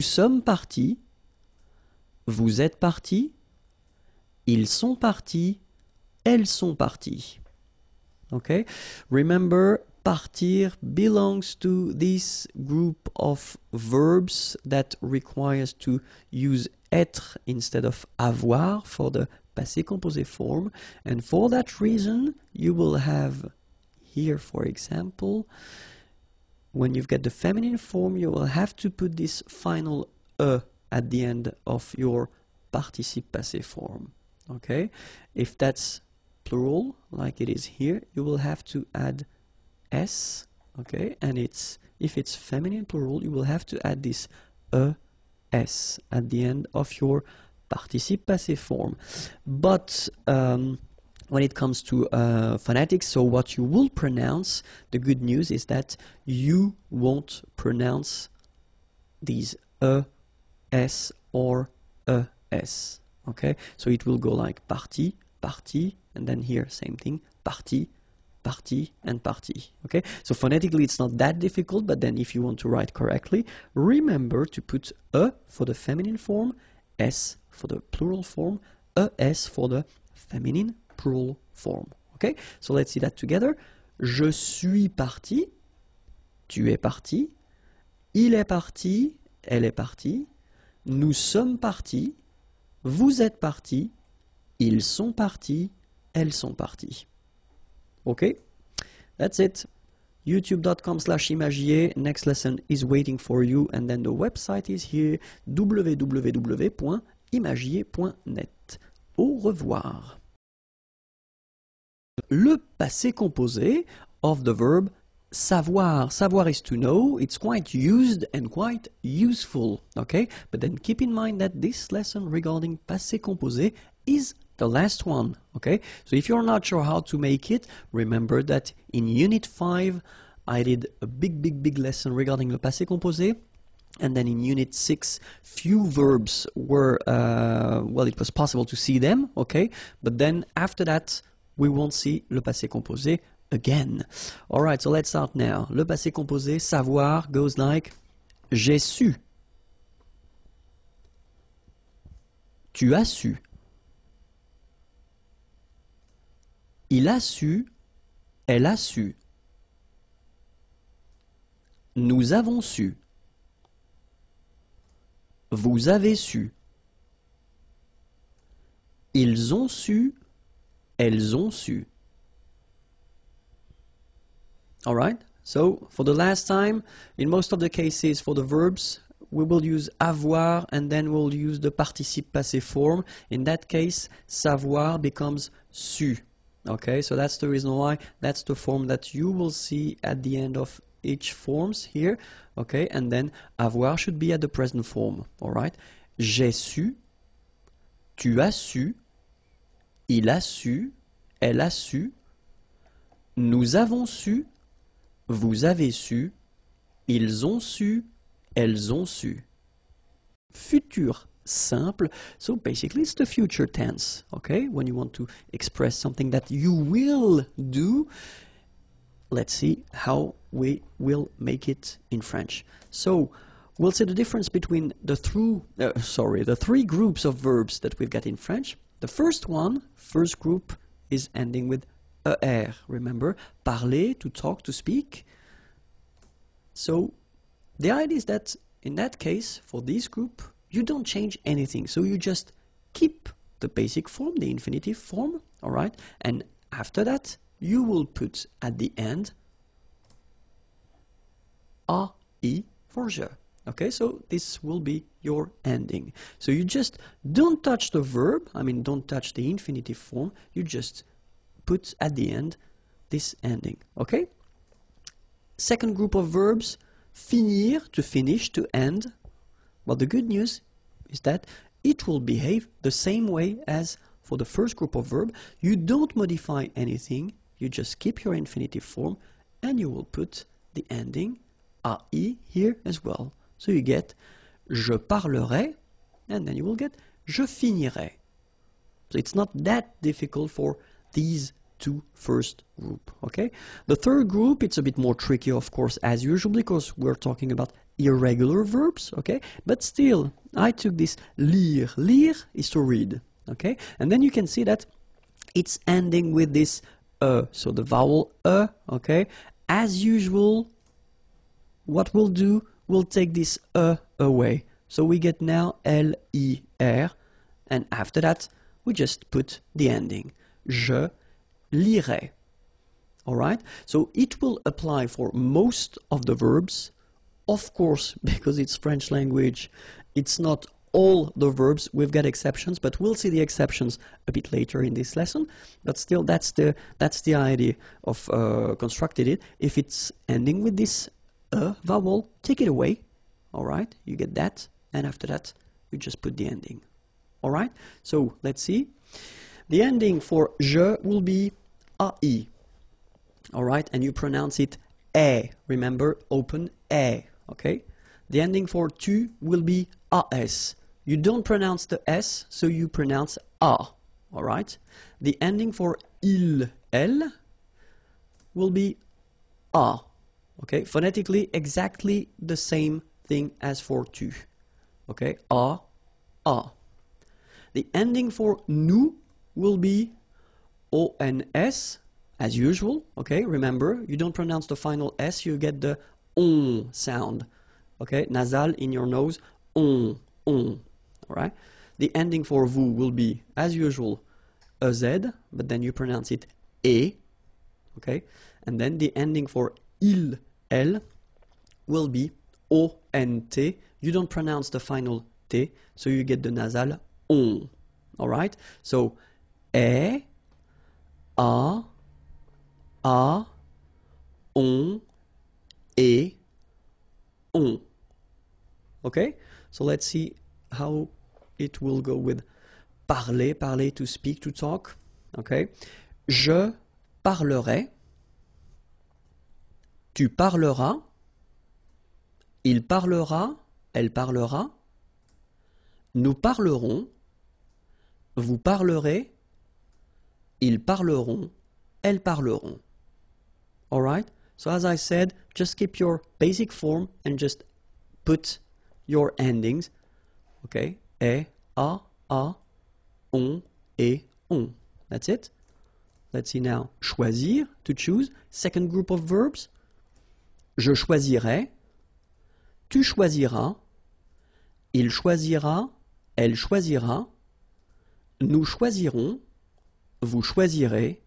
Nous sommes partis, vous êtes partis, ils sont partis, elles sont parties. Okay? Remember, partir belongs to this group of verbs that requires to use être instead of avoir for the passé composé form. And for that reason, you will have here, for example, when you've got the feminine form, you will have to put this final at the end of your participe passé form. Okay? If that's plural, like it is here, you will have to add s. Okay? And if it's feminine plural, you will have to add this es at the end of your participe passé form. But when it comes to phonetics, so what you will pronounce, the good news is that you won't pronounce these s or es. Okay, so it will go like parti, parti, and then here same thing, parti, parti, and parti. Okay, so phonetically it's not that difficult, but then if you want to write correctly, remember to put for the feminine form, s for the plural form, es for the feminine plural form. Okay, so let's see that together. Je suis parti. Tu es parti. Il est parti. Elle est partie. Nous sommes partis. Vous êtes partis. Ils sont partis. Elles sont parties. Okay, that's it. youtube.com/imagier. Next lesson is waiting for you, and then the website is here, www.imagier.net. Au revoir. Le passé composé of the verb savoir. Savoir is to know. It's quite used and quite useful, okay? But then keep in mind that this lesson regarding passé composé is the last one, okay? So if you're not sure how to make it, remember that in Unit 5, I did a big lesson regarding le passé composé. And then in Unit 6, few verbs were, well, it was possible to see them, okay? But then after that, we won't see le passé composé again. All right, so let's start now. Le passé composé, savoir, goes like j'ai su. Tu as su. Il a su. Elle a su. Nous avons su. Vous avez su. Ils ont su. Elles ont su. Alright, so for the last time, in most of the cases for the verbs, we will use avoir and then we'll use the participe passé form. In that case, savoir becomes su. Okay, so that's the reason why that's the form that you will see at the end of each forms here. Okay, and then avoir should be at the present form. Alright, j'ai su, tu as su, il a su, elle a su, nous avons su, vous avez su, ils ont su, elles ont su. Futur simple, so basically it's the future tense, okay? When you want to express something that you will do, let's see how we will make it in French. So we'll see the difference between the three groups of verbs that we've got in French. The first group is ending with er. Remember, parler, to talk, to speak. So the idea is that in that case, for this group, you don't change anything. So you just keep the basic form, the infinitive form, all right? And after that, you will put at the end ai for je. Okay, so this will be your ending. So you just don't touch the verb, don't touch the infinitive form, you just put at the end this ending, okay? Second group of verbs, finir, to finish, to end. Well, the good news is that it will behave the same way as for the first group of verb. You don't modify anything, you just keep your infinitive form, and you will put the ending ai here as well. So you get je parlerai, and then you will get je finirai. So it's not that difficult for these two first group, okay? The third group, it's a bit more tricky, of course, as usual, because we're talking about irregular verbs, okay? But still, I took this lire. Lire is to read, okay? And then you can see that it's ending with this so the vowel okay? As usual, what we'll do, we'll take this away. So we get now L-I-R, and after that, we just put the ending. Je lirai. Alright? So it will apply for most of the verbs. Of course, because it's French language, it's not all the verbs. We've got exceptions, but we'll see the exceptions a bit later in this lesson. But still, that's the idea of constructing it. If it's ending with this vowel, take it away. Alright? You get that. And after that, you just put the ending. Alright? So, let's see. The ending for je will be ai. Alright? And you pronounce it e. Remember, open e. Okay? The ending for tu will be as. You don't pronounce the s, so you pronounce a. Alright? The ending for il, elle will be a. Okay? Phonetically, exactly the same thing as for tu. Okay? A. The ending for nous will be ons, as usual. Okay? Remember, you don't pronounce the final s, you get the on sound. Okay? Nasal in your nose, on. Alright? The ending for vous will be, as usual, a z, but then you pronounce it e. Okay? And then the ending for il, elle will be O-N-T. You don't pronounce the final T, so you get the nasal on. Alright? So, est, a, on, et, on. Okay? So let's see how it will go with parler, parler, to speak, to talk. Okay? Je parlerai. Tu parleras. Il parlera. Elle parlera. Nous parlerons. Vous parlerez. Ils parleront. Elles parleront. Alright? So as I said, just keep your basic form and just put your endings. Okay? Est, a, on, et, on. That's it. Let's see now. Choisir, to choose. Second group of verbs. Je choisirai. Tu choisiras. Il choisira. Elle choisira. Nous choisirons. Vous choisirez.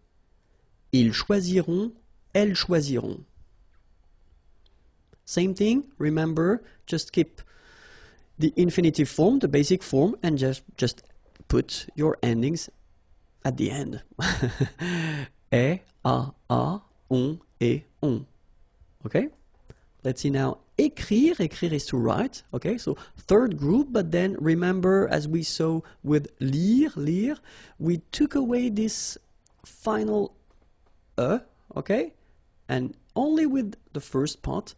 Ils choisiront. Elles choisiront. Same thing. Remember, just keep the infinitive form, the basic form, and just put your endings at the end. Est, a, on, et, on. Okay? Let's see now. Écrire. Écrire is to write. Okay, so third group, but then remember, as we saw with lire, we took away this final okay? And only with the first part,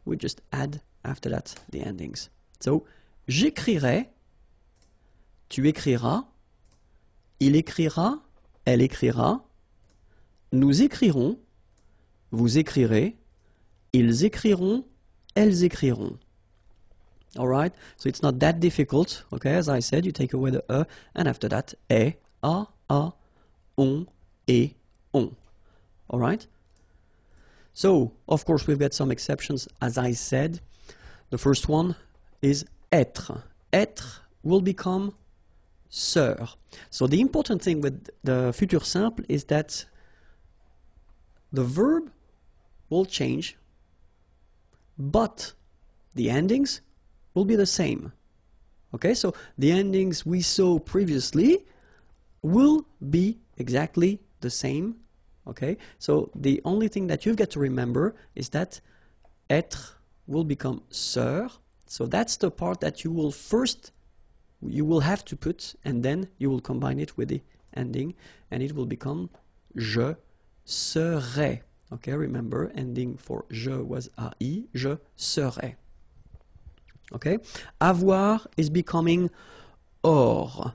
we just add after that the endings. So, j'écrirai, tu écriras, il écrira, elle écrira, nous écrirons, vous écrirez, ils écriront, elles écriront. Alright? So it's not that difficult, okay? As I said, you take away the and after that, est, a, on, et, on. Alright? So, of course, we've got some exceptions, as I said. The first one is être. Être will become sœur. So the important thing with the futur simple is that the verb will change, but the endings will be the same. Okay, so the endings we saw previously will be exactly the same. Okay, so the only thing that you've got to remember is that être will become sœur. So that's the part that you will have to put, and then you will combine it with the ending, and it will become je serai. Okay, remember, ending for je was ai, je serai. Okay, avoir is becoming or.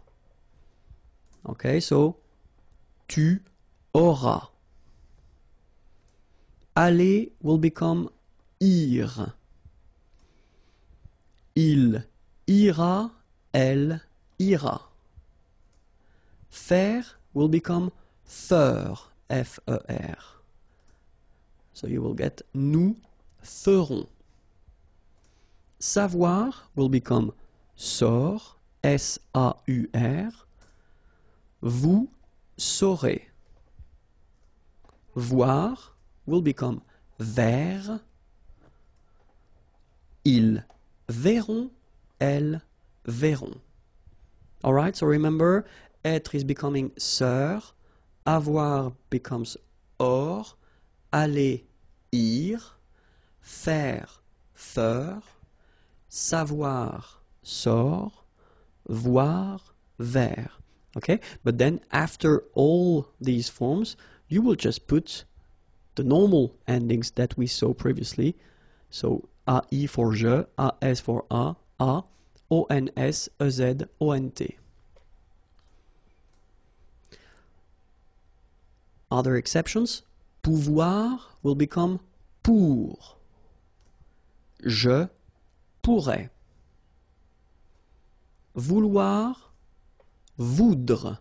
Okay, so tu auras. Aller will become ir. Il ira, elle ira. Faire will become faire, F-E-R. So you will get nous ferons. Savoir will become saur, S-A-U-R. Vous saurez. Voir will become ver. Ils verront, elles verront. Alright, so remember, être is becoming sœur, avoir becomes or, aller, ir, faire, faire, savoir, sort, voir, ver. Okay, but then after all these forms, you will just put the normal endings that we saw previously. So AI for je, AS for a, ONS, EZ, ONT. Other exceptions, pouvoir will become pour. Je pourrais. Vouloir, voudre.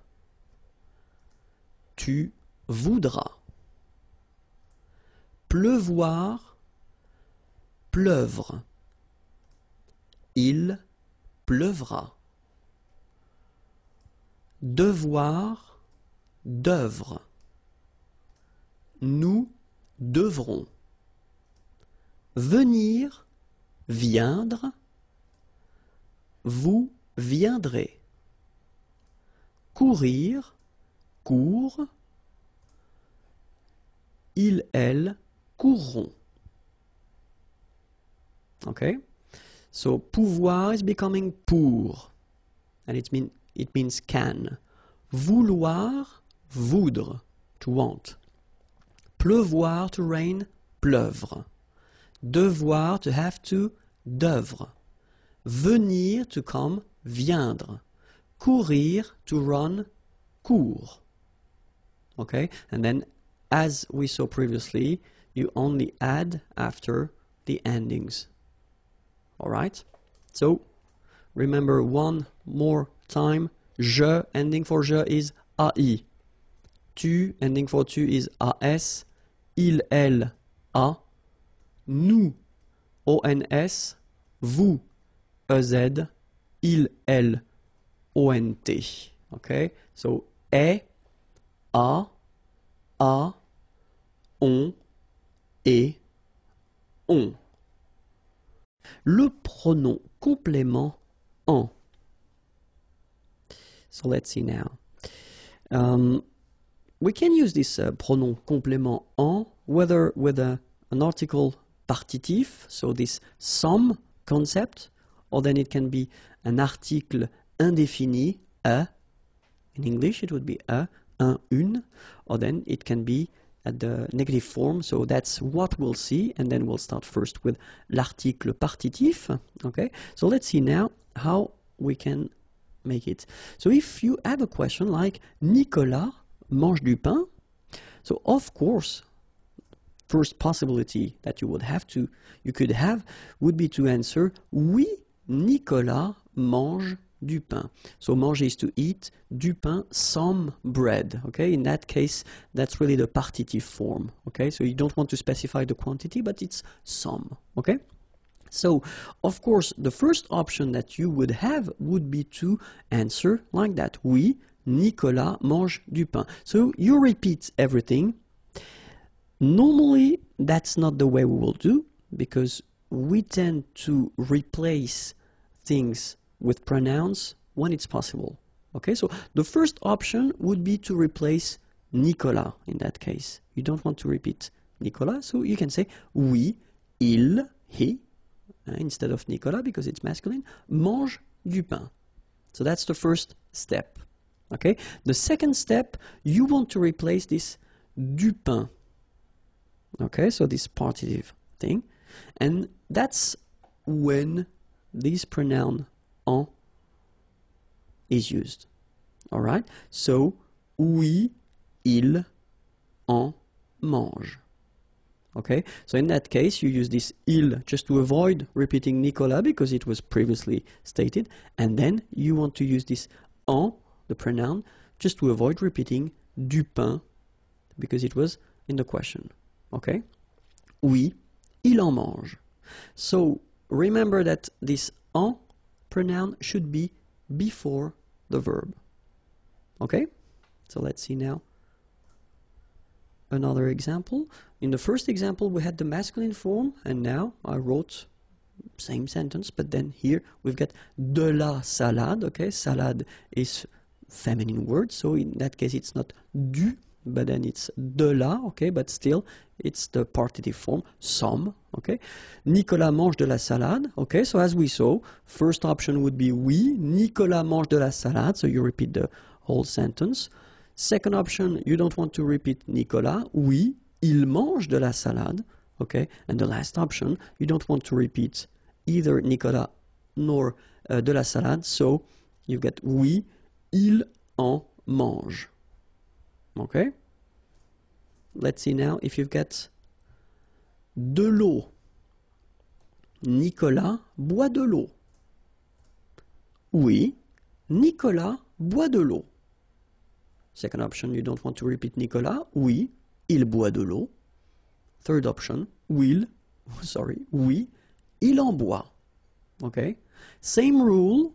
Tu voudras. Pleuvoir, pleuvre. Il pleuvra. Devoir, d'œuvre. Nous devrons. venir, viendre, vous viendrez. Courir, court, ils, elles courront. Okay? So pouvoir is becoming pour, and it means can. Vouloir, voudre, to want. Pleuvoir, to rain, pleuvre. Devoir, to have to, d'œuvre. Venir, to come, viendre. Courir, to run, court. Okay, and then as we saw previously, you only add after the endings. Alright, so remember one more time, je, ending for je is AI. Tu, ending for tu is AS. Il, elle, A. Nous, ONS. Vous, EZ. Il, elle, ONT. Okay, so est, a, on, et, on. Le pronom complément en. So let's see now. We can use this pronom complément en whether with an article partitif, so this some concept, or then it can be an article indéfini, a. In English it would be a, un, une, or then it can be at the negative form, so that's what we'll see, and then we'll start first with l'article partitif. Okay, so let's see now how we can make it. So if you have a question like Nicolas mange du pain, so of course first possibility that you could have would be to answer oui, Nicolas mange du pain. So manger is to eat, du pain, some bread. Okay, in that case, that's really the partitive form. Okay, so you don't want to specify the quantity, but it's some. Okay, so of course, the first option that you would have would be to answer like that. Oui, Nicolas mange du pain. So you repeat everything. Normally, that's not the way we will do, because we tend to replace things with pronouns when it's possible. Okay, so the first option would be to replace Nicolas in that case. You don't want to repeat Nicolas, so you can say oui, il, he, instead of Nicolas because it's masculine, mange du pain. So that's the first step. Okay, the second step, you want to replace this du pain. Okay, so this partitive thing, and that's when this pronoun en is used. All right, so oui, il, en mange. Okay, so in that case you use this il just to avoid repeating Nicolas because it was previously stated, and then you want to use this en, the pronoun, just to avoid repeating du pain because it was in the question. Okay, oui, il en mange. So remember that this en pronoun should be before the verb. Okay, so let's see now another example. In the first example we had the masculine form, and now I wrote same sentence, but then here we've got de la salade. Okay, salade is feminine word, so in that case it's not du, but then it's de la. Okay, but still it's the partitive form, some. Okay, Nicolas mange de la salade. Okay, so as we saw, first option would be oui, Nicolas mange de la salade, so you repeat the whole sentence. Second option, you don't want to repeat Nicolas, oui, il mange de la salade. Okay, and the last option, you don't want to repeat either Nicolas nor de la salade, so you get oui, il en mange. Okay, let's see now if you've got de l'eau. Nicolas boit de l'eau. Oui, Nicolas boit de l'eau. Second option, you don't want to repeat Nicolas. Oui, il boit de l'eau. Third option, oui, il en boit. Okay, same rule,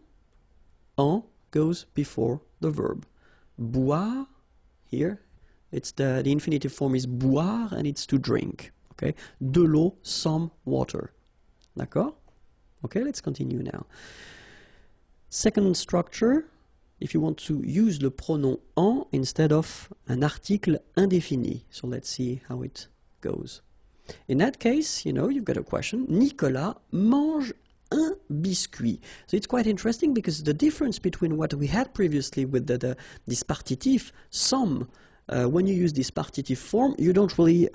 en goes before the verb. Boire, here, it's the infinitive form is boire, and it's to drink. Okay, de l'eau, some water. D'accord? Okay, let's continue now. Second structure, if you want to use le pronom en instead of an article indéfini. So let's see how it goes. In that case, you know, you've got a question. Nicolas mange un biscuit. So it's quite interesting because the difference between what we had previously with this partitif, some, when you use this partitif form, you don't really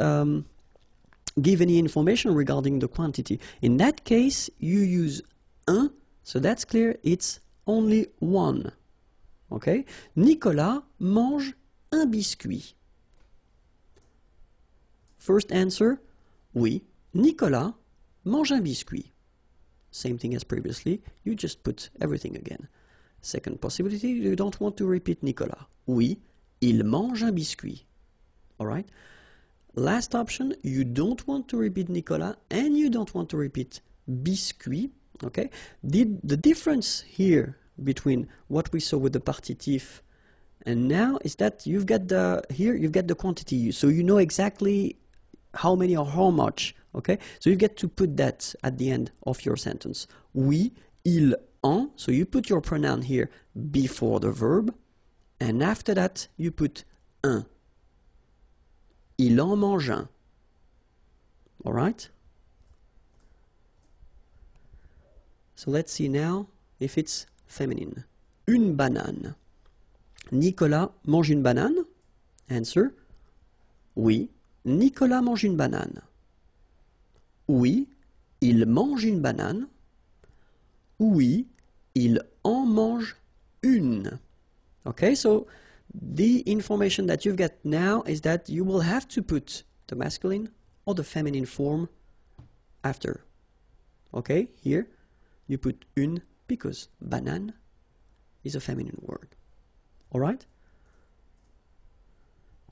give any information regarding the quantity. In that case, you use un, so that's clear, it's only one. Okay? Nicolas mange un biscuit. First answer, oui, Nicolas mange un biscuit. Same thing as previously, you just put everything again. Second possibility, you don't want to repeat Nicolas. Oui, il mange un biscuit. Alright? Last option, you don't want to repeat Nicolas and you don't want to repeat biscuit. Okay? The difference here between what we saw with the partitif and now is that you've got the quantity, so you know exactly how many or how much. Okay? So you get to put that at the end of your sentence. Oui, il en, so you put your pronoun here before the verb, and after that you put un. Il en mange un. Alright? So let's see now if it's feminine. Une banane. Nicolas mange une banane? Answer. Oui, Nicolas mange une banane. Oui, il mange une banane. Oui, il en mange une. Okay, so the information that you've got now is that you will have to put the masculine or the feminine form after. Okay, here you put une because banane is a feminine word. Alright?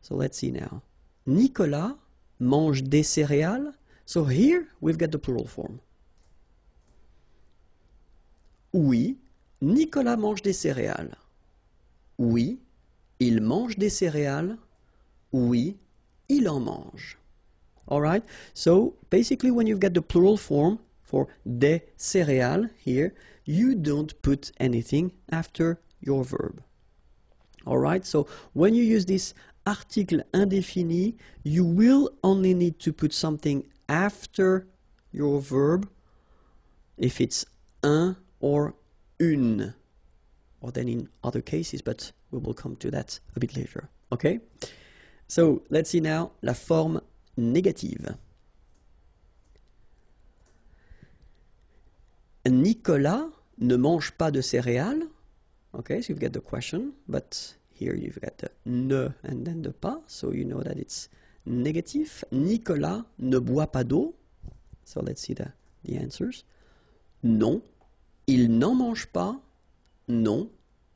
So let's see now. Nicolas mange des céréales. So here we've got the plural form. Oui, Nicolas mange des céréales. Oui, il mange des céréales. Oui, il en mange. Alright? So basically when you've got the plural form for des céréales here, you don't put anything after your verb. Alright? So when you use this article indéfini, you will only need to put something after your verb if it's un or une, or then in other cases, but we will come to that a bit later. Okay? So let's see now la forme négative. Nicolas ne mange pas de céréales. Okay, so you've got the question, but here you've got the ne and then the pas, so you know that it's negative. Nicolas ne boit pas d'eau. So let's see the answers. Non, il n'en mange pas. Non,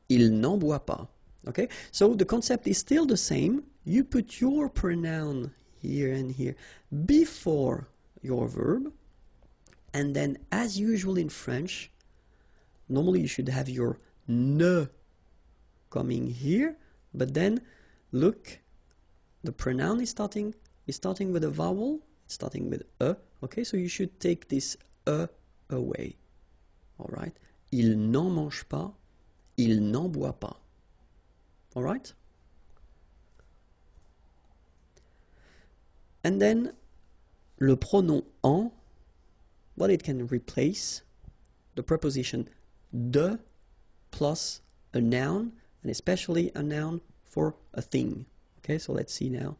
il n'en boit pas. Okay, so the concept is still the same. You put your pronoun here and here before your verb, and then as usual in French, normally you should have your ne coming here, but then look, the pronoun is starting with a vowel, it's starting with a. Okay, so you should take this a away. All right, il n'en mange pas, il n'en boit pas. All right. And then le pronom en, well, it can replace the preposition de plus a noun, and especially a noun for a thing. Okay, so let's see now.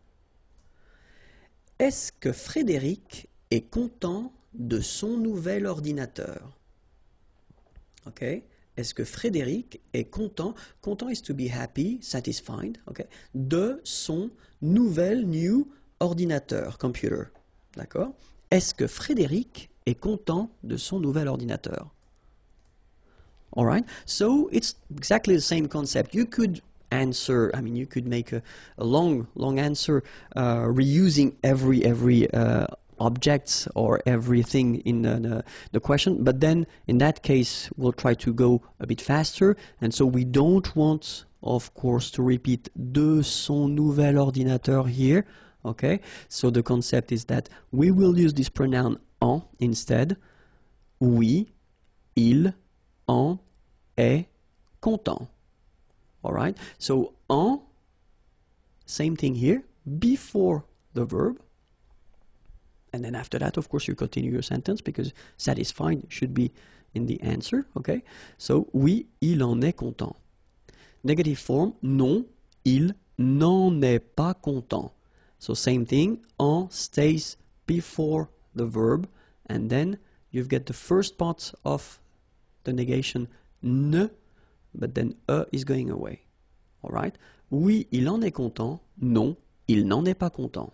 Est-ce que Frédéric est content de son nouvel ordinateur? Okay, est-ce que Frédéric est content? Content is to be happy, satisfied. Okay, de son nouvel new ordinateur, computer. D'accord? Est-ce que Frédéric est content de son nouvel ordinateur? All right, so it's exactly the same concept. You could answer, I mean, you could make a long answer reusing every object or everything in the question, but then in that case we'll try to go a bit faster, and so we don't want, of course, to repeat de son nouvel ordinateur here. Okay, so the concept is that we will use this pronoun en instead. Oui, il, en, est content. Alright, so en, same thing here, before the verb. And then after that, of course, you continue your sentence because satisfied should be in the answer. Okay, so oui, il en est content. Negative form, non, il n'en est pas content. So same thing, en stays before the verb, and then you've got the first part of the negation, ne, but then is going away. Alright? Oui, il en est content. Non, il n'en est pas content.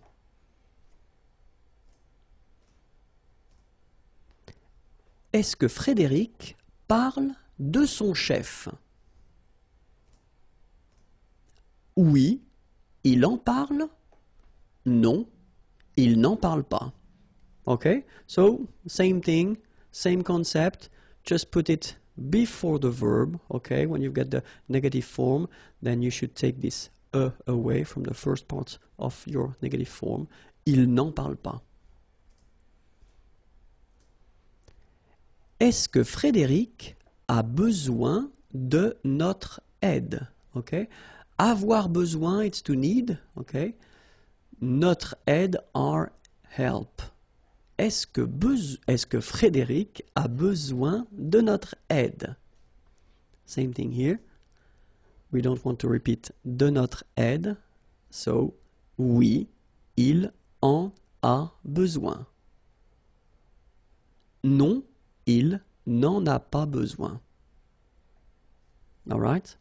Est-ce que Frédéric parle de son chef? Oui, il en parle. Non, il n'en parle pas. Okay, so same thing, same concept, just put it before the verb. Okay, when you've got the negative form, then you should take this away from the first part of your negative form. Il n'en parle pas. Est-ce que Frédéric a besoin de notre aide? Okay, avoir besoin, it's to need. Okay, notre aide, our help. Est-ce que Frédéric a besoin de notre aide? Same thing here. We don't want to repeat de notre aide. So, oui, il en a besoin. Non, il n'en a pas besoin. All right?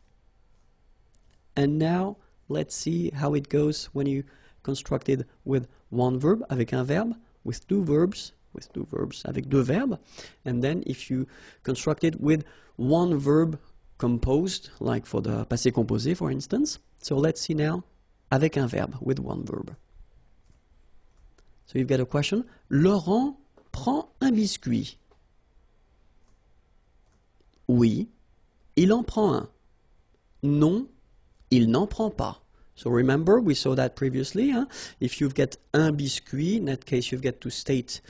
And now, let's see how it goes when you construct it with one verb, avec un verbe, with two verbs, avec deux verbes, and then if you construct it with one verb composed, like for the passé composé, for instance. So let's see now, avec un verbe, with one verb. So you've got a question. Laurent prend un biscuit. Oui, il en prend un. Non, il n'en prend pas. So remember, we saw that previously. Huh? If you've got un biscuit, in that case you've got to state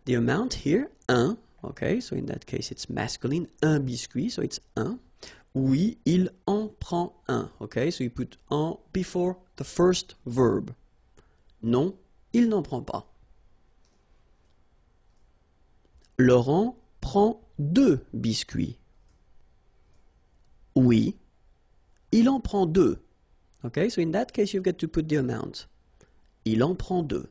the amount here, un. Okay, so in that case it's masculine, un biscuit, so it's un. Oui, il en prend un. Okay, so you put en before the first verb. Non, il n'en prend pas. Laurent prend deux biscuits. Oui, il en prend deux. Okay, so in that case you've got to put the amount. Il en prend deux.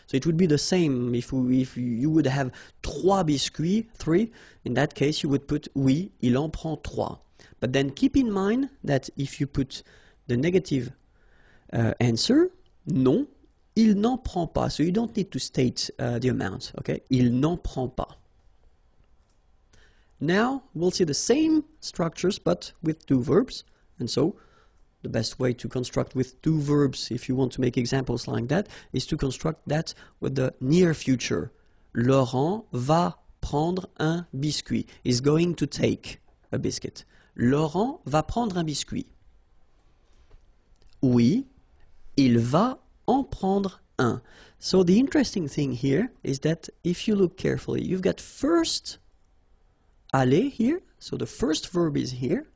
So it would be the same if you would have trois biscuits, three. In that case you would put oui, il en prend trois. But then keep in mind that if you put the negative answer, non, il n'en prend pas. So you don't need to state the amount. Okay, il n'en prend pas. Now we'll see the same structures but with two verbs, and so the best way to construct with two verbs, if you want to make examples like that, is to construct that with the near future. Laurent va prendre un biscuit. Is going to take a biscuit. Laurent va prendre un biscuit. Oui, il va en prendre un. So the interesting thing here is that if you look carefully, you've got first aller here, so the first verb is here,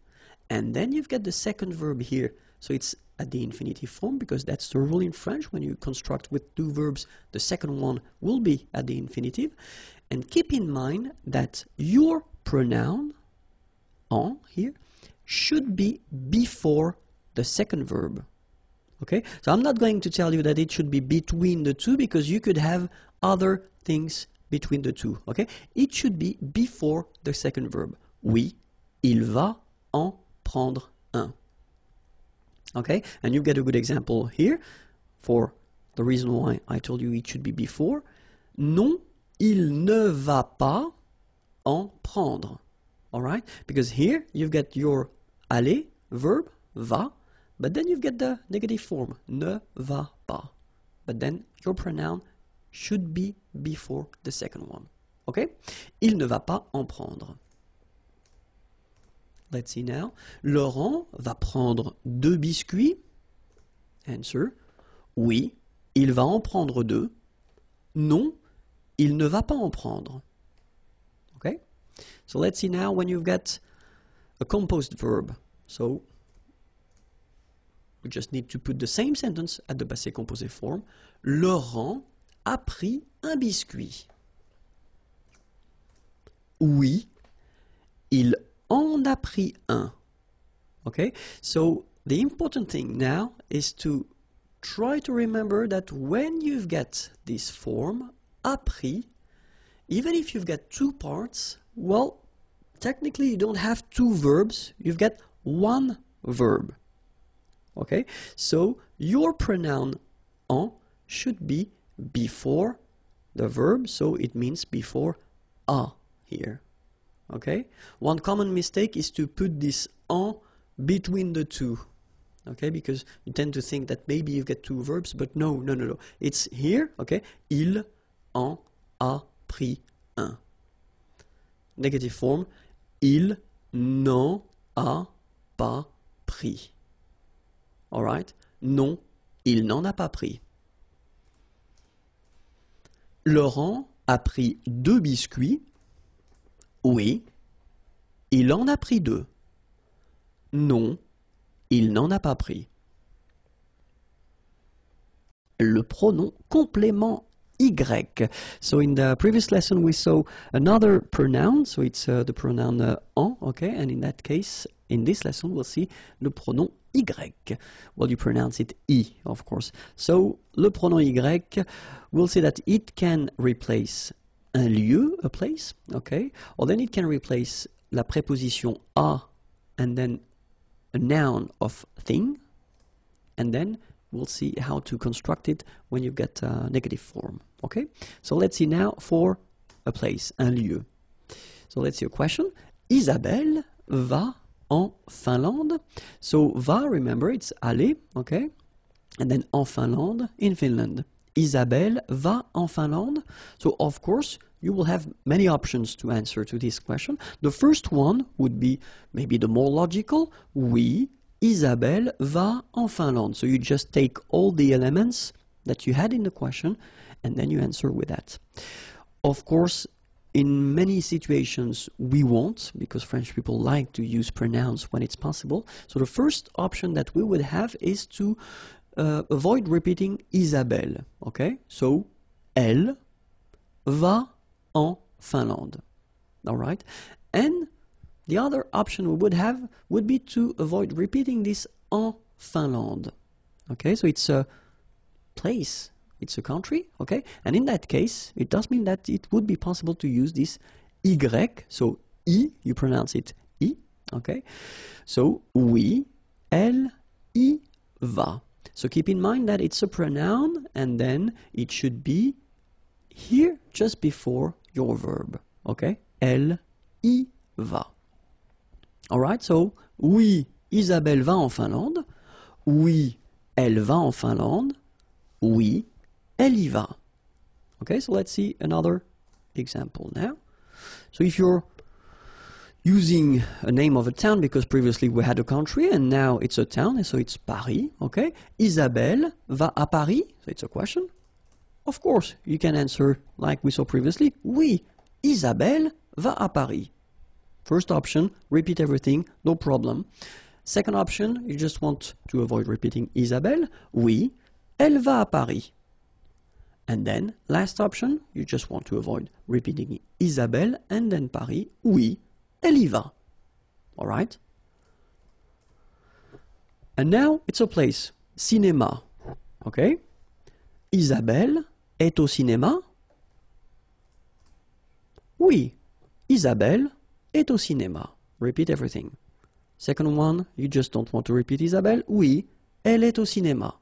and then you've got the second verb here. So it's at the infinitive form because that's the rule in French. When you construct with two verbs, the second one will be at the infinitive. And keep in mind that your pronoun, en here, should be before the second verb. Okay? So I'm not going to tell you that it should be between the two because you could have other things between the two. Okay? It should be before the second verb. Oui, il va en prendre un. Okay, and you get a good example here for the reason why I told you it should be before. Non, il ne va pas en prendre. Alright, because here you've got your aller verb, va, but then you've got the negative form, ne va pas. But then your pronoun should be before the second one. Okay, il ne va pas en prendre. Let's see now. Laurent va prendre deux biscuits. Answer. Oui, il va en prendre 2. Non, il ne va pas en prendre. Okay? So let's see now when you've got a composed verb. So we just need to put the same sentence at the passé composé form. Laurent a pris un biscuit. Oui, il en a pris un. Okay? So the important thing now is to try to remember that when you've got this form, a pris, even if you've got two parts, well, technically you don't have two verbs, you've got one verb. Okay? So your pronoun en should be before the verb, so it means before a here. Okay? One common mistake is to put this en between the two. Okay, because you tend to think that maybe you've got two verbs, but no. It's here, okay? Il en a pris un. Negative form, il n'en a pas pris. Alright? Non, il n'en a pas pris. Laurent a pris 2 biscuits. Oui, il en a pris 2. Non, il n'en a pas pris. Le pronom complément Y. So in the previous lesson we saw another pronoun, so it's the pronoun en, okay, and in that case, in this lesson we'll see le pronom Y. Well, you pronounce it I, of course. So, le pronom Y, we'll say that it can replace un lieu, a place, okay, or then it can replace la préposition a and then a noun of thing, and then we'll see how to construct it when you get a negative form. Okay, so let's see now for a place, un lieu. So let's see a question. Isabelle va en Finlande. So va, remember, it's aller, okay, and then en Finlande, in Finland. Isabelle va en Finlande. So of course you will have many options to answer to this question. The first one would be maybe the more logical. Oui, Isabelle va en Finlande. So you just take all the elements that you had in the question and then you answer with that. Of course, in many situations we won't, because French people like to use pronouns when it's possible. So the first option that we would have is to avoid repeating Isabelle. Okay? So, elle va en Finlande. Alright? And the other option we would have would be to avoid repeating this en Finlande. Okay? So it's a place. It's a country. Okay? And in that case, it does mean that it would be possible to use this Y. So, I, you pronounce it I. Okay? So, oui, elle y va. So keep in mind that it's a pronoun and then it should be here just before your verb. Okay? Elle y va. Alright, so oui, Isabelle va en Finlande. Oui, elle va en Finlande. Oui, elle y va. Okay, so let's see another example now. So if you're using a name of a town, because previously we had a country and now it's a town, so it's Paris, okay? Isabelle va à Paris, so it's a question. Of course, you can answer like we saw previously, oui, Isabelle va à Paris. First option, repeat everything, no problem. Second option, you just want to avoid repeating Isabelle, oui, elle va à Paris. And then, last option, you just want to avoid repeating Isabelle and then Paris, oui, elle y va. Alright? And now it's a place. Cinéma. Okay? Isabelle est au cinéma. Oui, Isabelle est au cinéma. Repeat everything. Second one, you just don't want to repeat Isabelle. Oui, elle est au cinéma.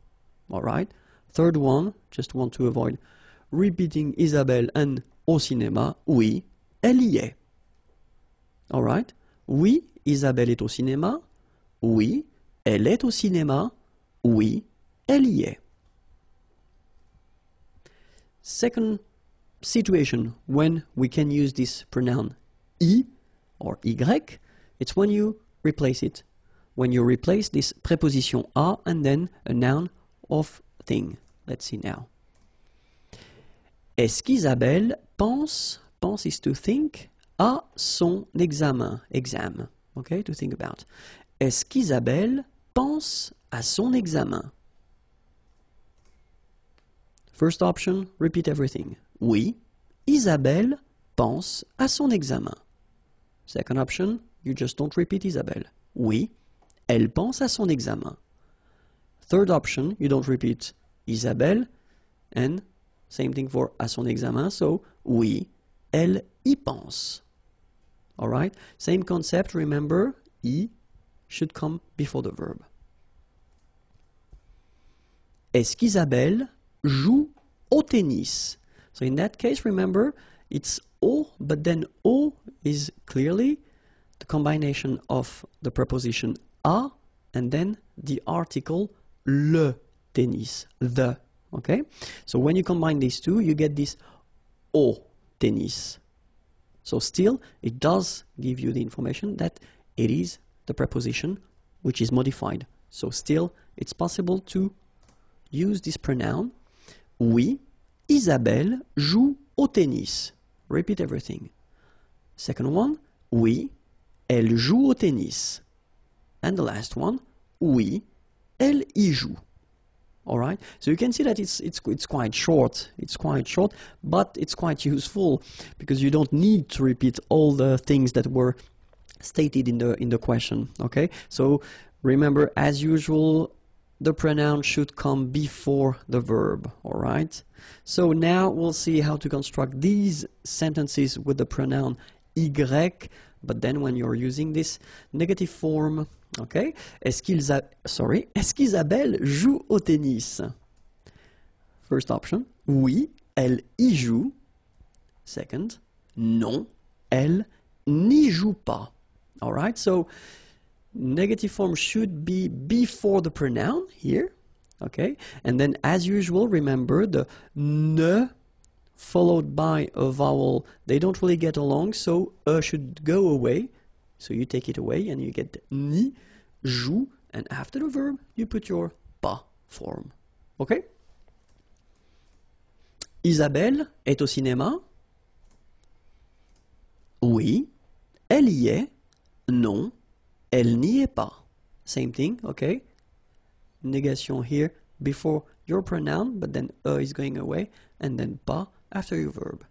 Alright? Third one, just want to avoid repeating Isabelle and au cinéma. Oui, elle y est. Alright? Oui, Isabelle est au cinéma. Oui, elle est au cinéma. Oui, elle y est. Second situation when we can use this pronoun I or Y, it's when you replace it. When you replace this preposition a and then a noun of thing. Let's see now. Est-ce qu'Isabelle pense is to think, à son examen, exam, okay, to think about. Est-ce qu'Isabelle pense à son examen? First option, repeat everything. Oui, Isabelle pense à son examen. Second option, you just don't repeat Isabelle. Oui, elle pense à son examen. Third option, you don't repeat Isabelle, and same thing for à son examen, so oui, elle y pense. Alright, same concept, remember, y should come before the verb. Est-ce qu'Isabelle joue au tennis? So in that case, remember, it's au, but then au is clearly the combination of the preposition à and then the article le tennis, the, okay? So when you combine these two, you get this au tennis. So still, it does give you the information that it is the preposition which is modified. So still, it's possible to use this pronoun. Oui, Isabelle joue au tennis. Repeat everything. Second one, oui, elle joue au tennis. And the last one, oui, elle y joue. All right, so you can see that it's quite short. It's quite short, but it's quite useful because you don't need to repeat all the things that were stated in the question. Okay, so remember, as usual, the pronoun should come before the verb. All right, so now we'll see how to construct these sentences with the pronoun y, but then when you're using this negative form. Okay, est-ce qu'Isabelle joue au tennis? First option, oui, elle y joue. Second, non, elle n'y joue pas. All right, so negative form should be before the pronoun here. Okay, and then as usual, remember the ne followed by a vowel, they don't really get along, so should go away. So you take it away and you get ni, joue, and after the verb, you put your pas form. Okay? Isabelle est au cinéma? Oui. Elle y est? Non. Elle n'y est pas. Same thing, okay? Negation here before your pronoun, but then is going away, and then pas after your verb.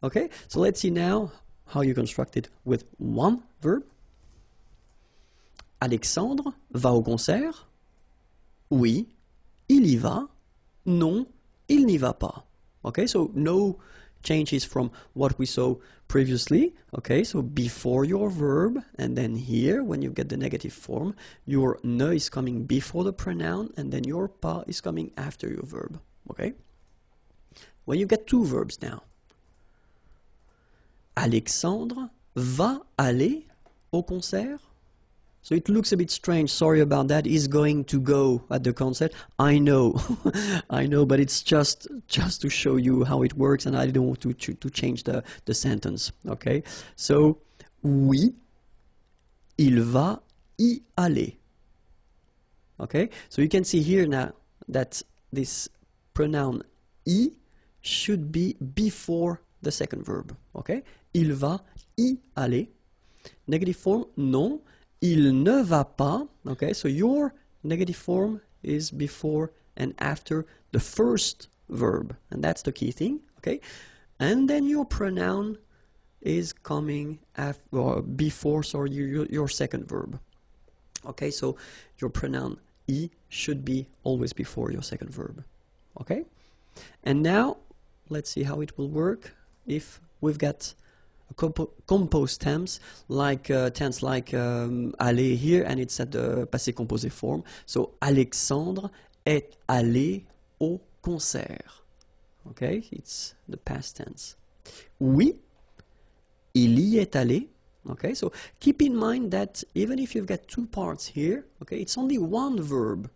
Okay? So let's see now how you construct it with one verb. Alexandre va au concert? Oui, il y va. Non, il n'y va pas. Okay, so no changes from what we saw previously. Okay, so before your verb, and then here, when you get the negative form, your ne is coming before the pronoun, and then your pas is coming after your verb. Okay? When you get two verbs now. Alexandre va aller au concert? So it looks a bit strange, sorry about that. He's going to go at the concert. I know, I know, but it's just to show you how it works, and I don't want to change the sentence, okay? So, oui, il va y aller. Okay, so you can see here now that this pronoun y should be before the second verb, okay? Il va y aller. Negative form, non. Il ne va pas, okay? So your negative form is before and after the first verb, and that's the key thing, okay? And then your pronoun is coming after, before, sorry, your second verb. Okay, so your pronoun y should be always before your second verb. Okay? And now, let's see how it will work if we've got a composed tense like aller here, and it's at the passé composé form. So Alexandre est allé au concert. Okay, it's the past tense. Oui, il y est allé. Okay, so keep in mind that even if you've got two parts here, okay, it's only one verb.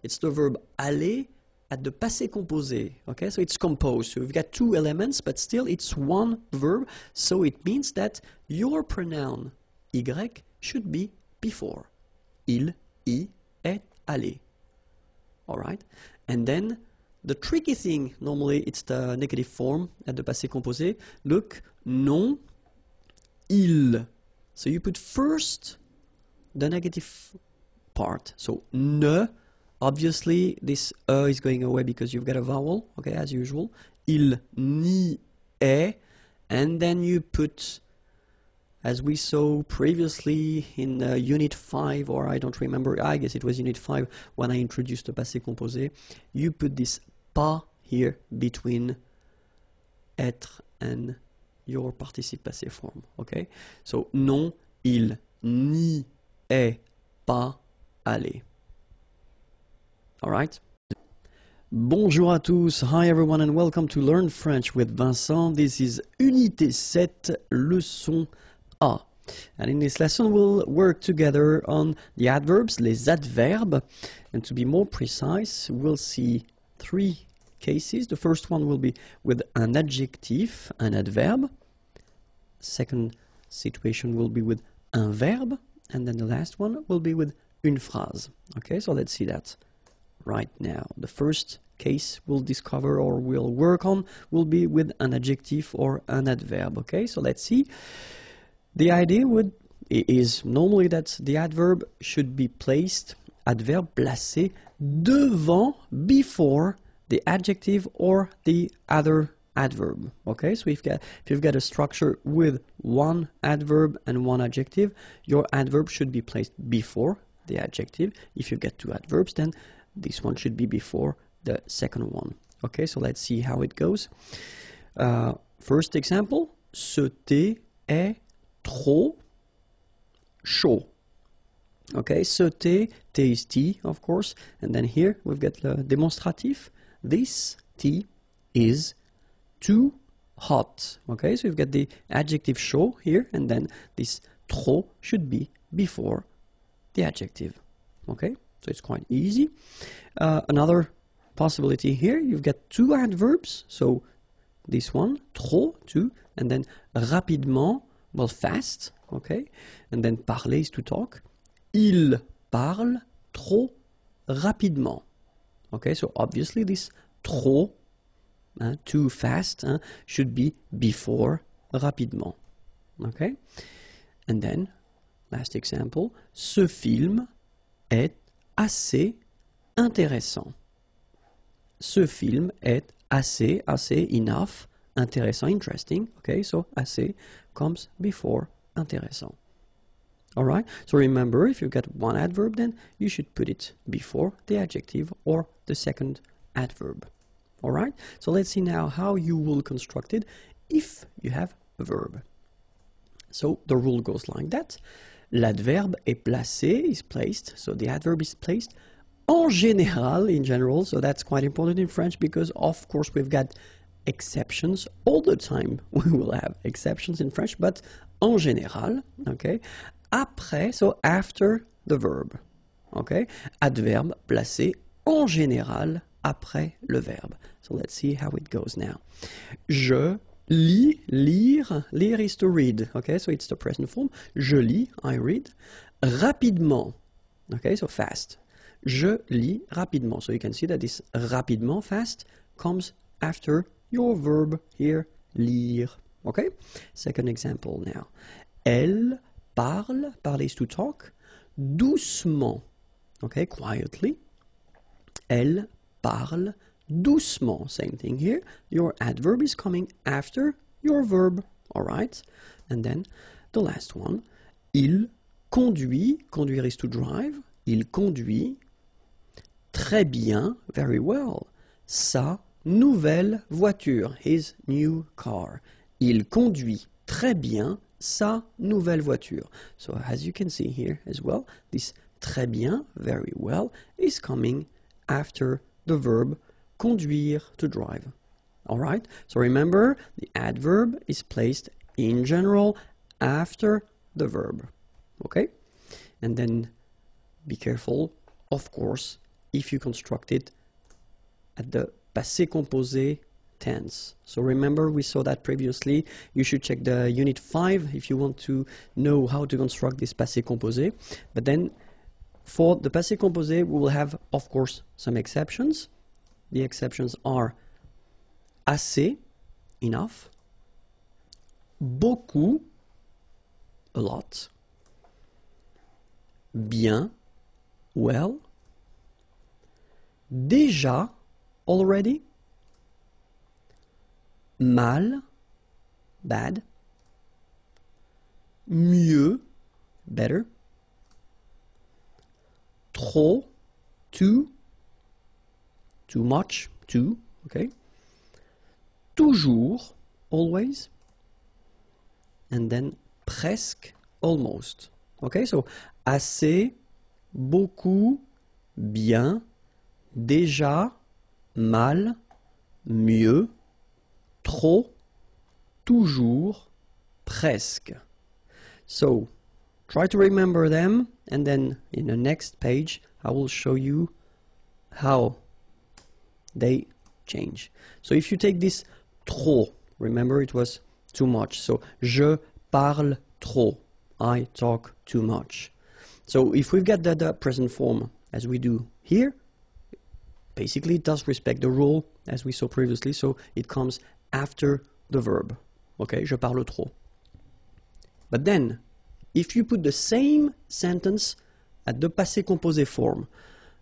It's the verb aller at the passé composé. Okay, so it's composed. So you've got two elements, but still it's one verb. So it means that your pronoun y should be before. Il y est allé. All right, And then the tricky thing, normally it's the negative form at the passé composé. Look, non, il. So you put first the negative part. So ne, obviously this is going away because you've got a vowel, okay, as usual. Il n'y est. And then you put, as we saw previously in Unit 5, or I don't remember, I guess it was Unit 5 when I introduced the passé composé, you put this pas here between être and your participe passé form, okay? So, non, il n'y est pas allé. Alright? Bonjour à tous, hi everyone and welcome to Learn French with Vincent. This is Unité 7, leçon A. And in this lesson we'll work together on the adverbs, les adverbes. And to be more precise, we'll see 3 cases. The first one will be with an adjective, an adverb. Second situation will be with un verbe. And then the last one will be with une phrase. Okay, so let's see that right now. The first case we'll discover or we'll work on will be with an adjective or an adverb. Okay, so let's see. The idea is normally that the adverb should be placed, adverbe placé, devant, before the adjective or the other adverb. Okay, so if you've got a structure with one adverb and one adjective, your adverb should be placed before the adjective. If you've got 2 adverbs, then this one should be before the second one. Okay, so let's see how it goes. First example, ce thé est trop chaud. Okay, ce thé, thé is tea, of course. And then here we've got the demonstrative. This tea is too hot. Okay, so you've got the adjective chaud here, and then this trop should be before the adjective. Okay, so it's quite easy. Another possibility here, you've got 2 adverbs. So this one, trop, too, and then rapidement, well, fast. Okay, and then parler is to talk. Il parle trop rapidement. Okay, so obviously this trop, too fast, should be before rapidement. Okay, and then last example, ce film est assez intéressant. Ce film est assez, enough, intéressant, interesting. Okay, so assez comes before intéressant. Alright, so remember, if you've got one adverb, then you should put it before the adjective or the second adverb. Alright, so let's see now how you will construct it if you have a verb. So the rule goes like that. L'adverbe est placé, is placed, so the adverb is placed en général, in general, so that's quite important in French because of course we've got exceptions all the time. We will have exceptions in French, but en général, okay? Après, so after the verb, okay? Adverbe placé en général après le verbe. So let's see how it goes now. Je lis, lire, lire is to read, okay? So it's the present form. Je lis, I read. Rapidement, okay? So fast. Je lis rapidement. So you can see that this rapidement, fast, comes after your verb here, lire. Okay? Second example now. Elle parle, parler is to talk, doucement. Okay, quietly. Elle parle doucement. Same thing here. Your adverb is coming after your verb. Alright? And then the last one. Il conduit, conduire is to drive. Il conduit très bien, very well, sa nouvelle voiture, his new car. Il conduit très bien sa nouvelle voiture. So as you can see here as well, this très bien, very well, is coming after the verb conduire, to drive. Alright, so remember, the adverb is placed in general after the verb. Okay? And then be careful, of course, if you construct it at the passé composé tense. So remember, we saw that previously. You should check the Unit 5 if you want to know how to construct this passé composé. But then for the passé composé, we will have, of course, some exceptions. the exceptions are assez, enough, beaucoup, a lot, bien, well, déjà, already, mal, bad, mieux, better, trop, too much, too, okay, toujours, always, and then presque, almost. Okay, so assez, beaucoup, bien, déjà, mal, mieux, trop, toujours, presque. So try to remember them, and then in the next page I will show you how they change. So if you take this trop, remember it was too much. So je parle trop, I talk too much. So if we've got the present form as we do here, basically it does respect the rule as we saw previously, so it comes after the verb. Okay, je parle trop. But then, if you put the same sentence at the passé composé form,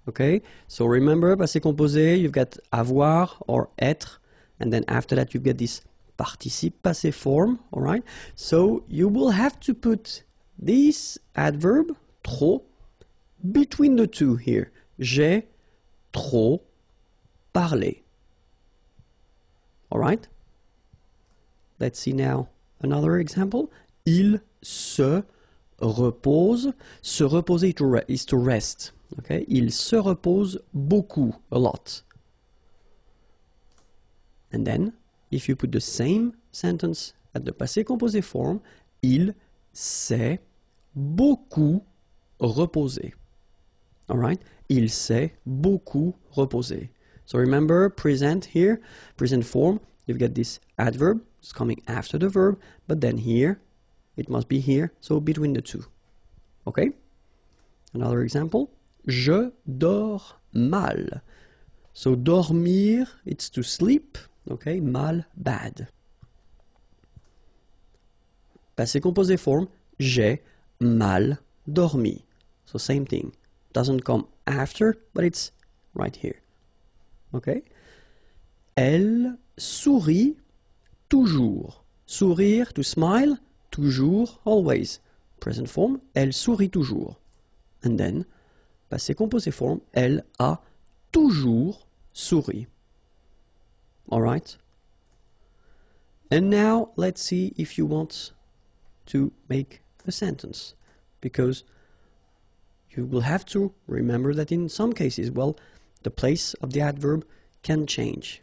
okay, so remember passé composé, you've got avoir or être, and then after that you get this participe passé form, all right? So you will have to put this adverb, trop, between the two here. J'ai trop parlé. All right? Let's see now another example. Il se repose. Se reposer is to rest. Okay? Il se repose beaucoup, a lot. And then, if you put the same sentence at the passé composé form, il s'est beaucoup reposé. All right? Il s'est beaucoup reposé. So remember, present here, present form, you've got this adverb, it's coming after the verb, but then here, it must be here, so between the two. Okay? Another example. Je dors mal. So dormir, it's to sleep. Okay? Mal, bad. Passé composé form, j'ai mal dormi. So same thing. Doesn't come after, but it's right here. Okay? Elle sourit toujours. Sourire, to smile, toujours, always. Present form, elle sourit toujours. And then, passé composé form, elle a toujours souri. All right? And now, let's see if you want to make a sentence. Because you will have to remember that in some cases, well, the place of the adverb can change.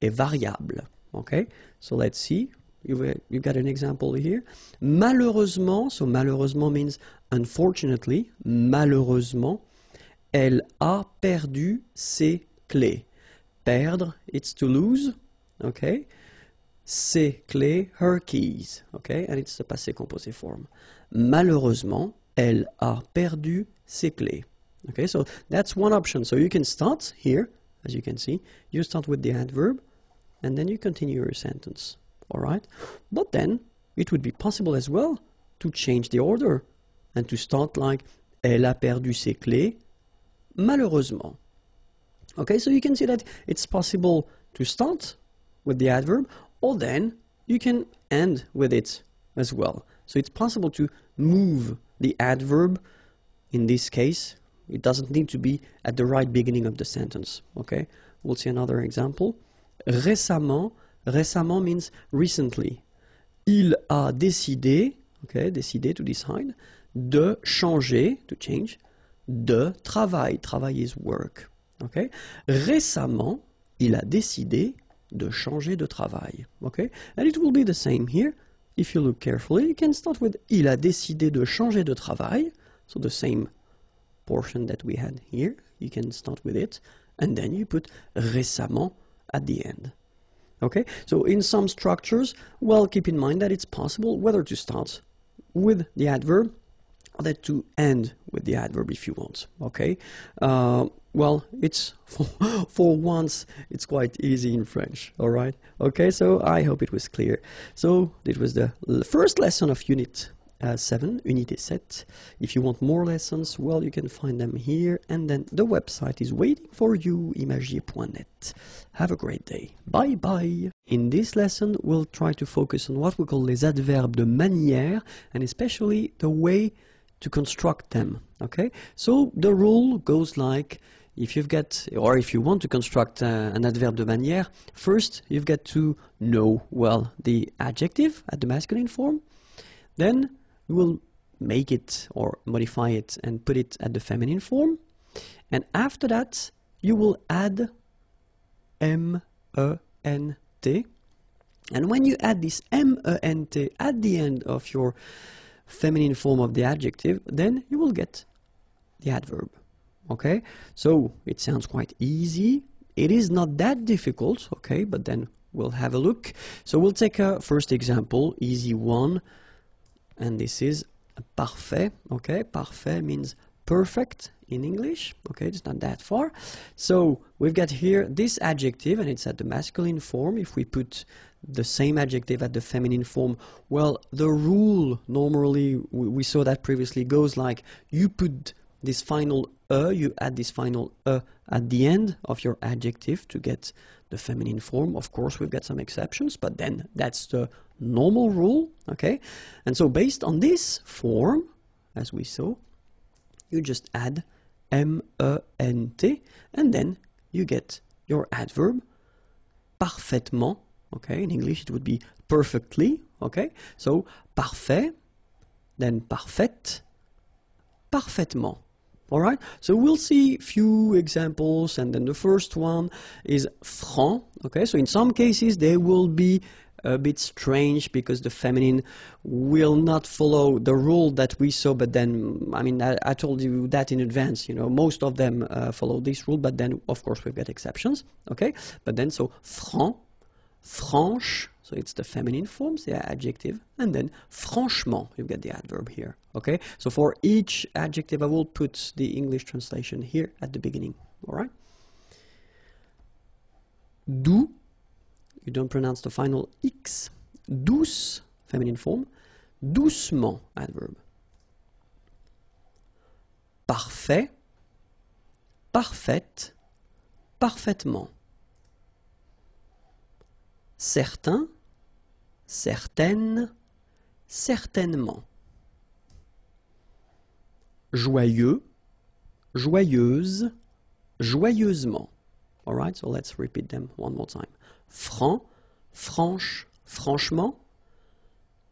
Est variable. Okay? So let's see. You've got an example here. Malheureusement, so malheureusement means unfortunately, malheureusement, elle a perdu ses clés. Perdre, it's to lose, okay? Ses clés, her keys, okay? And it's the passé composé form. Malheureusement, elle a perdu ses clés. Okay, so that's one option. So you can start here, as you can see. You start with the adverb, and then you continue your sentence. All right? But then, it would be possible as well to change the order and to start like, elle a perdu ses clés, malheureusement. Okay, so you can see that it's possible to start with the adverb, or then you can end with it as well. So it's possible to move the adverb. In this case, it doesn't need to be at the right beginning of the sentence. Okay, we'll see another example. Récemment, récemment means recently. Il a décidé, okay, décidé to decide, de changer, to change, de travail. Travail is work. Okay? Récemment, il a décidé de changer de travail. Okay? And it will be the same here. If you look carefully, you can start with il a décidé de changer de travail. So the same portion that we had here, you can start with it. And then you put récemment at the end. Okay? So in some structures, well, keep in mind that it's possible whether to start with the adverb than to end with the adverb if you want. Okay, well, it's for once it's quite easy in French. All right. Okay, so I hope it was clear. So it was the first lesson of Unit 7, Unité 7. If you want more lessons, well, you can find them here, and then the website is waiting for you, imagier.net. Have a great day. Bye bye. In this lesson, we'll try to focus on what we call les adverbes de manière, and especially the way to construct them. Okay, so the rule goes like, if you've got, or if you want to construct an adverbe de manière, first you've got to know, well, the adjective at the masculine form. Then you will make it or modify it and put it at the feminine form. And after that, you will add M-E-N-T. And when you add this M-E-N-T at the end of your feminine form of the adjective, then you will get the adverb. Okay? So it sounds quite easy. It is not that difficult, okay? But then we'll have a look. So we'll take a first example, easy one. And this is parfait, okay? Parfait means perfect in English, okay? It's not that far. So we've got here this adjective, and it's at the masculine form. If we put the same adjective at the feminine form, well, the rule normally, we saw that previously, goes like you put this final you add this final at the end of your adjective to get the feminine form. Of course, we've got some exceptions, but then that's the normal rule, okay? And so based on this form, as we saw, you just add M-E-N-T, and then you get your adverb parfaitement, okay? In English it would be perfectly, okay? So parfait, then parfaite, parfaitement. All right, so we'll see a few examples, and then the first one is franc. Okay, so in some cases they will be a bit strange because the feminine will not follow the rule that we saw, but then, I mean, I told you that in advance, you know, most of them follow this rule, but then, of course, we've got exceptions, okay? But then, so franc, franche, so it's the feminine forms, the adjective, and then franchement, you get the adverb here, okay? So for each adjective, I will put the English translation here at the beginning, all right? Doux, you don't pronounce the final X. Douce, feminine form. Doucement, adverb. Parfait, parfaite, parfaitement. Certain, certaine, certainement. Joyeux, joyeuse, joyeusement. All right, so let's repeat them one more time. Franc, franche, franchement.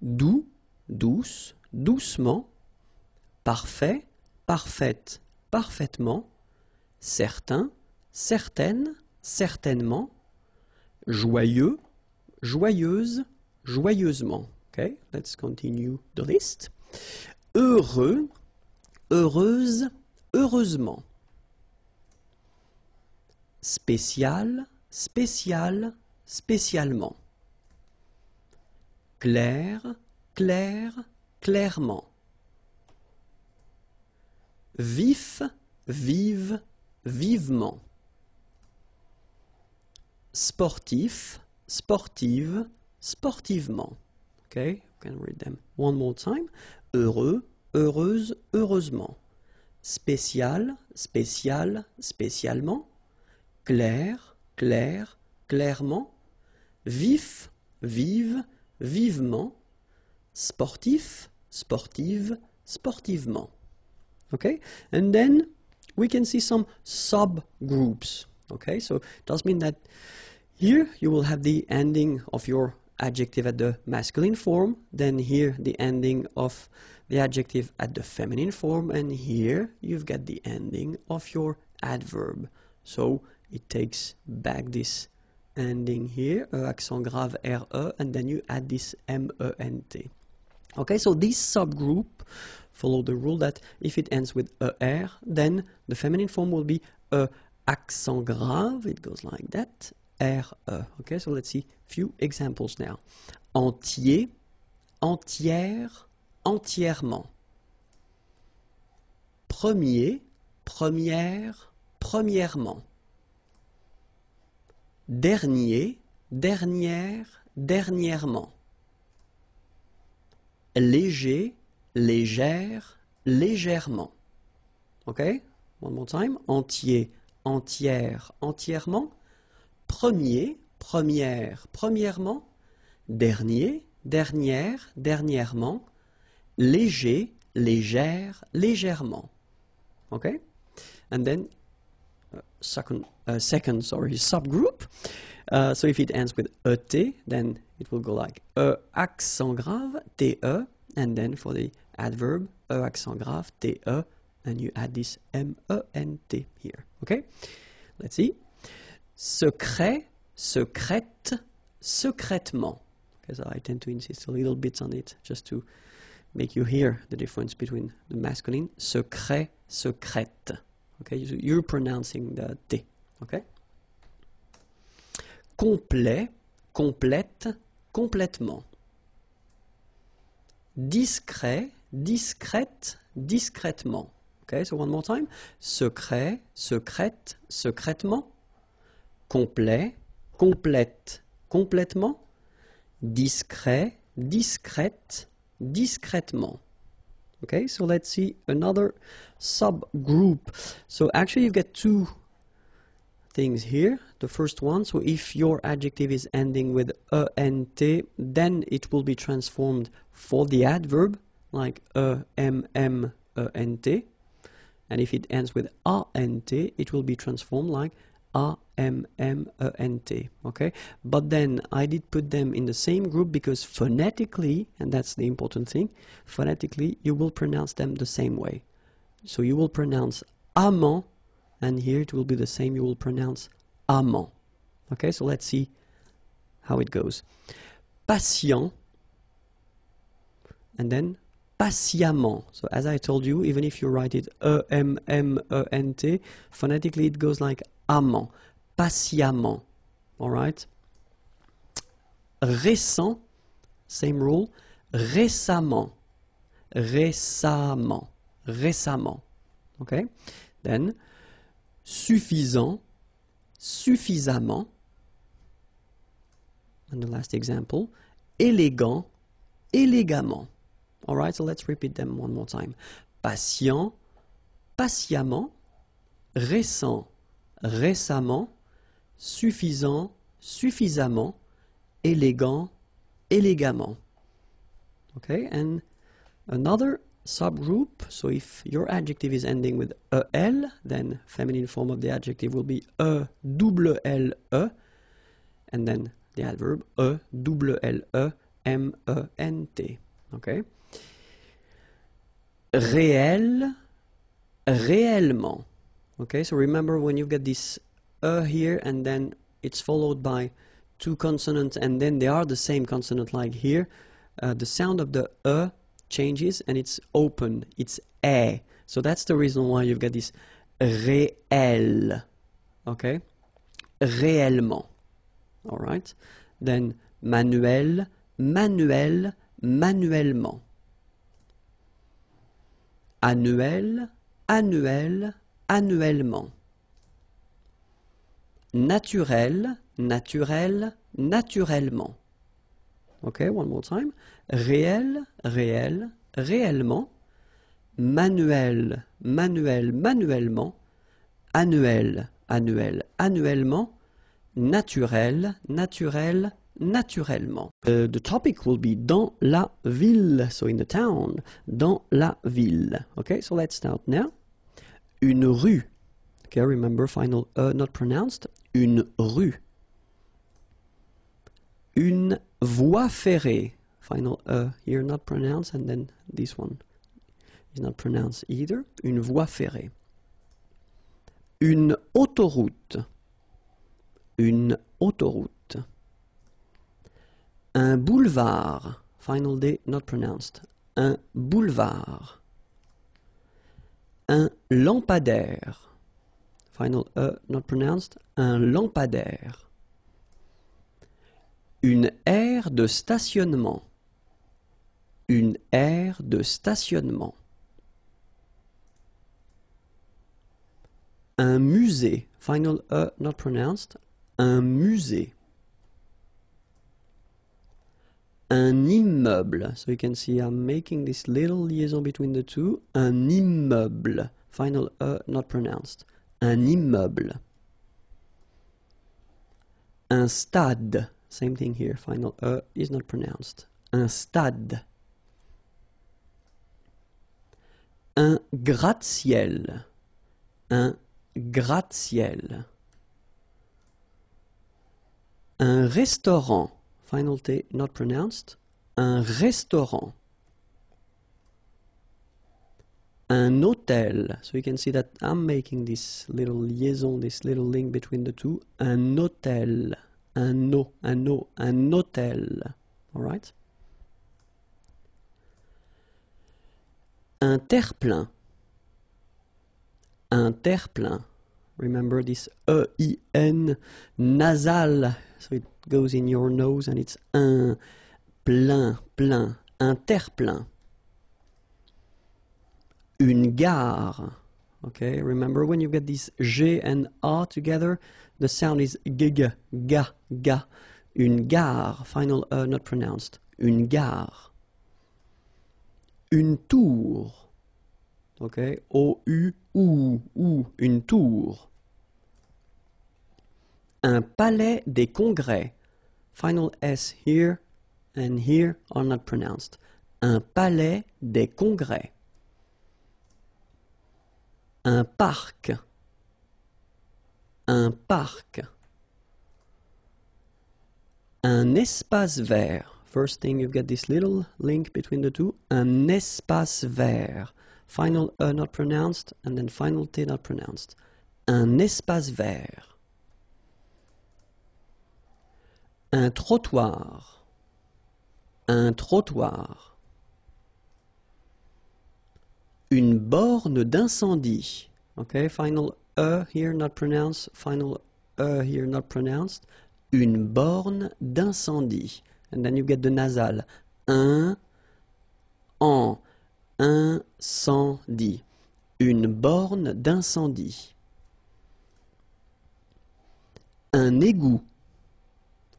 Doux, douce, doucement. Parfait, parfaite, parfaitement. Certain, certaine, certainement. Joyeux, joyeuse, joyeusement. Okay, let's continue the list. Heureux, heureuse, heureusement. Spécial, spécial, spécialement. Clair, clair, clairement. Vif, vive, vivement. Sportif, sportive, sportivement. Okay, you can read them one more time. Heureux, heureuse, heureusement. Spécial, spécial, spécialement. Clair, clair, clairement. Vif, vive, vivement. Sportif, sportive, sportivement. Okay, and then we can see some subgroups. Okay, so it does mean that here you will have the ending of your adjective at the masculine form, then here the ending of the adjective at the feminine form, and here you've got the ending of your adverb. So it takes back this ending here, accent grave RE, and then you add this MENT. Okay, so this subgroup follow the rule that if it ends with ER, then the feminine form will be accent grave, it goes like that, RE. Okay, so let's see a few examples now. Entier, entière, entièrement. premier, première, premièrement. Dernier, dernière, dernièrement. Léger, légère, légèrement. Okay? One more time. Entier, entière, entièrement. Premier, première, premièrement. Dernier, dernière, dernièrement. Léger, légère, légèrement. Okay? And then second subgroup. So if it ends with ET, then it will go like accent grave, TE, and then for the adverb, accent grave, TE, and you add this MENT here. Okay? Let's see. Secret, secrète, secrètement. Okay, so I tend to insist a little bit on it just to make you hear the difference between the masculine. Secret, secrète. Okay, you're pronouncing the T. Okay? Complet, complète, complètement. Discret, discrète, discrètement. Okay, so one more time. Secret, secrète, secrètement. Complet, complète, complètement. Discret, discrète, discrètement. Okay, so let's see another subgroup. So actually you get two things here. The first one, so if your adjective is ending with ENT, then it will be transformed for the adverb, like EMMENT. And if it ends with ANT, it will be transformed like AMMENT. Okay? But then I did put them in the same group because phonetically, and that's the important thing, phonetically you will pronounce them the same way. So you will pronounce amant, and here it will be the same, you will pronounce amant. Okay, so let's see how it goes. Patient, and then patiemment. So as I told you, even if you write it EMMENT, phonetically it goes like amant, patiemment. Alright? Récent, same rule, récemment, récemment, récemment. Okay? Then, suffisant, suffisamment. And the last example, élégant, élégamment. Alright, so let's repeat them one more time. Patient, patiemment, récent, récemment, suffisant, suffisamment, élégant, élégamment. Okay, and another subgroup, so if your adjective is ending with EL, then feminine form of the adjective will be ELLE, and then the adverb ELLEMENT. Okay? Réel, réellement. Okay, so remember when you get this here and then it's followed by two consonants and then they are the same consonant like here, the sound of the changes and it's open, it's e. So that's the reason why you've got this réel. Okay? Réellement. Alright? Then manuel, manuel, manuellement. Annuel, annuel, annuellement. Naturel, naturel, naturellement. Okay, one more time. Réel, réel, réellement. Manuel, manuel, manuellement. Annuel, annuel, annuellement. Naturel, naturel, naturellement. The topic will be dans la ville, so in the town, dans la ville. Okay, so let's start now. Une rue. Okay, remember final not pronounced. Une rue. Une voie ferrée. Final here not pronounced, and then this one is not pronounced either. Une voie ferrée. Une autoroute. Une autoroute. Un boulevard. Final D not pronounced. Un boulevard. Un lampadaire. Final not pronounced. Un lampadaire. Une aire de stationnement. Une aire de stationnement. Un musée, final E not pronounced. Un musée. Un immeuble, so you can see I'm making this little liaison between the two. Un immeuble, final E not pronounced. Un immeuble. Un stade, same thing here, final E is not pronounced. Un stade. Un gratte-ciel. Un gratte-ciel. Un restaurant. Final T not pronounced. Un restaurant. Un hôtel. So you can see that I'm making this little liaison, this little link between the two. Un hôtel. Un hôtel. Alright? Un terre-plein. Un terre-plein. Remember this E-I-N nasal, so it goes in your nose and it's un plein, plein, un terre-plein. Une gare. Okay, remember when you get these G and A together, the sound is g, ga, ga. Une gare, final E not pronounced. Une gare. Une tour. Okay, O-U, ou, une tour. Un palais des congrès. Final S here and here are not pronounced. Un palais des congrès. Un parc. Un parc. Un espace vert. First thing, you get this little link between the two. Un espace vert. Final E not pronounced, and then final T not pronounced. Un espace vert. Un trottoir. Un trottoir. Une borne d'incendie. Okay, final E here not pronounced, final E here not pronounced. Une borne d'incendie. And then you get the nasal. Un, en. Incendie. Une borne d'incendie. Un égout.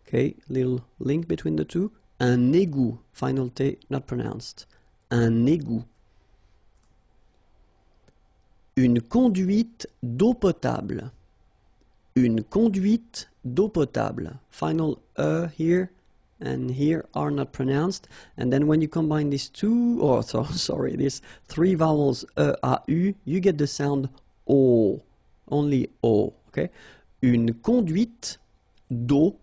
Okay, little link between the two. Un égout. Final T not pronounced. Un égout. Une conduite d'eau potable. Une conduite d'eau potable. Final E here and here are not pronounced, and then when you combine these two, these three vowels E, A, U, you get the sound O, only O, okay? Une conduite d'eau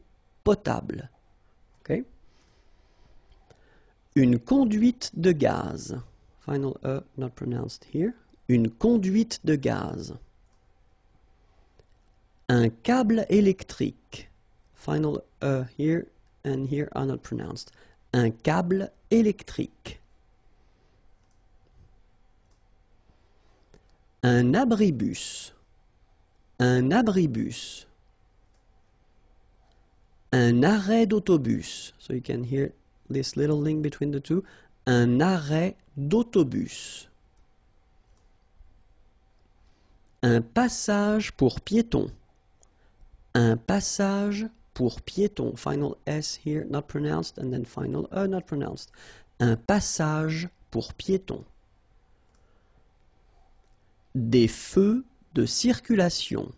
potable, okay? Une conduite de gaz, final E not pronounced here, une conduite de gaz. Un câble électrique, final E here, and here are not pronounced. Un câble électrique. Un abribus. Un abribus. Un arrêt d'autobus. So you can hear this little link between the two. Un arrêt d'autobus. Un passage pour piétons. Un passage pour piétons. Final S here not pronounced, and then final E not pronounced. Un passage pour piétons. Des feux de circulation.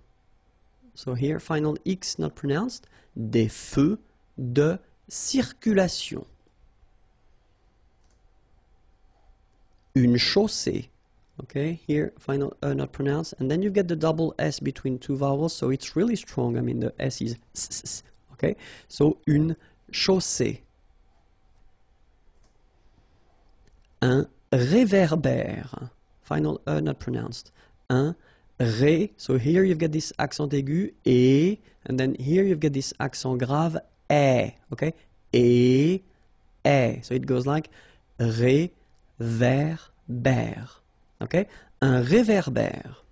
So here final X not pronounced. Des feux de circulation. Une chaussée. Okay, here final E not pronounced, and then you get the double S between two vowels, so it's really strong. I mean, the S is s, okay? So une chaussée. Un réverbère. Final E not pronounced. Un ré. So here you've got this accent aigu, et, and then here you've got this accent grave, é. Okay? Et, é. So it goes like réverbère. Okay? Un réverbère.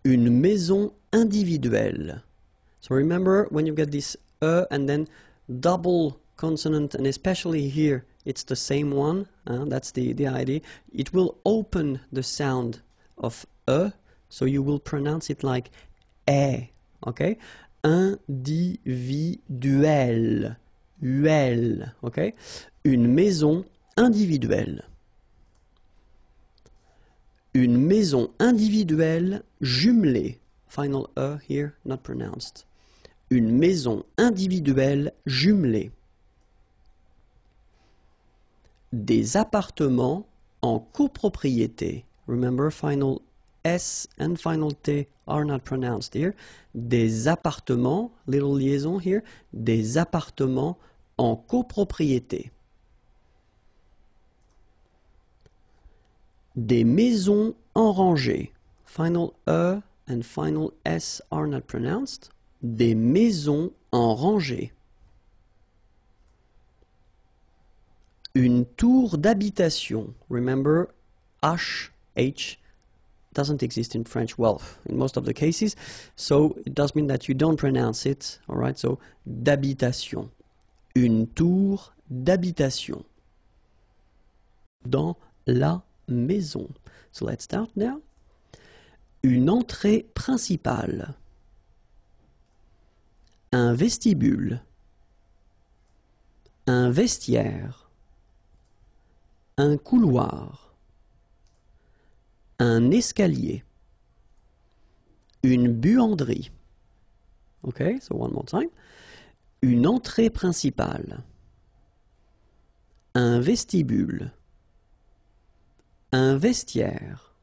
Une maison individuelle. So remember when you get this E and then double consonant, and especially here it's the same one, that's the idea. It will open the sound of E, so you will pronounce it like E, okay? Individuel, uel, okay? Une maison individuelle. Une maison individuelle jumelée. Final E here, not pronounced. Une maison individuelle jumelée. Des appartements en copropriété. Remember, final S and final T are not pronounced here. Des appartements, little liaison here, des appartements en copropriété. Des maisons en rangée. Final E and final S are not pronounced. Des maisons en rangée. Une tour d'habitation. Remember, H doesn't exist in French, well, in most of the cases, so it does mean that you don't pronounce it, all right? So, d'habitation. Une tour d'habitation. Dans la maison. So, let's start now. Une entrée principale. Un vestibule. Un vestiaire. Un couloir. Un escalier. Une buanderie. Okay, so one more time. Une entrée principale. Un vestibule. Un vestiaire.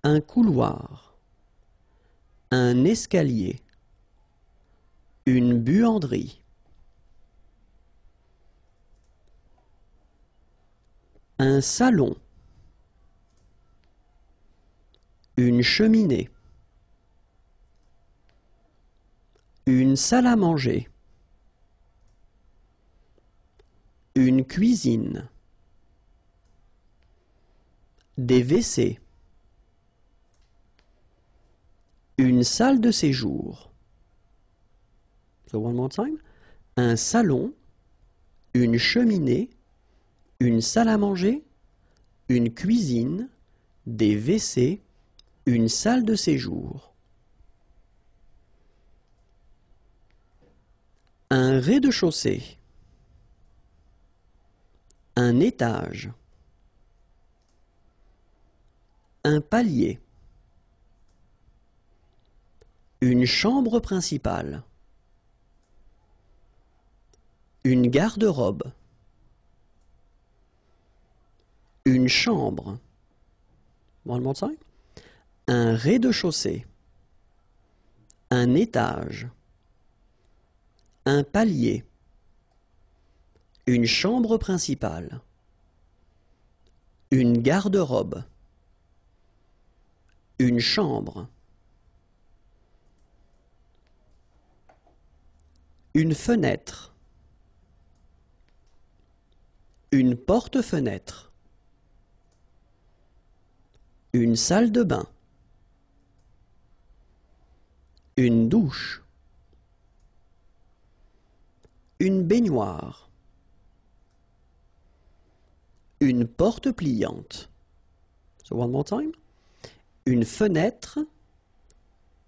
Un couloir. Un escalier. Une buanderie. Un salon. Une cheminée. Une salle à manger. Une cuisine. Des WC. Une salle de séjour. So one more time. Un salon, une cheminée, une salle à manger, une cuisine, des WC, une salle de séjour. Un rez-de-chaussée. Un étage. Un palier. Une chambre principale. Une garde-robe. Une chambre. One more time. Un rez-de-chaussée. Un étage. Un palier. Une chambre principale. Une garde-robe. Une chambre. Une fenêtre. Une porte-fenêtre. Une salle de bain. Une douche. Une baignoire. Une porte pliante. So one more time. Une fenêtre.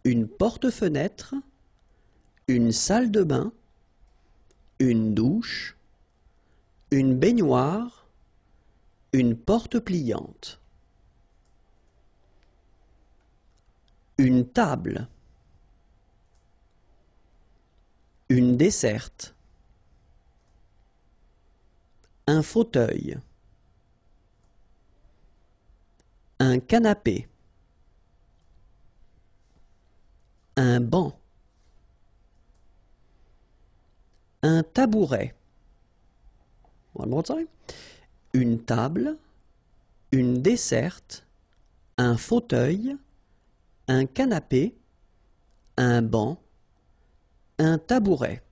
Une porte-fenêtre. Une salle de bain. Une douche. Une baignoire. Une porte pliante. Une table. Une desserte. Un fauteuil. Un canapé. Un banc. Un tabouret. One more time. Une table, une desserte, un fauteuil, un canapé, un banc, un tabouret.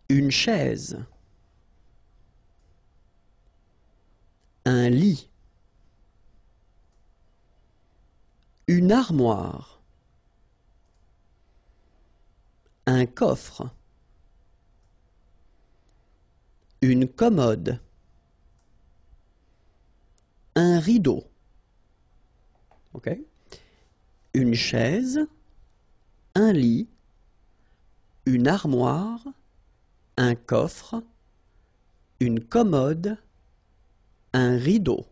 Une chaise. Un lit. Une armoire. Un coffre. une commode, un rideau, okay? Une chaise, un lit, une armoire, un coffre, une commode, un rideau.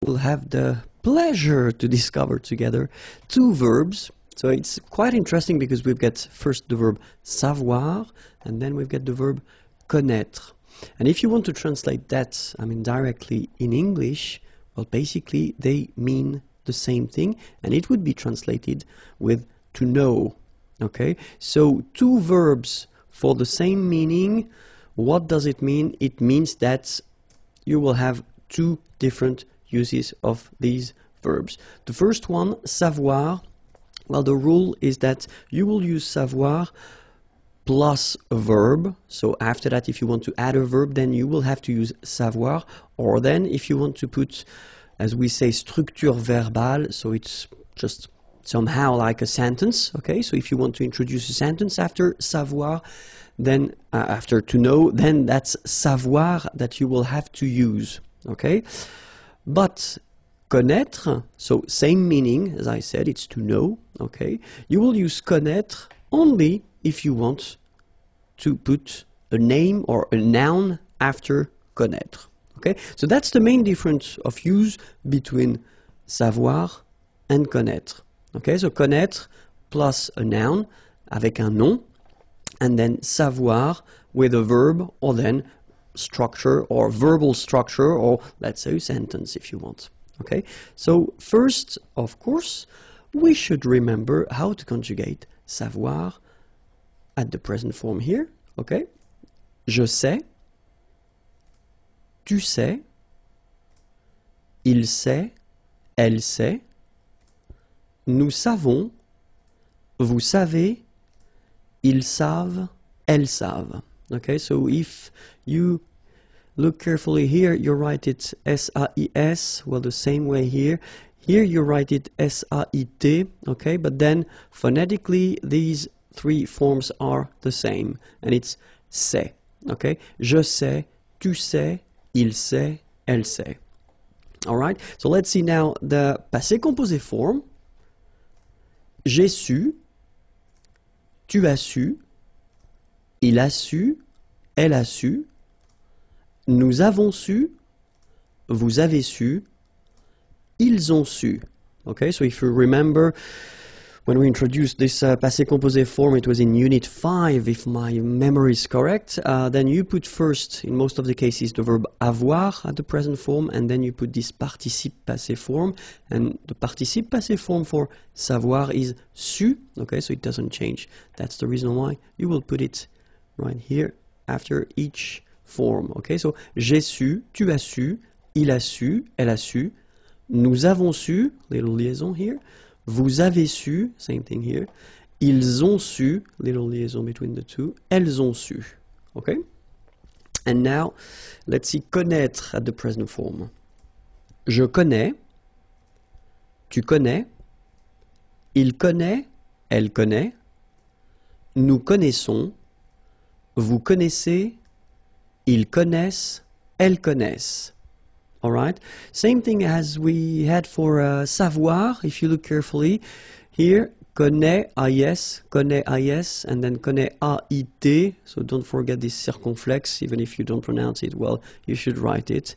We'll have the pleasure to discover together two verbs. So it's quite interesting because we've got first the verb savoir and then we've got the verb connaître. And if you want to translate that, directly in English, well, basically they mean the same thing and it would be translated with to know. Okay, so two verbs for the same meaning. What does it mean? It means that you will have two different uses of these verbs. The first one, savoir, well, the rule is that you will use savoir plus a verb. So after that, if you want to add a verb, then you will have to use savoir. Or then if you want to put, as we say, structure verbale, so it's just somehow like a sentence, okay? So if you want to introduce a sentence after savoir, then after to know, then that's savoir that you will have to use, okay? But connaître, so same meaning, as I said, it's to know, okay? You will use connaître only if you want to put a name or a noun after connaître, okay? So that's the main difference of use between savoir and connaître. Okay, so connaître plus a noun avec un nom, and then savoir with a verb or then structure or verbal structure or let's say a sentence if you want. Okay, so first, of course, we should remember how to conjugate savoir at the present form here. Okay, je sais, tu sais, il sait, elle sait. Nous savons, vous savez, ils savent, elles savent. Okay, so if you look carefully here, you write it S-A-I-S, well, the same way here. Here you write it S-A-I-T, okay, but then phonetically these three forms are the same, and it's c'est, okay? Je sais, tu sais, il sait, elle sait. All right, so let's see now the passé composé form. J'ai su, tu as su, il a su, elle a su, nous avons su, vous avez su, ils ont su. Okay, so if you remember, when we introduced this passé composé form, it was in Unit 5, if my memory is correct. Then you put first, in most of the cases, the verb avoir at the present form, and then you put this participe passé form. And the participe passé form for savoir is su, okay, so it doesn't change. That's the reason why you will put it right here after each form. Okay, so j'ai su, tu as su, il a su, elle a su, nous avons su, little liaison here, vous avez su, same thing here, ils ont su, little liaison between the two, elles ont su. Okay? And now, let's see connaître at the present form. Je connais, tu connais, il connaît, elle connaît, nous connaissons, vous connaissez, ils connaissent, elles connaissent. All right, same thing as we had for savoir. If you look carefully here, connaît, AIS, connaît, AIS, and then connaît, AIT. So don't forget this circumflex, even if you don't pronounce it well, you should write it.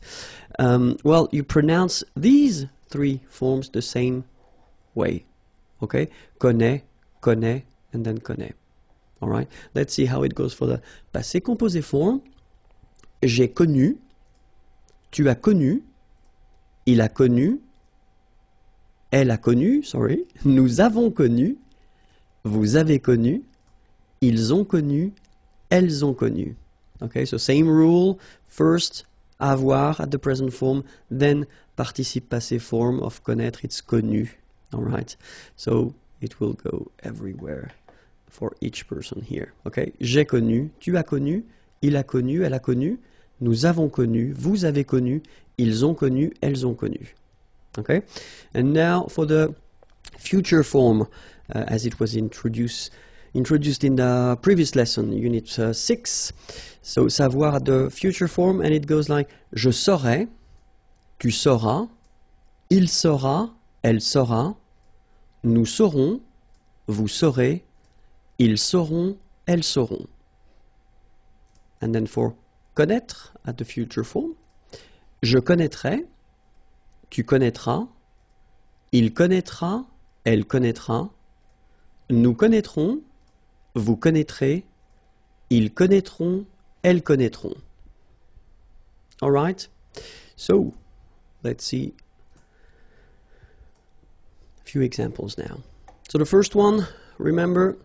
Well, you pronounce these three forms the same way. Okay, connaît, connaît, and then connaît. All right, let's see how it goes for the passé composé form. J'ai connu. Tu as connu, il a connu, elle a connu, sorry, nous avons connu, vous avez connu, ils ont connu, elles ont connu. Okay, so same rule, first avoir at the present form, then participe passé form of connaître, it's connu. All right, so it will go everywhere for each person here. Okay, j'ai connu, tu as connu, il a connu, elle a connu, nous avons connu, vous avez connu, ils ont connu, elles ont connu. Okay? And now for the future form, as it was introduced introduced in the previous lesson, unit 6. So savoir at the future form, and it goes like je saurai, tu sauras, il saura, elle saura, nous saurons, vous saurez, ils sauront, elles sauront. And then for connaître at the future form, je connaîtrai, tu connaîtras, il connaîtra, elle connaîtra, nous connaîtrons, vous connaîtrez, ils connaîtront, elles connaîtront. All right? So, let's see a few examples now. So the first one, remember,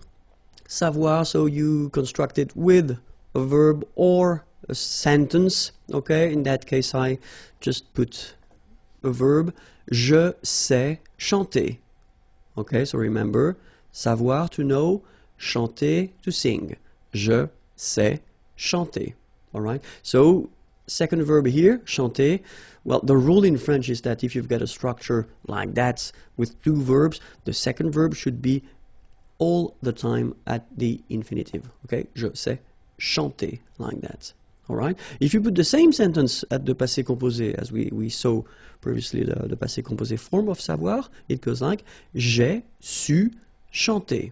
savoir, so you construct it with a verb or a sentence, okay? In that case, I just put a verb. Je sais chanter. Okay, so remember, savoir, to know, chanter, to sing. Je sais chanter. All right? So, second verb here, chanter. Well, the rule in French is that if you've got a structure like that with two verbs, the second verb should be all the time at the infinitive. Okay? Je sais chanter, like that. All right? If you put the same sentence at the passé composé, as we saw previously, the passé composé form of savoir, it goes like j'ai su chanter.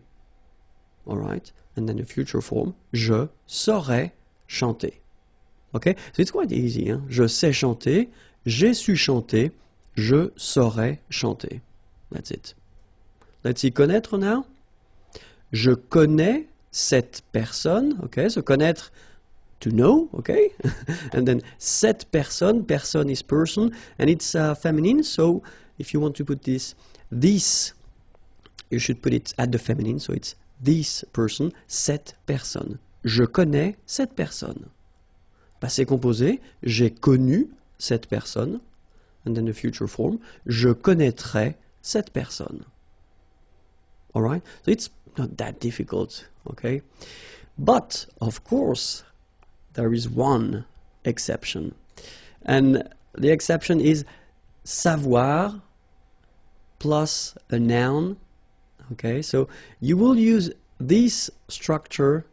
All right? And then the future form, je saurai chanter. Okay? So it's quite easy. Hein? Je sais chanter, j'ai su chanter, je saurai chanter. That's it. Let's see connaître now. Je connais cette personne. Okay? So connaître, to know, okay? And then cette personne, person is person, and it's feminine, so if you want to put this, you should put it at the feminine, so it's this person, cette personne. Je connais cette personne. Passé composé, j'ai connu cette personne, and then the future form, je connaîtrai cette personne. Alright? So it's not that difficult, okay? But, of course, there is one exception. And the exception is savoir plus a noun. Okay, so you will use this structure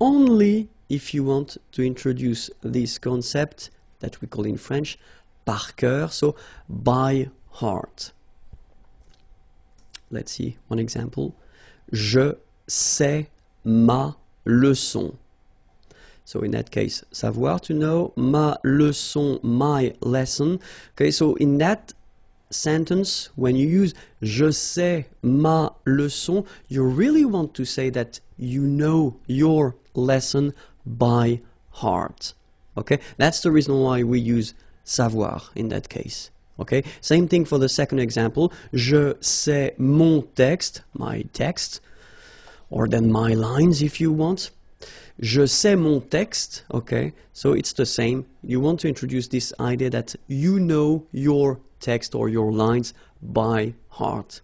only if you want to introduce this concept that we call in French par cœur, so by heart. Let's see one example. Je sais ma leçon. So in that case, savoir, to know, ma leçon, my lesson. Okay, so in that sentence, when you use je sais ma leçon, you really want to say that you know your lesson by heart. Okay, that's the reason why we use savoir in that case. Okay, same thing for the second example. Je sais mon texte, my text, or then my lines if you want. Je sais mon texte, okay, so it's the same. You want to introduce this idea that you know your text or your lines by heart,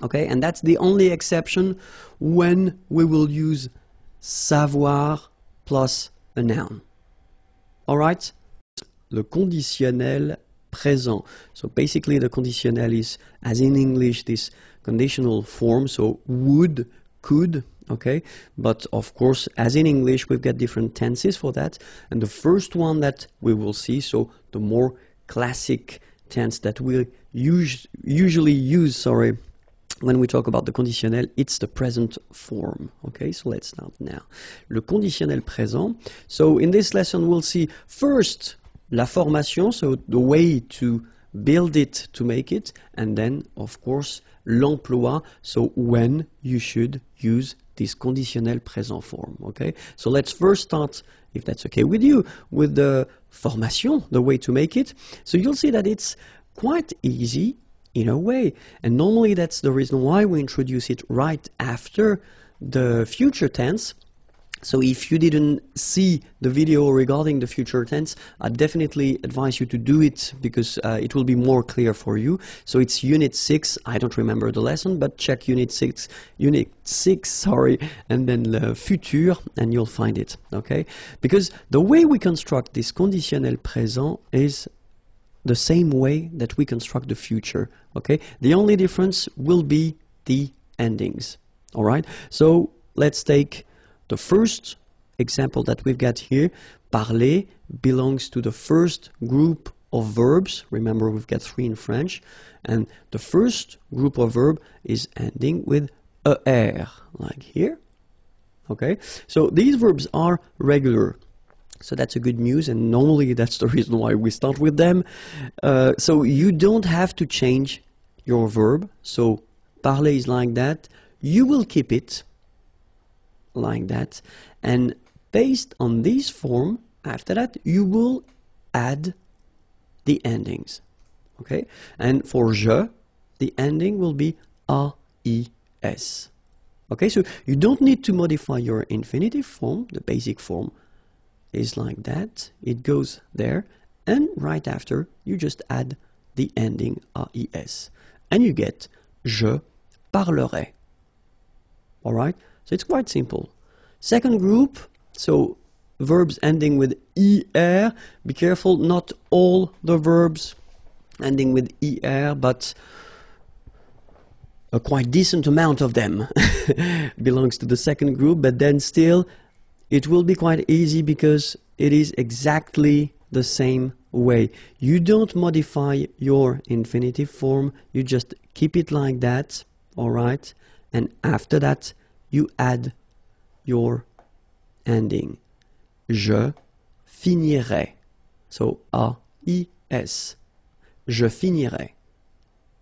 okay, and that's the only exception when we will use savoir plus a noun. All right? Le conditionnel présent. So basically the conditionnel is, as in English, this conditional form, so would, could, okay, but of course, as in English, we've got different tenses for that, and the first one that we will see, so the more classic tense that we usually use, when we talk about the conditionnel, it's the present form. Okay, so let's start now. Le conditionnel présent. So in this lesson, we'll see first la formation, so the way to build it, to make it, and then, of course, l'emploi, so when you should use this conditionnel présent form. Okay, so let's first start, if that's okay with you, with the formation, the way to make it. So you'll see that it's quite easy in a way, and normally that's the reason why we introduce it right after the future tense. So if you didn't see the video regarding the future tense, I definitely advise you to do it because it will be more clear for you. So it's unit 6, I don't remember the lesson, but check unit 6, and then le futur, and you'll find it, okay? Because the way we construct this conditionnel présent is the same way that we construct the future, okay? The only difference will be the endings, all right? So let's take the first example that we've got here. Parler belongs to the first group of verbs. Remember, we've got 3 in French. And the first group of verb is ending with er, like here. Okay, so these verbs are regular. So that's a good news, and normally that's the reason why we start with them. So you don't have to change your verb. So parler is like that. You will keep it like that. And based on this form, after that, you will add the endings. Okay? And for je, the ending will be AIS. Okay, so you don't need to modify your infinitive form. The basic form is like that. It goes there, and right after you just add the ending AIS, and you get je parlerai. All right, so it's quite simple. Second group, so verbs ending with er. Be careful, not all the verbs ending with er, but a quite decent amount of them belongs to the second group, but then still it will be quite easy because it is exactly the same way. You don't modify your infinitive form, you just keep it like that, all right? And after that, you add your ending. Je finirai. So AIS. Je finirai.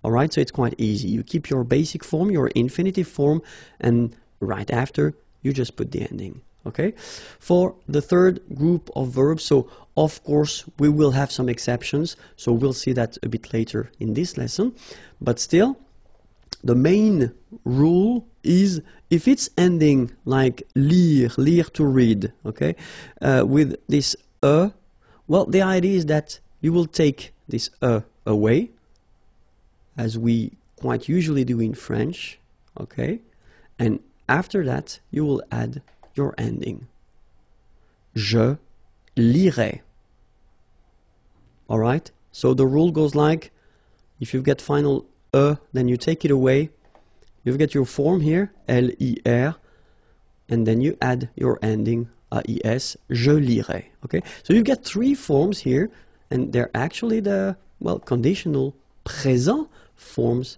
All right, so it's quite easy. You keep your basic form, your infinitive form, and right after, you just put the ending. Okay? For the third group of verbs, so of course, we will have some exceptions, so we'll see that a bit later in this lesson. But still, the main rule is if it's ending like lire to read, okay, with this well, the idea is that you will take this away, as we quite usually do in French, okay? And after that, you will add your ending. Je lirai. All right? So the rule goes like, if you've got final then you take it away. You've got your form here, L-I-R, and then you add your ending, A-I-S, je lirai, okay? So you've got 3 forms here, and they're actually the, well, conditional présent forms.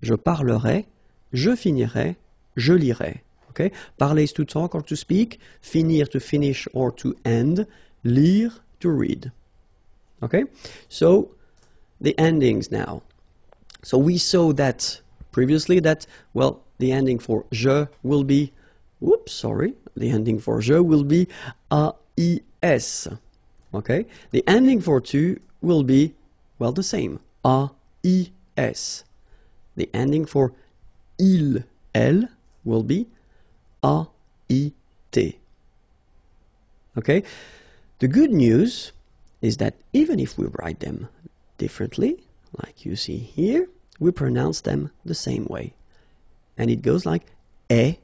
Je parlerai, je finirai, je lirai. Okay? Parler is to talk or to speak, finir to finish or to end, lire to read. Okay? So the endings now. So we saw that previously that, well, the ending for je will be, the ending for je will be AIS. Okay? The ending for tu will be, well, the same, AIS. The ending for il, elle will be AIT. Okay? The good news is that even if we write them differently, like you see here, we pronounce them the same way. And it goes like e.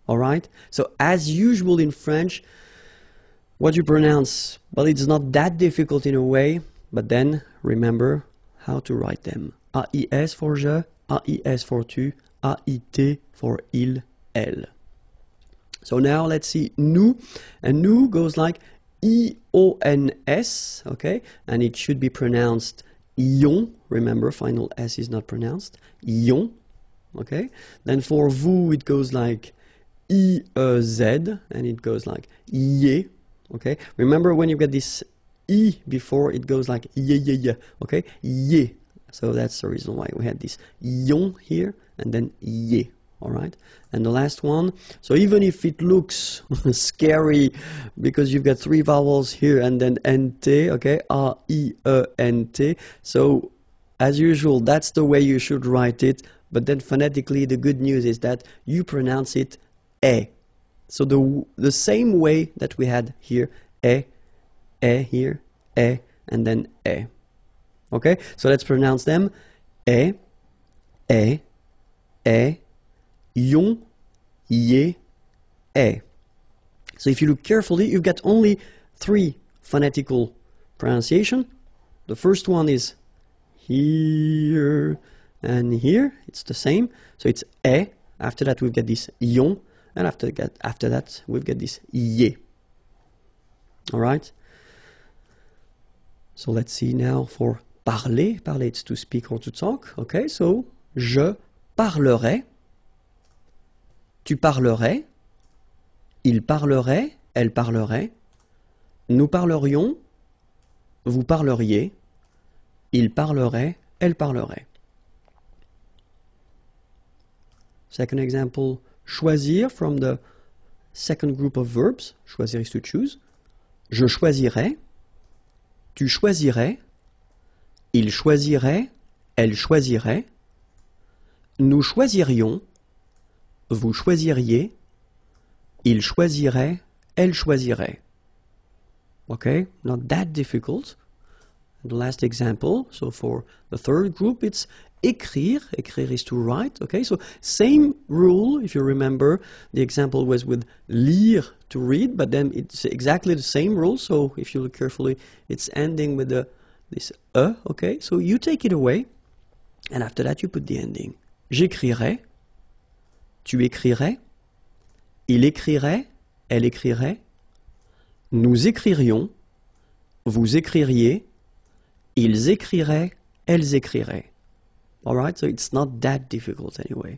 Alright? So as usual in French, what you pronounce, well, it's not that difficult in a way, but then remember how to write them. AIS for je, AIS for tu, AIT for il, elle. So now let's see nous, and nous goes like I-O-N-S, okay, and it should be pronounced ion. Remember, final S is not pronounced. Ion, okay. Then for vous, it goes like I-E-Z, and it goes like ye, okay. Remember when you get this I before, it goes like ye, okay, ye. So that's the reason why we had this ion here, and then ye. All right, and the last one, so even if it looks scary because you've got 3 vowels here and then N-T, okay, A-I-E-N-T, so as usual, that's the way you should write it, but then phonetically the good news is that you pronounce it E. So the same way that we had here, E here, E, and then E. Okay, so let's pronounce them, E, yon, ye, e. So if you look carefully, you've got only 3 phonetical pronunciation. The first one is here, And here, it's the same. So it's est. After that, we've got this ion. And after that, we've got this ié. All right? So let's see now for parler. Parler, it's to speak or to talk. Okay, so je parlerai. Tu parlerais. Il parlerait. Elle parlerait. Nous parlerions. Vous parleriez. Il parlerait. Elle parlerait. Second example, choisir from the second group of verbs. Choisir is to choose. Je choisirais. Tu choisirais. Il choisirait. Elle choisirait. Nous choisirions. Vous choisiriez. Il choisirait. Elle choisirait. Okay, not that difficult. The last example, so for the third group, it's écrire. Écrire is to write. Okay, so same rule. If you remember, the example was with lire, to read, but then it's exactly the same rule. So if you look carefully, it's ending with this e. Okay, so you take it away, and after that you put the ending. J'écrirais. Tu écrirais. Il écrirait. Elle écrirait. Nous écririons. Vous écririez. Ils écriraient. Elles écriraient. Alright, so it's not that difficult anyway.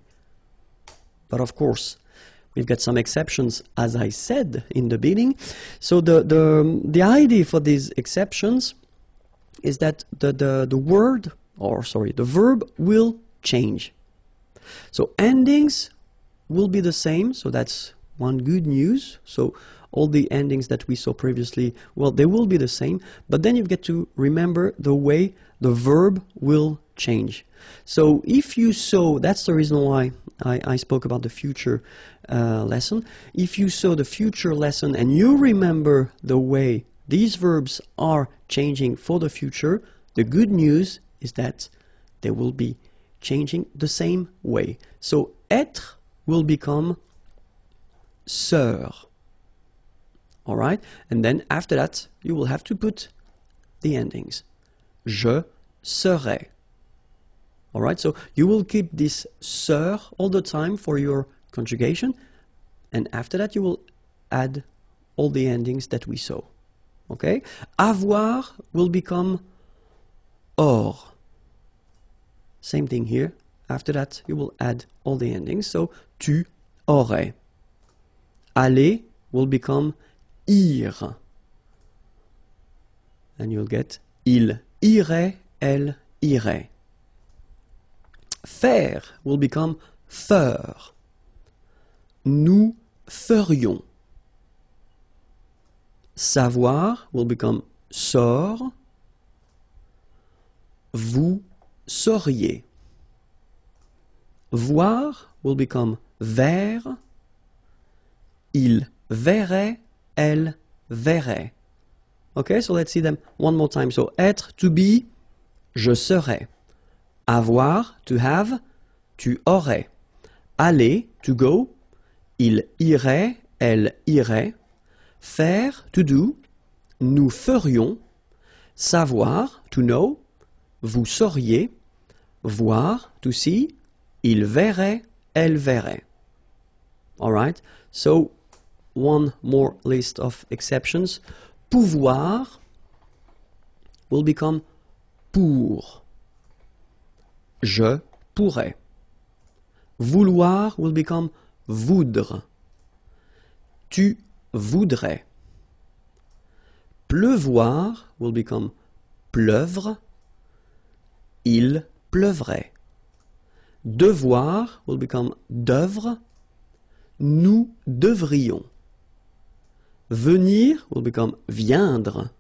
But of course, we've got some exceptions, as I said in the beginning. So the idea for these exceptions is that the verb will change. So endings will be the same, so that's one good news. So all the endings that we saw previously, well, they will be the same, but then you've got to remember the way the verb will change. So if you saw, that's the reason why I spoke about the future lesson. If you saw the future lesson and you remember the way these verbs are changing for the future, the good news is that they will be changing the same way. So être will become sœur. All right, and then after that you will have to put the endings. Je serai. All right, so you will keep this sœur all the time for your conjugation, and after that you will add all the endings that we saw. Okay, avoir will become or. Same thing here. After that you will add all the endings. So tu aurais. Aller will become ir. And you'll get il irait, elle irait. Faire will become faire. Nous ferions. Savoir will become saur. Vous sauriez. Voir will become ver. Il verrait, elle verrait. Okay, so let's see them one more time. So être, to be, je serais. Avoir, to have, tu aurais. Aller, to go, il irait, elle irait. Faire, to do, nous ferions. Savoir, to know, vous sauriez. Voir, to see, il verrait, elle verrait. All right, so one more list of exceptions. Pouvoir will become pour. Je pourrais. Vouloir will become voudre. Tu voudrais. Pleuvoir will become pleuvre. Il pleuvrait. Devoir will become devre. Nous devrions. Venir will become viendre.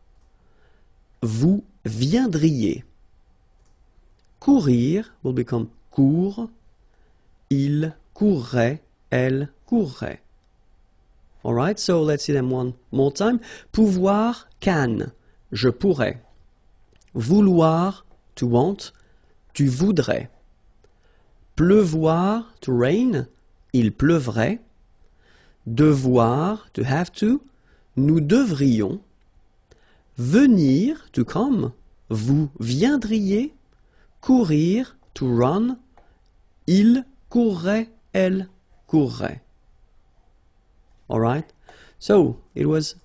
Vous viendriez. Courir will become court. Il courrait, elle courrait. All right, so let's see them one more time. Pouvoir, can, je pourrais. Vouloir, to want, tu voudrais. Pleuvoir, to rain, il pleuvrait. Devoir, to have to, nous devrions. Venir, to come, vous viendriez. Courir, to run, il courrait, elle courrait. Alright? So, it was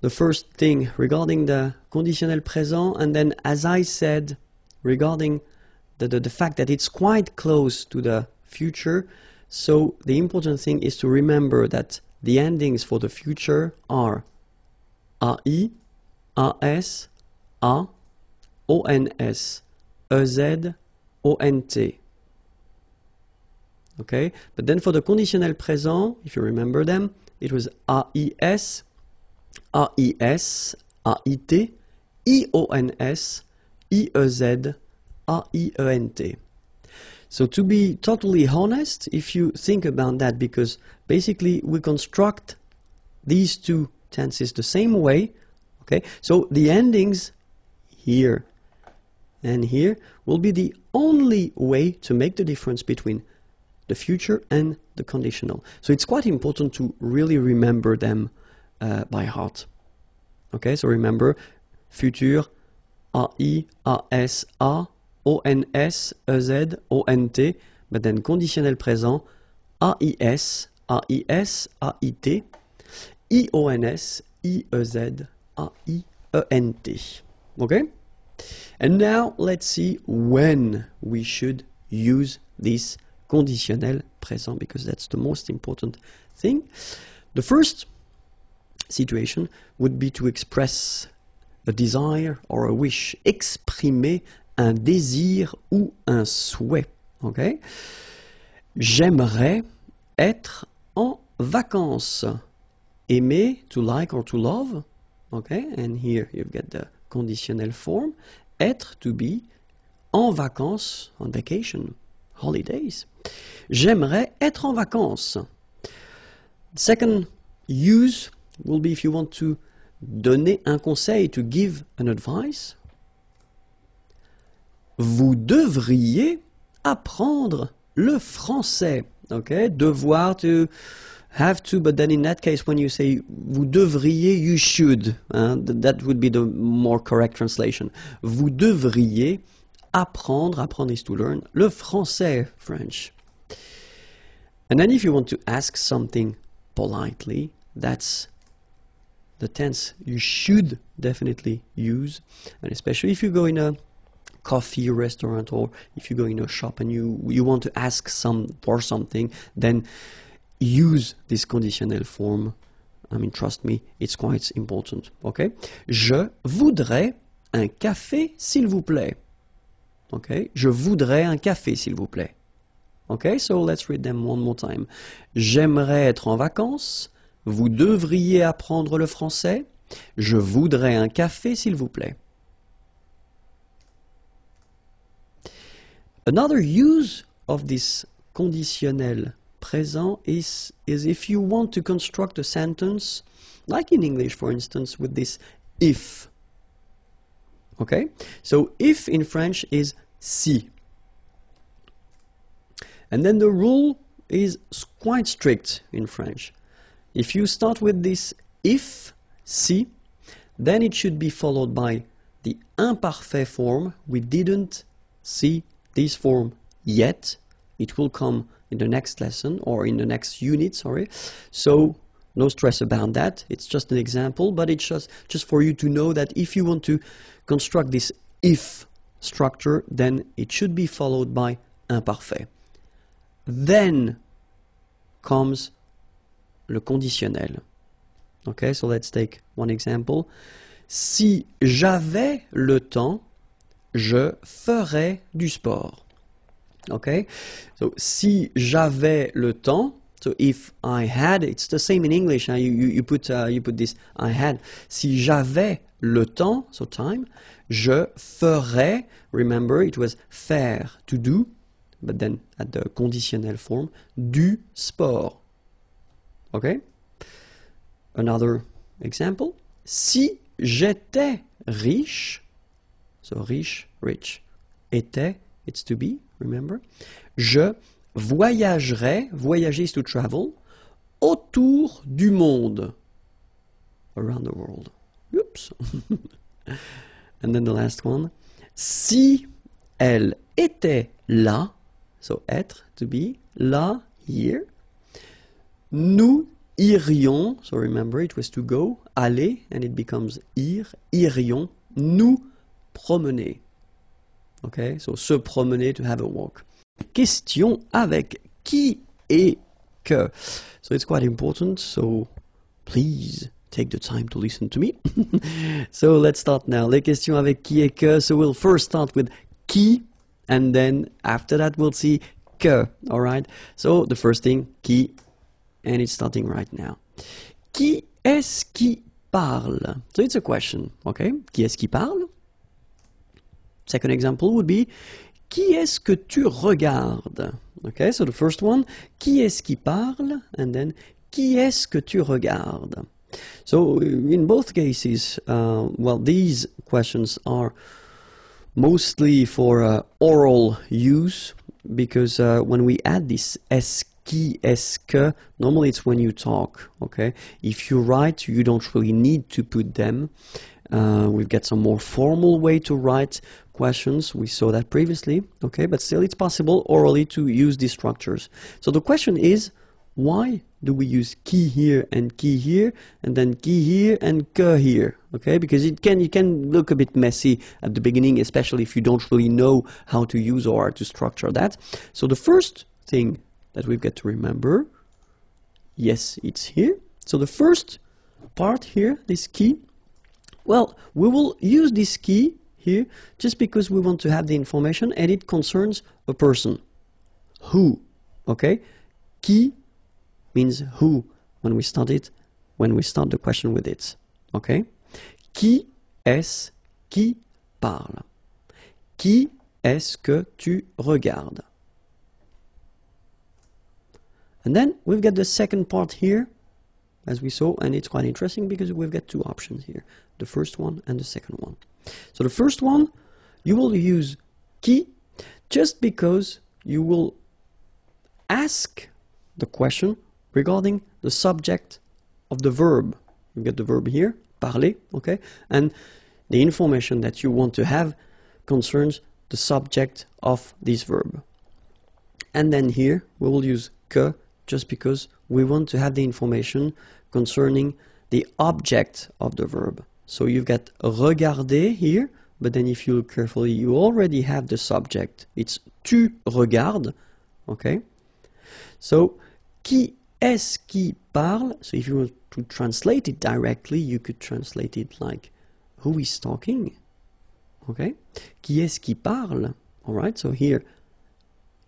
the first thing regarding the conditionnel présent, and then as I said, regarding the fact that it's quite close to the future, so the important thing is to remember that the endings for the future are AI, AS, A, ONS, EZ, ONT. Okay, but then for the conditionnel présent, if you remember them, it was AIS, AIS, AIT, IONS, IEZ, AIENT. So to be totally honest, if you think about that, because basically we construct these two tenses the same way, okay, so the endings here and here will be the only way to make the difference between the future and the conditional. So it's quite important to really remember them by heart. Okay, so remember futur, AI, AS, A, ONS, EZ, ONT, but then conditionnel présent, AIS, AIS, AIT, IONS, IEZ, AIENT. Okay? And now let's see when we should use this conditionnel présent, because that's the most important thing. The first situation would be to express a desire or a wish, exprimer un désir ou un souhait. Okay? J'aimerais être en vacances. Aimer, to like or to love. Okay? And here you've got the conditionnel form. Être, to be. En vacances, on vacation. Holidays. J'aimerais être en vacances. Second use will be if you want to donner un conseil, to give an advice. Vous devriez apprendre le français. Okay, devoir, to have to, but then in that case when you say vous devriez, you should. That would be the more correct translation. Vous devriez apprendre, apprendre is to learn, le français, French. And then if you want to ask something politely, that's the tense you should definitely use, and especially if you go in a coffee restaurant or if you go in a shop and you want to ask for something, then use this conditional form. I mean, trust me, it's quite important. Okay? Je voudrais un café, s'il vous plaît. Okay? Je voudrais un café, s'il vous plaît. Okay? So let's read them one more time. J'aimerais être en vacances. Vous devriez apprendre le français. Je voudrais un café, s'il vous plaît. Another use of this conditionnel présent is if you want to construct a sentence, like in English, for instance, with this if. Okay? So if in French is si. And then the rule is quite strict in French. If you start with this if, si, then it should be followed by the imparfait form. We didn't see this form yet. It will come in the next lesson or in the next unit, sorry. So no stress about that. It's just an example, but it's just for you to know that if you want to construct this if structure, then it should be followed by imparfait. Then comes le conditionnel. Okay, so let's take one example. Si j'avais le temps, je ferais du sport. Okay, so si j'avais le temps, so if I had, it's the same in English. You put this I had. Si j'avais le temps, so time, je ferais. Remember, it was faire, to do, but then at the conditionnel form, du sport. Okay. Another example. Si j'étais riche, so riche, rich, était, it's to be, remember. Je voyagerais, voyager is to travel, autour du monde, around the world. Oops. And then the last one. Si elle était là, so être, to be, là, here. Nous irions, so remember it was to go, aller, and it becomes ir, irions, nous promener. Okay, so se promener, to have a walk. Question avec qui et que. So it's quite important, so please take the time to listen to me. So let's start now. Les questions avec qui et que. So we'll first start with qui, and then after that we'll see que. All right. So the first thing, qui, and it's starting right now. Qui est-ce qui parle? So it's a question. Okay. Qui est-ce qui parle? Second example would be qui est-ce que tu regardes? Okay. So the first one, qui est-ce qui parle? And then qui est-ce que tu regardes? So in both cases, well, these questions are mostly for oral use, because when we add this est-ce qui, est-ce que, normally it's when you talk, okay? If you write, you don't really need to put them. We've got some more formal way to write questions. We saw that previously, okay? But still, it's possible orally to use these structures. So the question is, why do we use qui here and then qui here and que here? Okay, because it can look a bit messy at the beginning, especially if you don't really know how to use or to structure that. So the first thing that we've got to remember, yes, it's here. So the first part here, this qui, well, we will use this qui here just because we want to have the information and it concerns a person. Who, okay? Qui means who when we start the question with it. Okay? Qui est-ce qui parle? Qui est-ce que tu regardes? And then we've got the second part here, as we saw, and it's quite interesting because we've got two options here, the first one and the second one. So the first one, you will use qui just because you will ask the question regarding the subject of the verb. You get the verb here, parler, okay? And the information that you want to have concerns the subject of this verb. And then here we will use que just because we want to have the information concerning the object of the verb. So you've got regarder here, but then if you look carefully, you already have the subject. It's tu regardes, okay? So, qui est-ce qui parle? So if you want to translate it directly, you could translate it like, who is talking? Okay? Qui est-ce qui parle? Alright, so here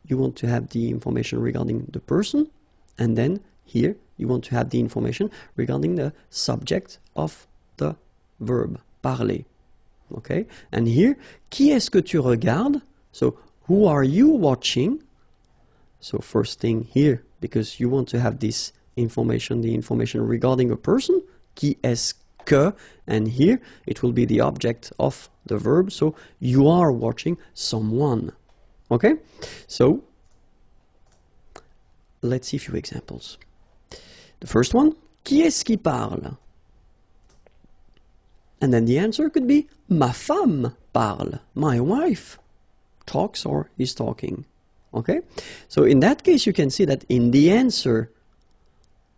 you want to have the information regarding the person, and then here you want to have the information regarding the subject of the verb, parler. Okay? And here, qui est-ce que tu regardes? So, who are you watching? So first thing here, because you want to have this information, the information regarding a person, qui est-ce que, and here it will be the object of the verb, so you are watching someone. Okay? So, let's see a few examples. The first one, qui est-ce qui parle? And then the answer could be, ma femme parle, my wife talks or is talking. Okay, so in that case you can see that in the answer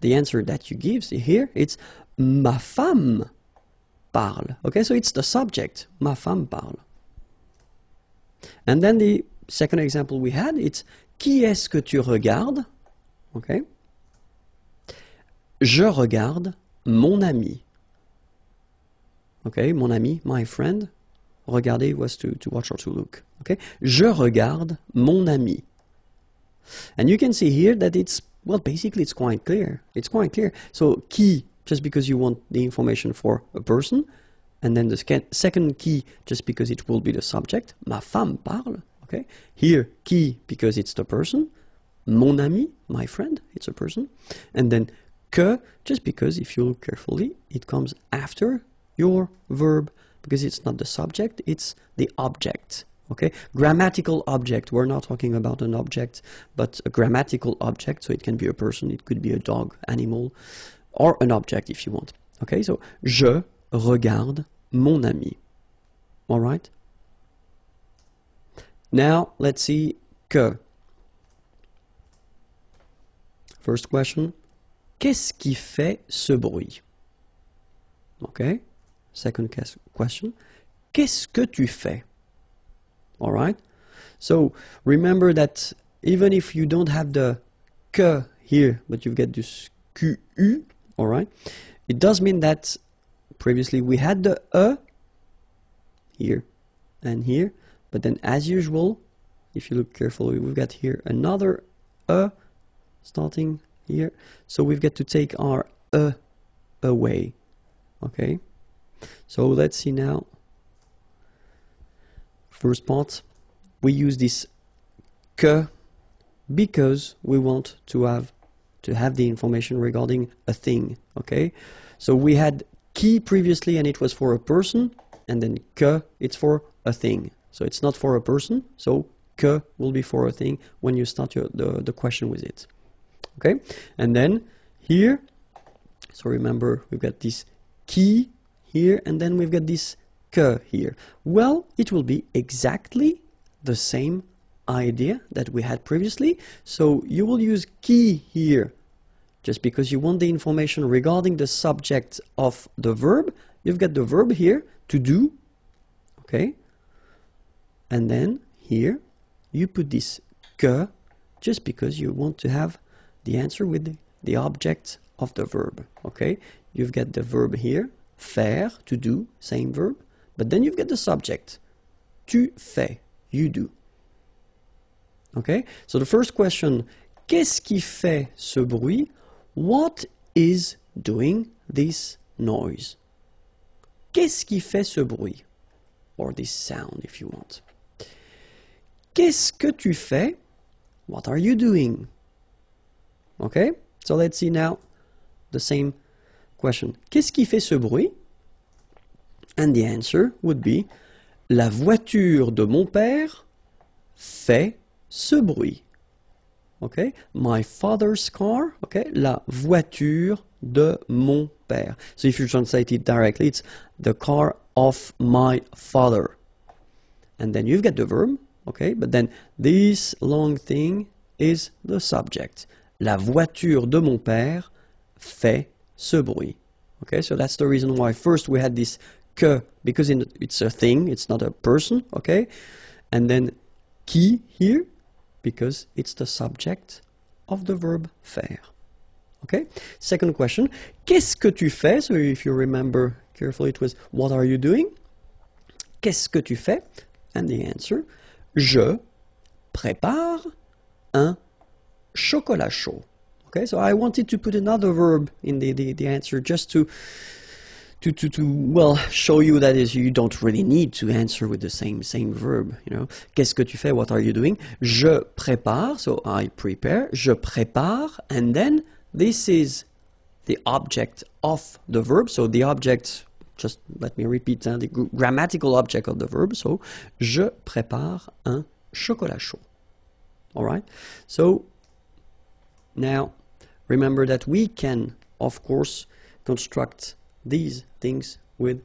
that you give, see here, it's ma femme parle. Okay, so it's the subject, ma femme parle. And then the second example we had, it's qui est-ce que tu regardes? Okay, je regarde mon ami. Okay, mon ami, my friend. Regarder was to watch or to look. Okay, je regarde mon ami. And you can see here that it's, well, basically it's quite clear. It's quite clear. So qui, just because you want the information for a person, and then the second qui, just because it will be the subject, ma femme parle. Okay, here qui because it's the person, mon ami, my friend, it's a person, and then que just because if you look carefully, it comes after your verb. Because it's not the subject, it's the object, okay? Grammatical object, we're not talking about an object, but a grammatical object, so it can be a person, it could be a dog, animal, or an object if you want. Okay, so, je regarde mon ami. All right? Now, let's see que. First question. Qu'est-ce qui fait ce bruit? Okay. Second question. Qu'est-ce que tu fais? All right. So remember that even if you don't have the que here, but you get this QU, all right, it does mean that previously we had the here and here, but then as usual, if you look carefully, we've got here another starting here, so we've got to take our away. Okay, so let's see now. First part, we use this que because we want to have the information regarding a thing. Okay, so we had qui previously and it was for a person, and then que it's for a thing. So it's not for a person, so que will be for a thing when you start the question with it. Okay, and then here, so remember we've got this qui here, and then we've got this que here. Well, it will be exactly the same idea that we had previously. So you will use qui here just because you want the information regarding the subject of the verb. You've got the verb here, to do, okay? And then here you put this que just because you want to have the answer with the object of the verb, okay? You've got the verb here, faire, to do, same verb, but then you've got the subject, tu fais, you do. Okay, so the first question, qu'est-ce qui fait ce bruit? What is doing this noise? Qu'est-ce qui fait ce bruit? Or this sound, if you want. Qu'est-ce que tu fais? What are you doing? Okay, so let's see now the same question. Qu'est-ce qui fait ce bruit? And the answer would be, la voiture de mon père fait ce bruit. Okay, my father's car. Okay, la voiture de mon père. So if you translate it directly, it's the car of my father. And then you've got the verb. Okay, but then this long thing is the subject. La voiture de mon père fait ce bruit. Okay, so that's the reason why first we had this que, because it's a thing, it's not a person. Okay, and then qui here, because it's the subject of the verb faire. Okay? Second question, qu'est-ce que tu fais? So if you remember carefully, it was, what are you doing? Qu'est-ce que tu fais? And the answer, je prépare un chocolat chaud. Okay, so I wanted to put another verb in the answer just to well, show you that is you don't really need to answer with the same verb, you know. Qu'est-ce que tu fais? What are you doing? Je prépare, so I prepare. Je prépare, and then this is the object of the verb. So the object, just let me repeat, the grammatical object of the verb. So je prépare un chocolat chaud. All right. So now remember that we can, of course, construct these things with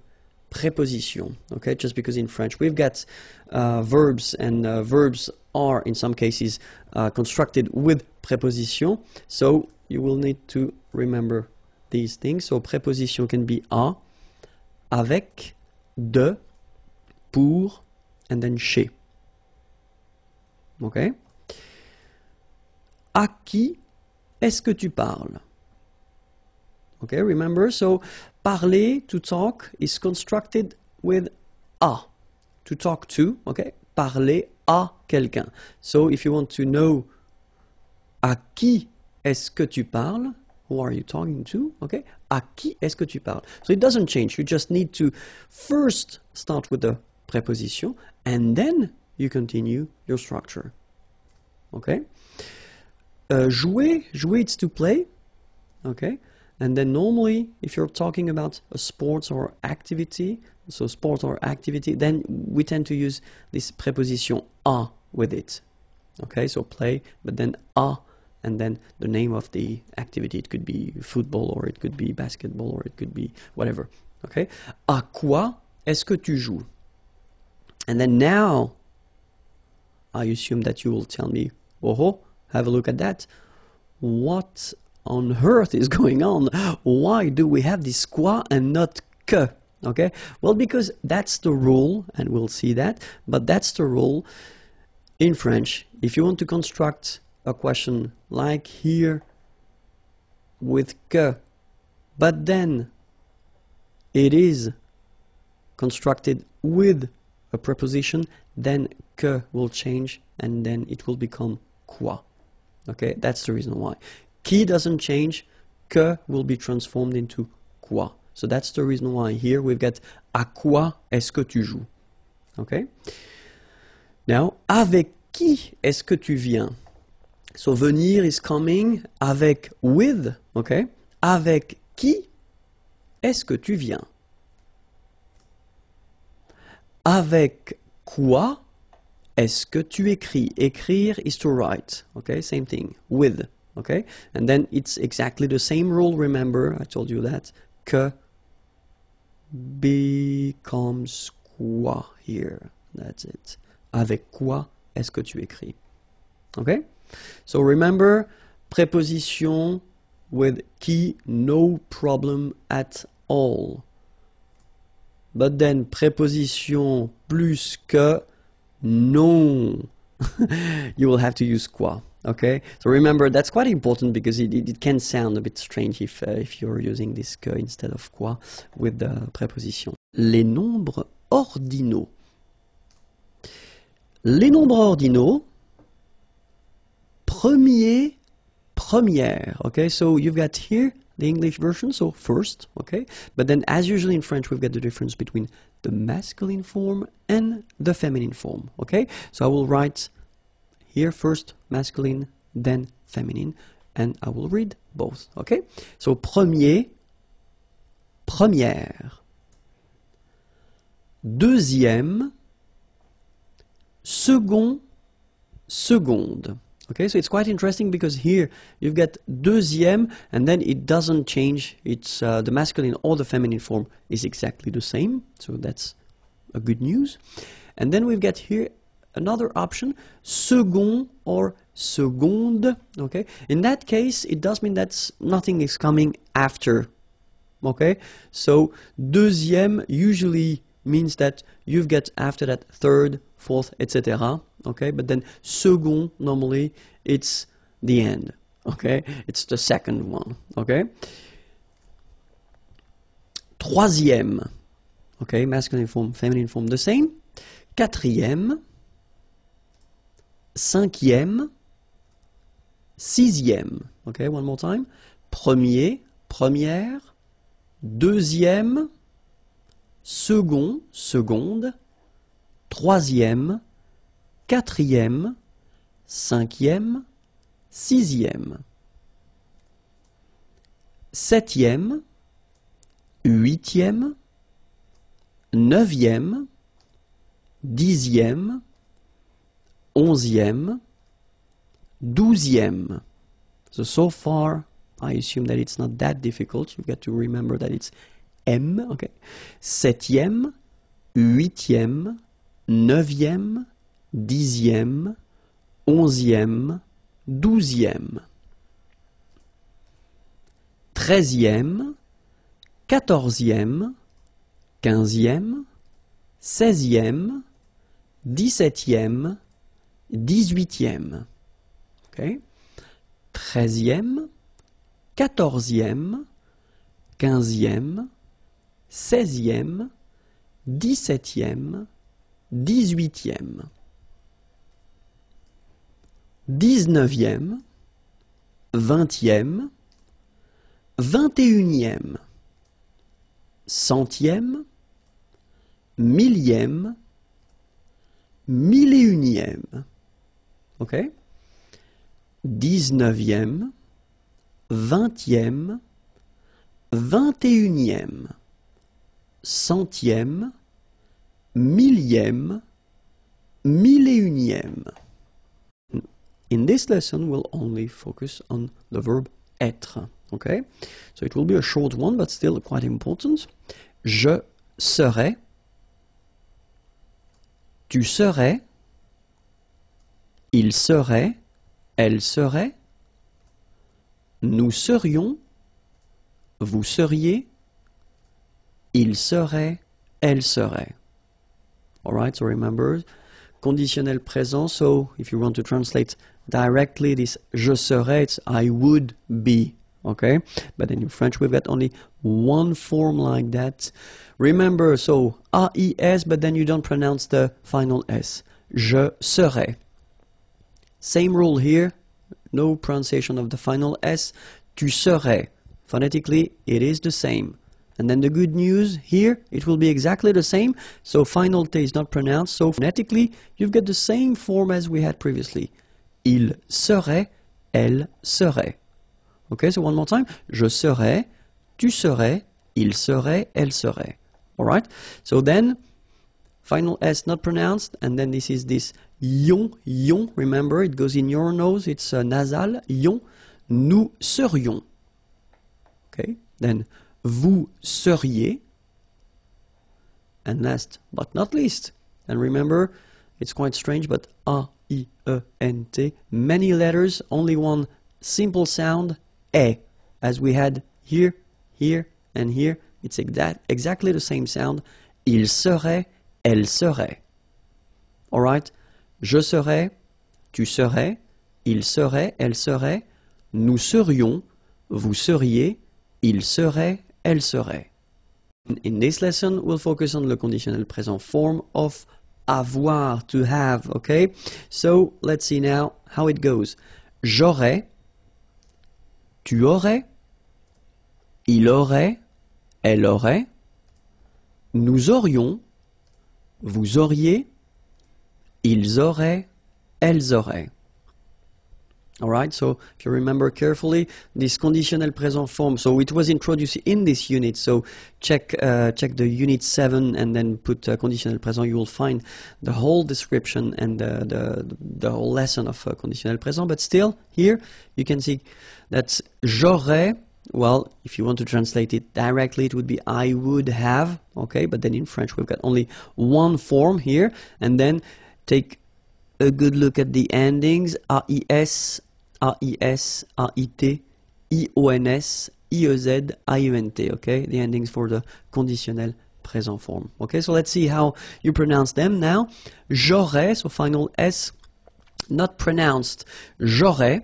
preposition, okay? Just because in French we've got verbs, and verbs are in some cases constructed with preposition, so you will need to remember these things. So preposition can be à, avec, de, pour, and then chez. Okay? À qui est-ce que tu parles? Okay, remember, so parler, to talk, is constructed with à, to talk to, okay? Parler à quelqu'un. So if you want to know à qui est-ce que tu parles, who are you talking to, okay? À qui est-ce que tu parles? So it doesn't change, you just need to first start with the preposition, and then you continue your structure, okay? Jouer, it's to play, okay? And then normally, if you're talking about a sport or activity, so sport or activity, then we tend to use this preposition à with it. Okay, so play, but then à, and then the name of the activity. It could be football, or it could be basketball, or it could be whatever. Okay, à quoi est-ce que tu joues? And then now, I assume that you will tell me, oh, have a look at that. What on earth is going on? Why do we have this quoi and not que? Okay, well, because that's the rule, and we'll see that, but that's the rule in French. If you want to construct a question like here with que, but then it is constructed with a preposition, then que will change and then it will become quoi. Okay, that's the reason why. Qui doesn't change, que will be transformed into quoi. So that's the reason why here we've got à quoi est-ce que tu joues? Okay? Now, avec qui est-ce que tu viens? So venir is coming, avec with, okay? Avec qui est-ce que tu viens? Avec quoi est-ce que tu écris? Écrire is to write, okay? Same thing, with, okay? And then it's exactly the same rule, remember, I told you that, que becomes quoi here. That's it. Avec quoi est-ce que tu écris? Okay? So remember, preposition with qui, no problem at all. But then preposition plus que, non. You will have to use quoi. Okay, so remember that's quite important because it can sound a bit strange if you're using this que instead of quoi with the preposition. Les nombres ordinaux. Les nombres ordinaux, premier, première. Okay, so you've got here the English version, so first, okay, but then as usually in French we've got the difference between the masculine form and the feminine form. Okay, so I will write here first masculine, then feminine, and I will read both, okay? So premier, première. Deuxième, second, seconde. Okay, so it's quite interesting because here you've got deuxième and then it doesn't change. It's the masculine or the feminine form is exactly the same, so that's a good news. And then we've got here another option, second or seconde, okay? In that case, it does mean that nothing is coming after, okay? So, deuxième usually means that you've got after that third, fourth, etc., okay? But then second, normally, it's the end, okay? It's the second one, okay? Troisième, okay? Masculine form, feminine form, the same. Quatrième, cinquième, sixième. Okay, one more time. Premier, première, deuxième, second, seconde, troisième, quatrième, cinquième, sixième. Septième, huitième, neuvième, dixième, onzième, douzième. So far, I assume that it's not that difficult. You've got to remember that it's M, okay? Septième, huitième, neuvième, dixième, onzième, douzième. Treizième, quatorzième, quinzième, seizième, 17e, 18e. Okay? 13e, 14e, 15e, 16e, 17e, 18e. 19e, 20e, 21e, centième, millième, mille et unième. Ok? 19e, 20e, 21e, centième, millième, mille et unième. In this lesson, we'll only focus on the verb être. Okay? So it will be a short one, but still quite important. Je serai, tu serais, il serait, elle serait, nous serions, vous seriez, il serait, elle serait. Alright, so remember, conditionnel présent, so if you want to translate directly this je serais, it's I would be, okay? But then in French we've got only one form like that. Remember, so AIS, but then you don't pronounce the final S. Je serais. Same rule here, no pronunciation of the final S. Tu serais. Phonetically, it is the same. And then the good news here, it will be exactly the same. So final T is not pronounced. So phonetically, you've got the same form as we had previously. Il serait, elle serait. Okay, so one more time. Je serais, tu serais, il serait, elle serait. Alright? So then, final S not pronounced. And then this is this yon, yon. Remember, it goes in your nose. It's nasal. Yon. Nous serions. Okay, then vous seriez, and last but not least, and remember, it's quite strange, but A-I-E-N-T, many letters, only one simple sound, E, as we had here, here, and here, it's exactly the same sound, il serait, elle serait. Alright, je serais, tu serais, il serait, elle serait, nous serions, vous seriez, il serait, elle serait. In this lesson, we'll focus on le conditionnel présent form of avoir, to have, okay? So, let's see now how it goes. J'aurais, tu aurais, il aurait, elle aurait, nous aurions, vous auriez, ils auraient, elles auraient. Alright, so if you remember carefully, this conditional present form, so it was introduced in this unit, so check the unit 7 and then put conditional present, you will find the whole description and the whole lesson of conditional present, but still, here, you can see that j'aurais, well, if you want to translate it directly, it would be I would have, okay, but then in French we've got only one form here, and then take a good look at the endings, AIS, AIS, AIT, IONS, IEZ, IENT, okay? The endings for the conditionnel present form. Okay, so let's see how you pronounce them now. J'aurais, so final S, not pronounced. J'aurais,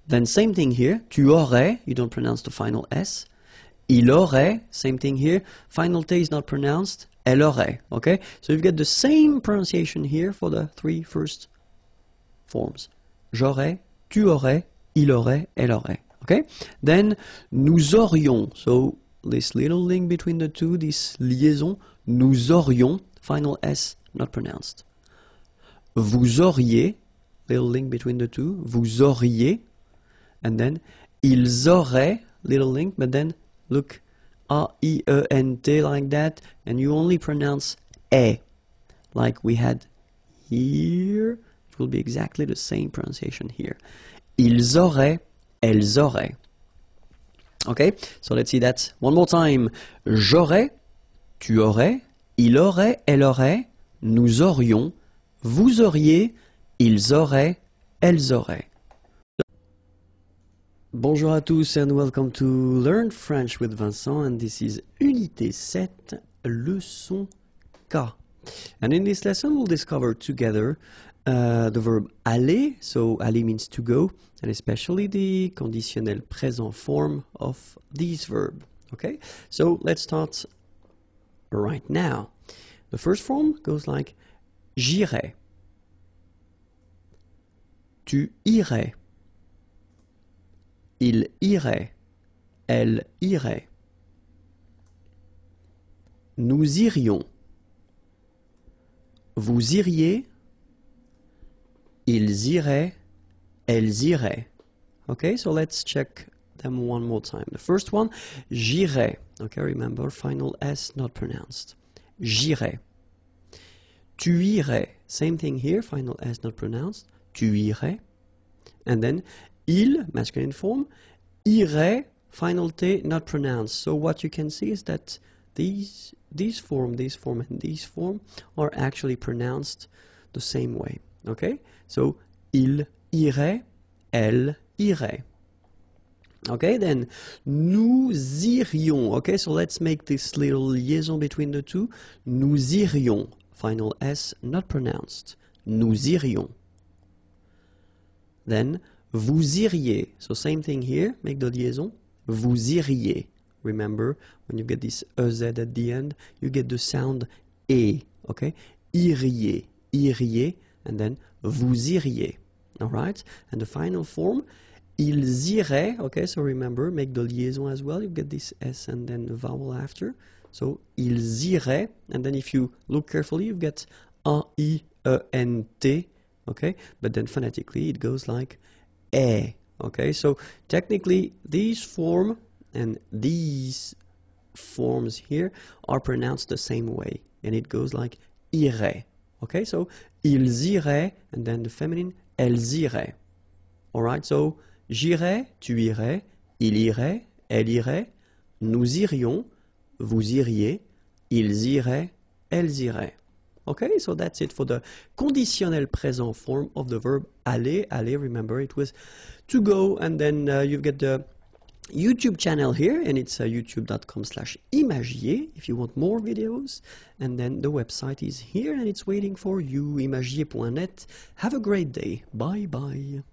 then same thing here. Tu aurais, you don't pronounce the final S. Il aurait, same thing here. Final T is not pronounced. Elle aurait, okay? So you've got the same pronunciation here for the three first forms. J'aurais, tu aurais, il aurait, elle aurait, okay? Then, nous aurions, so this little link between the two, this liaison, nous aurions, final S not pronounced. Vous auriez, little link between the two, vous auriez, and then, ils auraient, little link, but then, look, A-I-E-N-T like that, and you only pronounce E, like we had here. It will be exactly the same pronunciation here. Ils auraient, elles auraient. Okay, so let's see that one more time. J'aurais, tu aurais, il aurait, elle aurait, nous aurions, vous auriez, ils auraient, elles auraient. Bonjour à tous and welcome to Learn French with Vincent, and this is Unité 7, leçon K. And in this lesson we'll discover together the verb aller, so aller means to go, and especially the conditionnel présent form of this verb. Okay, so let's start right now. The first form goes like j'irai, tu irais, il irait, elle irait. Nous irions, vous iriez, ils iraient, elles iraient. Okay, so let's check them one more time. The first one, j'irai. Okay, remember, final S not pronounced. J'irai. Tu irais. Same thing here, final S not pronounced. Tu irais. And then, il, masculine form, irait, final T not pronounced. So what you can see is that these form, and these form are actually pronounced the same way. Okay? So, il irait, elle irait. Okay, then nous irions. Okay, so let's make this little liaison between the two. Nous irions. Final S not pronounced. Nous irions. Then vous iriez. So same thing here. Make the liaison. Vous iriez. Remember, when you get this EZ at the end, you get the sound E. Okay, iriez, iriez, and then vous iriez. All right, and the final form. Ils iraient, okay, so remember, make the liaison as well. You get this S and then the vowel after. So, ils iraient, and then if you look carefully, you get A-I-E-N-T, okay, but then phonetically it goes like E, okay. So, technically, these form and these forms here are pronounced the same way, and it goes like irait, okay. So, ils iraient, and then the feminine, elles iraient. All right, so, j'irai, tu irais, il irait, elle irait, nous irions, vous iriez, ils iraient, elles iraient. Okay, so that's it for the conditionnel présent form of the verb aller. Aller, remember, it was to go, and then you get the YouTube channel here, and it's youtube.com/imagier if you want more videos, and then the website is here, and it's waiting for you, imagier.net. Have a great day. Bye bye.